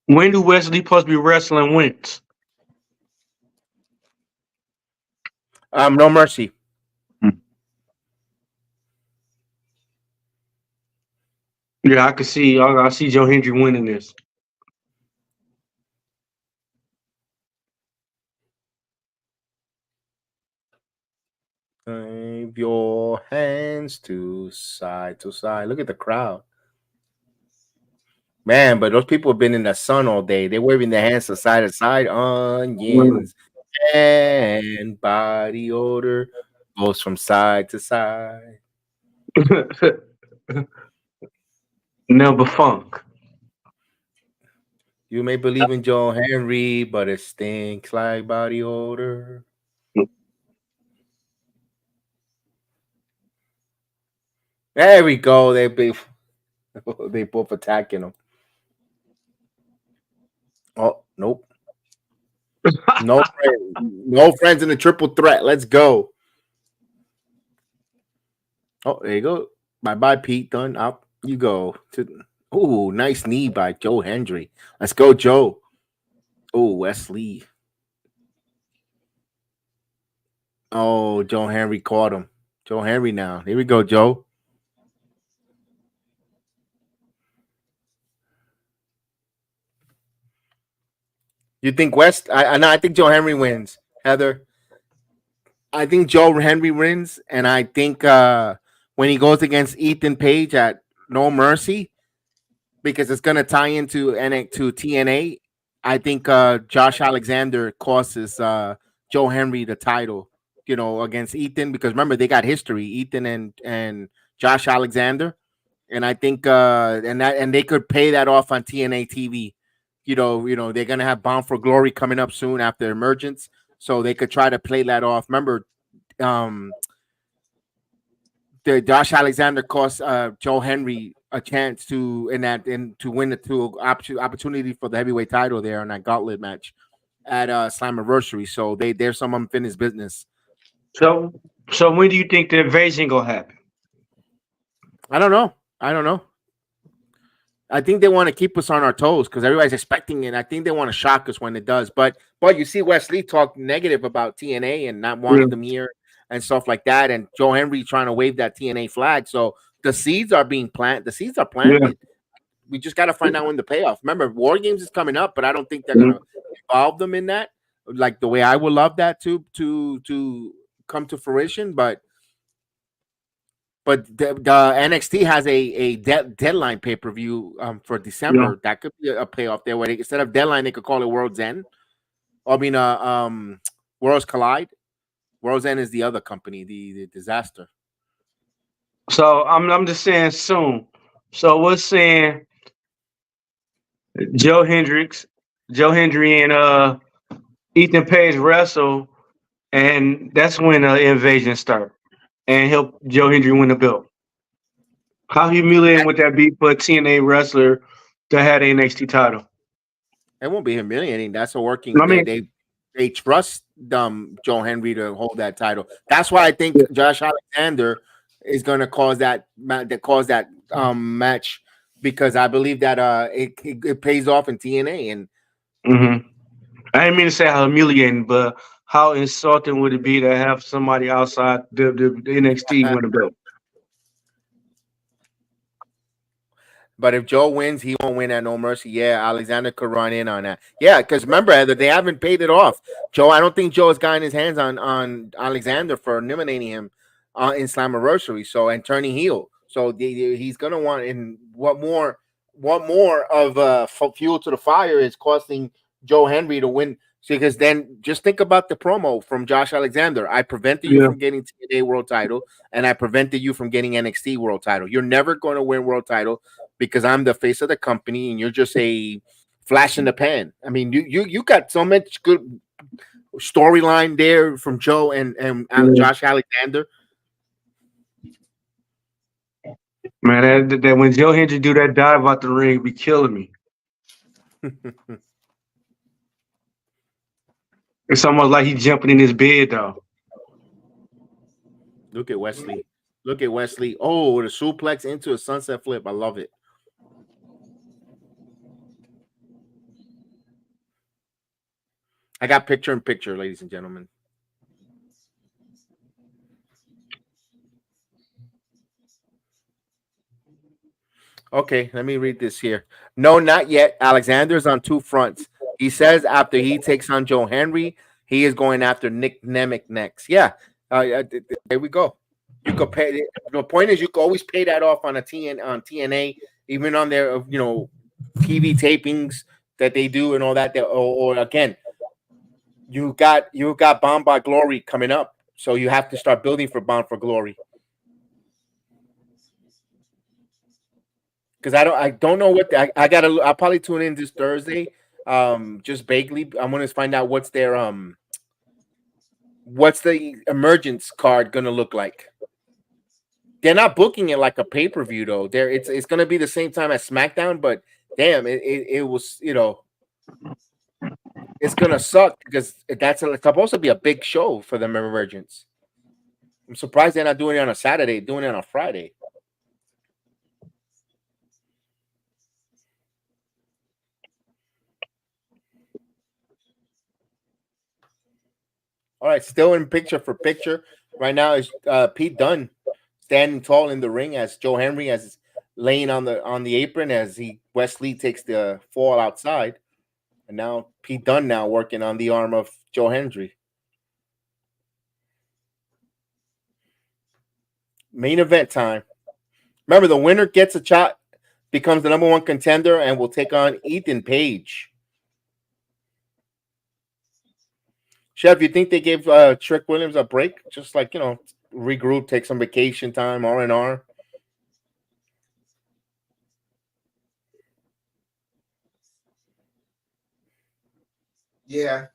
When do Wesley supposed to be wrestling Wentz? No Mercy. Yeah, I can see. I see Joe Hendry winning this. Wave your hands to side. Look at the crowd. Man, but those people have been in the sun all day. They're waving their hands to side. Onions and body odor goes from side to side. Number funk. You may believe in Joe Henry, but it stinks like body odor. There we go. They both attacking him. Oh, nope. No friends in the triple threat. Let's go. Oh, there you go. Bye, Pete Dunne. Up you go. Oh, nice knee by Joe Hendry. Let's go, Joe. Oh, Wesley. Oh, Joe Henry caught him. Joe Henry now. Here we go, Joe. You think West? I think Joe Henry wins. Heather. I think Joe Henry wins, and I think when he goes against Ethan Page at No Mercy, because it's gonna tie into TNA. I think Josh Alexander costs Joe Henry the title, against Ethan, because remember they got history, Ethan and Josh Alexander, and I think and they could pay that off on TNA TV. They're gonna have Bound for Glory coming up soon after Emergence, so they could try to play that off. Remember, the Josh Alexander cost Joe Henry a chance to win the opportunity for the heavyweight title there on that gauntlet match at Slammiversary. So there's some unfinished business. So when do you think the invasion gonna happen? I don't know. I think they want to keep us on our toes because everybody's expecting it. I think they want to shock us when it does. But you see Wesley talk negative about TNA and not wanting them here and stuff like that. And Joe Henry trying to wave that TNA flag. So the seeds are being planted. The seeds are planted. Yeah. We just got to find out when the payoff. Remember, War Games is coming up, but I don't think they're going to involve them in that. Like the way I would love that to come to fruition. But the NXT has a deadline pay-per-view for December. Yeah. That could be a payoff there. Where instead of deadline, they could call it World's End. I mean, Worlds Collide. World's End is the other company, the disaster. So I'm just saying soon. So we're saying Joe Hendry and Ethan Page wrestle, and that's when invasion start, and help Joe Hendry win the belt. How humiliating would that be for a TNA wrestler to have the NXT title? It won't be humiliating. That's a working. I mean, They trust Joe Henry to hold that title. That's why I think Josh Alexander is going to cause that match, because I believe that it pays off in TNA. And I didn't mean to say how humiliating, but how insulting would it be to have somebody outside the NXT win the belt? But if Joe wins, he won't win at No Mercy. Yeah, Alexander could run in on that. Yeah, because remember, Heather, they haven't paid it off. Joe, I don't think Joe has gotten his hands on Alexander for eliminating him in Slammiversary, so, and turning heel. So he's gonna want. And what more of fuel to the fire is costing Joe Henry to win. Because then just think about the promo from Josh Alexander. I prevented you from getting TNA World Title, and I prevented you from getting NXT World Title. You're never going to win World Title because I'm the face of the company, and you're just a flash in the pan. I mean, you got so much good storyline there from Joe and Josh Alexander. Man, that when Joe Hendry do that dive out the ring, be killing me. It's almost like he's jumping in his bed, though. Look at Wesley. Look at Wesley. Oh, the suplex into a sunset flip. I love it. I got picture in picture, ladies and gentlemen. Okay, let me read this here. No, not yet. Alexander's on two fronts. He says after he takes on Joe Henry, he is going after Nick Nemec next. Yeah, there we go. You could pay. The point is, you could always pay that off on TNA, even on their TV tapings that they do and all that. Or again, you got Bound by Glory coming up, so you have to start building for Bound for Glory. Because I don't know what I'll probably tune in this Thursday, just vaguely. I'm gonna find out what's the emergence card gonna look like. They're not booking it like a pay-per-view though. It's gonna be the same time as SmackDown, but damn, it was it's gonna suck because it's supposed to be a big show for them emergence. I'm surprised they're not doing it on a Saturday, doing it on a Friday. All right, still in picture for picture right now is Pete Dunne standing tall in the ring as Joe Henry is laying on the apron as Wesley takes the fall outside, and now Pete Dunne now working on the arm of Joe Henry. Main event time. Remember, the winner gets a shot, becomes the #1 contender, and will take on Ethan Page. Chef, you think they gave Trick Williams a break? Just like, regroup, take some vacation time, R&R? Yeah.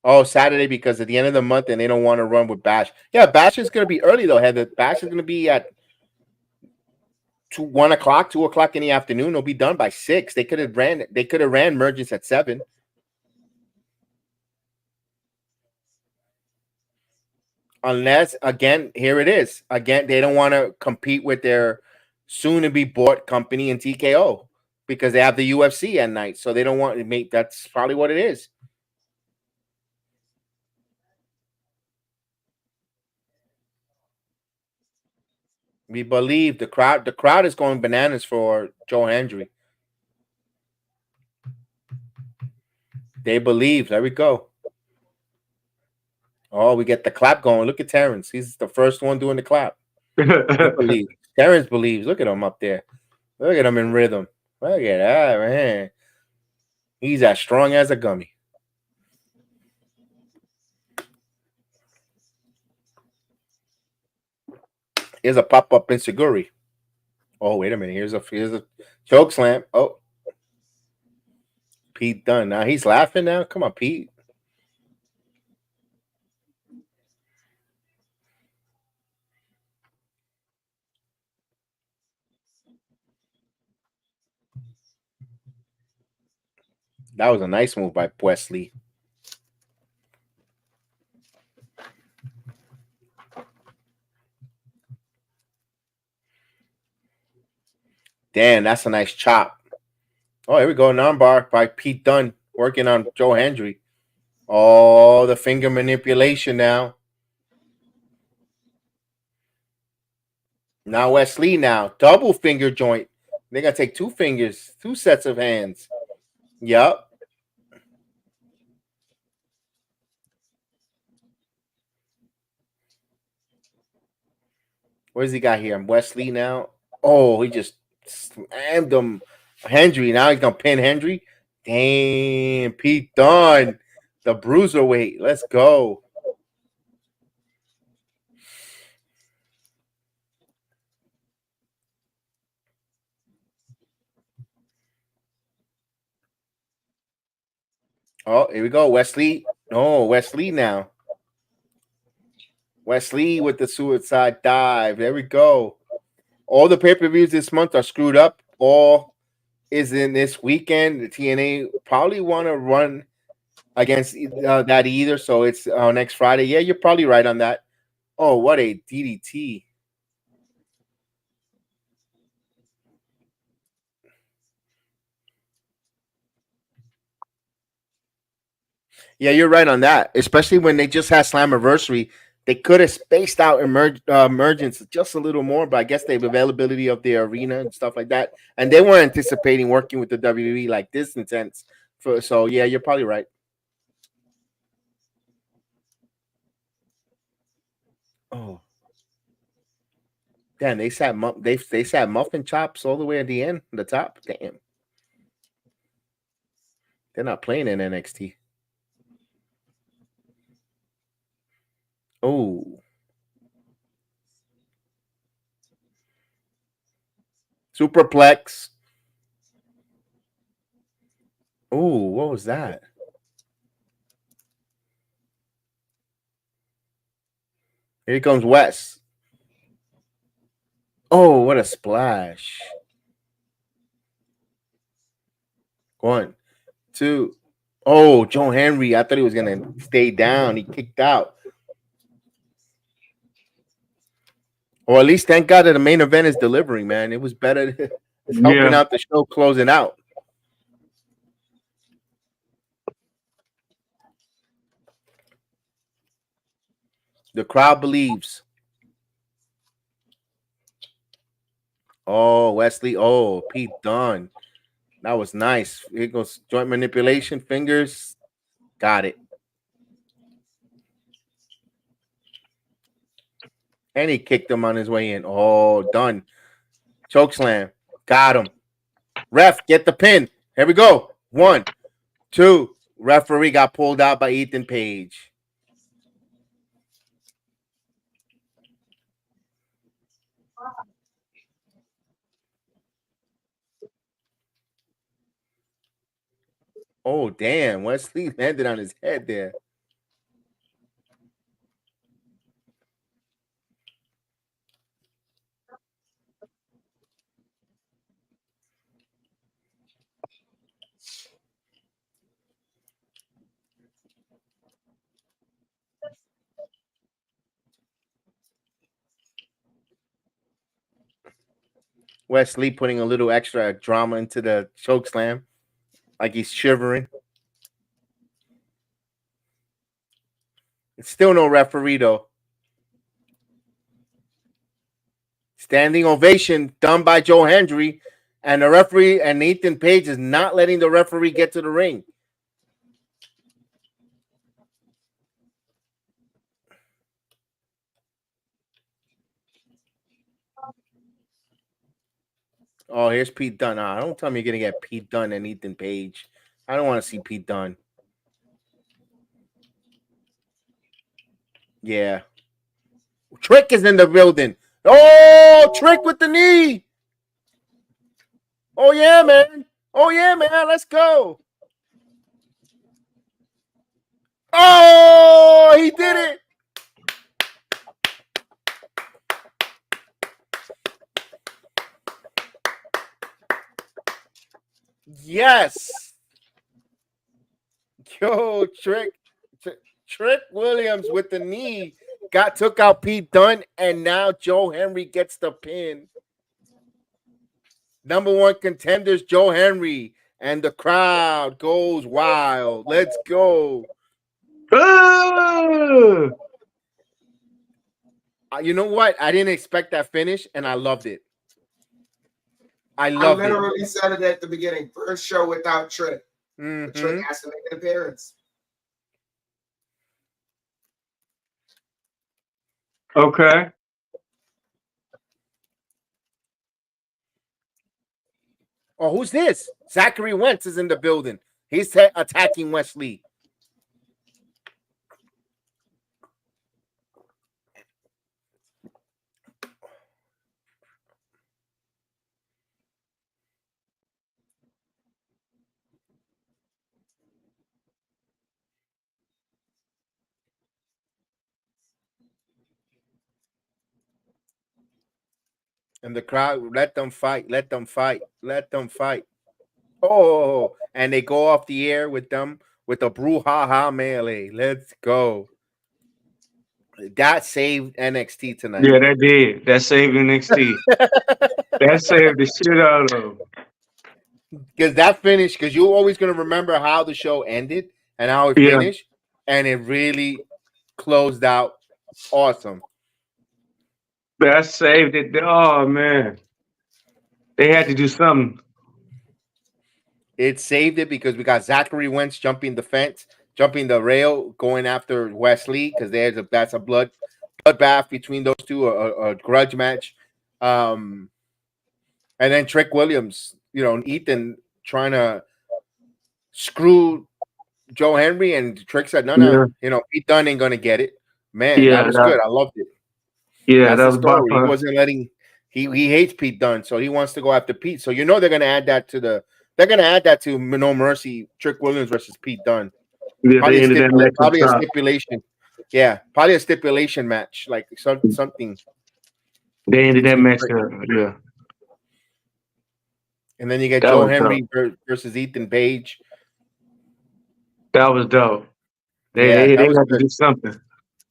Oh, Saturday because at the end of the month and they don't want to run with Bash. Yeah, Bash is going to be early, though, Heather. Bash is going to be at 1 o'clock, 2 o'clock in the afternoon. It'll be done by 6. They could have ran Emergence at 7. Unless, again, here it is. Again, they don't want to compete with their soon-to-be bought company in TKO because they have the UFC at night. So they don't want to make. That's probably what it is. We believe the crowd is going bananas for Joe Hendry. They believe. There we go. Oh, we get the clap going. Look at Terrence. He's the first one doing the clap. He believes. Terrence believes. Look at him up there. Look at him in rhythm. Look at that, man. He's as strong as a gummy. Here's a pop-up insecurity. Oh, wait a minute. Here's a choke slam. Oh. Pete Dunne. Now he's laughing now. Come on, Pete. That was a nice move by Wesley. Damn, that's a nice chop. Oh, here we go. An armbar by Pete Dunne working on Joe Hendry. Oh, the finger manipulation now. Now Wesley now. Double finger joint. They're going to take two fingers, two sets of hands. Yup. Where's he got here? Wesley now. Oh, he just slammed him. Hendry. Now he's going to pin Hendry. Damn, Pete Dunne. The bruiserweight. Let's go. Oh, here we go. Wesley. Oh, Wesley now. Wesley with the suicide dive. There we go. All the pay-per-views this month are screwed up. All is in this weekend. The TNA probably want to run against that either. So it's next Friday. Yeah, you're probably right on that. Oh, what a DDT. Yeah, you're right on that. Especially when they just had Slammiversary. They could have spaced out emergence just a little more, but I guess they have availability of the arena and stuff like that. And they weren't anticipating working with the WWE like this intense. So yeah, you're probably right. Oh, damn! They sat muffin chops all the way at the end, the top. Damn, they're not playing in NXT. Oh, superplex. Oh, what was that? Here comes Wes. Oh, what a splash! 1, 2. Oh, Joe Henry. I thought he was gonna stay down. He kicked out. Or at least thank God that the main event is delivering, man. It was better. It's helping out the show closing out. The crowd believes. Oh, Wesley. Oh, Pete Dunne. That was nice. Here goes joint manipulation, fingers. Got it. And he kicked him on his way in. Oh, done. Choke slam. Got him. Ref, get the pin. Here we go. 1, 2. Referee got pulled out by Ethan Page. Oh, damn. Wesley landed on his head there. Wesley putting a little extra drama into the choke slam, like he's shivering. It's still no referee, though. Standing ovation done by Joe Hendry, and the referee and Nathan Page is not letting the referee get to the ring. Oh, here's Pete Dunne. Don't tell me you're gonna get Pete Dunne and Ethan Page. I don't want to see Pete Dunne. Yeah. Trick is in the building. Oh, Trick with the knee. Oh yeah, man. Oh yeah, man. Let's go. Oh, he did it. Yes. Yo, Trick Williams with the knee took out Pete Dunne, and now Joe Henry gets the pin. Number one contenders, Joe Henry, and the crowd goes wild. Let's go. You know what? I didn't expect that finish, and I loved it. I literally said it at the beginning. First show without Trick. Mm-hmm. Trick has to make an appearance. Okay. Oh, who's this? Zachary Wentz is in the building. He's attacking Wesley. And the crowd, let them fight, let them fight, let them fight. Oh, and they go off the air with them with the brouhaha melee. Let's go. That saved NXT tonight. Yeah, that did. That saved NXT. That saved the shit out of them. Because that finish, because you're always going to remember how the show ended and how it finished, and it really closed out awesome. That saved it. Oh, man. They had to do something. It saved it because we got Zachary Wentz jumping the fence, jumping the rail, going after Wesley because that's a bloodbath between those two, a grudge match. And then Trick Williams, Ethan trying to screw Joe Henry, and Trick said, no, Pete Dunne ain't gonna get it. Man, that was good. I loved it. Yeah, that's the story. He wasn't letting. He hates Pete Dunne, so he wants to go after Pete. So they're gonna add that to No Mercy, Trick Williams versus Pete Dunne. Yeah, probably a stipulation. Yeah, probably a stipulation match, like something. They ended that match. Yeah. And then you get Joe Henry versus Ethan Page. That was dope. They had to do something.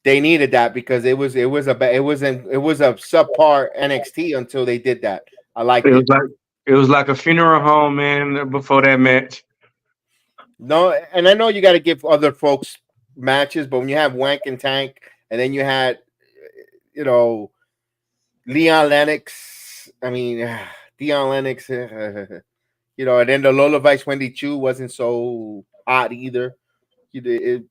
They needed that because it was a subpar NXT until they did that. I liked it. It was like a funeral home, man, before that match. No, and I know you got to give other folks matches, but when you have Wank and Tank, and then you had, Leon Lennox. I mean, Dion Lennox. And then the Lola Vice Wendy Chu wasn't so hot either. It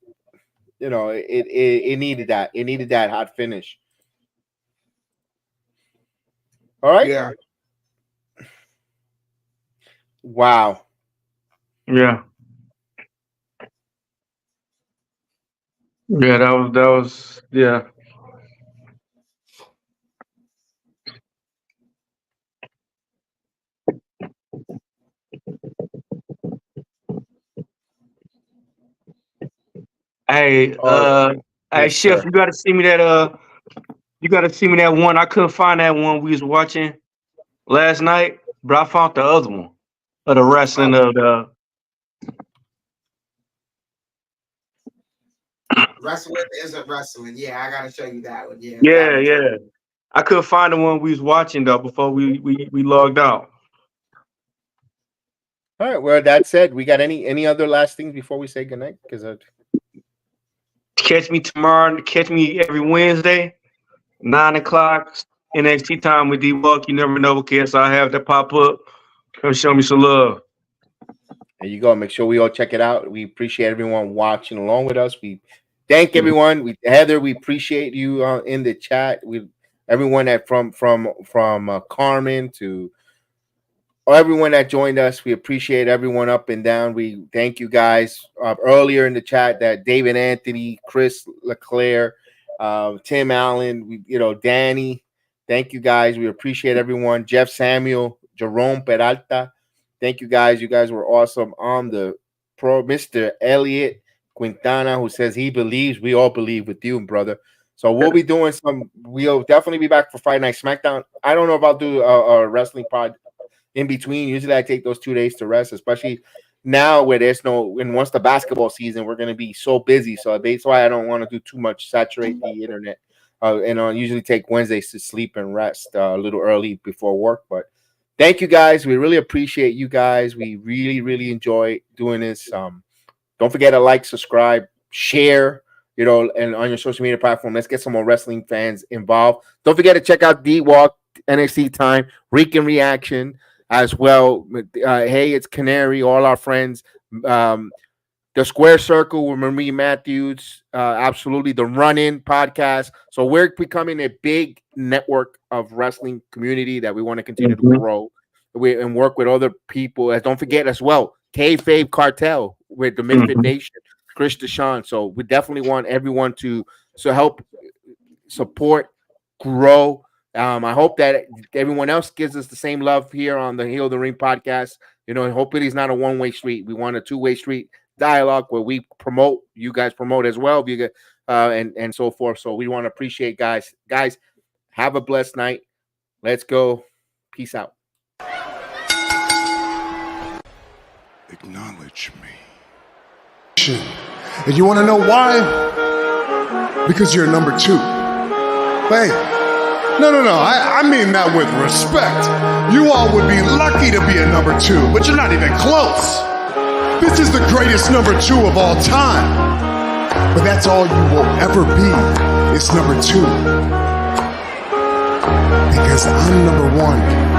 needed that. It needed that hot finish. All right. Yeah. Wow. Yeah. Yeah, that was yeah. Hey, hey, Chef, you gotta see me that one. I couldn't find that one we was watching last night, but I found the other one of the wrestling of the wrestling isn't wrestling. Yeah, I gotta show you that one. Yeah. Yeah. I couldn't find the one we was watching though before we logged out. All right. Well, that said, we got any other last things before we say goodnight? Because catch me tomorrow. Catch me every Wednesday, 9:00 NXT time with D-Walk. You never know what kids I have that pop up. Come show me some love. There you go. Make sure we all check it out. We appreciate everyone watching along with us. We thank everyone. Heather, we appreciate you in the chat. Everyone that from Carmen to everyone that joined us. We appreciate everyone up and down. We thank you guys. Earlier in the chat, that David Anthony, Chris Leclerc, Tim Allen, Danny. Thank you guys. We appreciate everyone. Jeff Samuel, Jerome Peralta. Thank you guys. You guys were awesome on the pro. Mr. Elliot Quintana, who says he believes. We all believe with you, brother. So we'll be doing we'll definitely be back for Friday Night SmackDown. I don't know if I'll do a wrestling pod in between. Usually I take those 2 days to rest, especially now where there's and once the basketball season, we're going to be so busy. So that's why I don't want to do too much, saturate the internet. And I usually take Wednesdays to sleep and rest a little early before work. But thank you guys. We really appreciate you guys. We really, really enjoy doing this. Don't forget to like, subscribe, share, and on your social media platform. Let's get some more wrestling fans involved. Don't forget to check out D-Walk, NXT Time, Rican Reaction as well. Hey, it's Canary, all our friends. The Square Circle with Marie Matthews, absolutely. The Run-In podcast. So we're becoming a big network of wrestling community that we want to continue to grow and work with other people. Don't forget as well, Kayfabe Cartel with the Misfit Nation, Chris Deshawn. So we definitely want everyone to help support, grow. I hope that everyone else gives us the same love here on the Heal the Ring podcast. Hopefully it's not a one-way street. We want a two-way street dialogue where we promote, you guys promote as well, and so forth. So we want to appreciate guys. Guys, have a blessed night. Let's go. Peace out. Acknowledge me. And you want to know why? Because you're number 2. Hey, no. I mean that with respect. You all would be lucky to be a number 2, but you're not even close. This is the greatest number 2 of all time. But that's all you will ever be, is number 2. Because I'm number 1.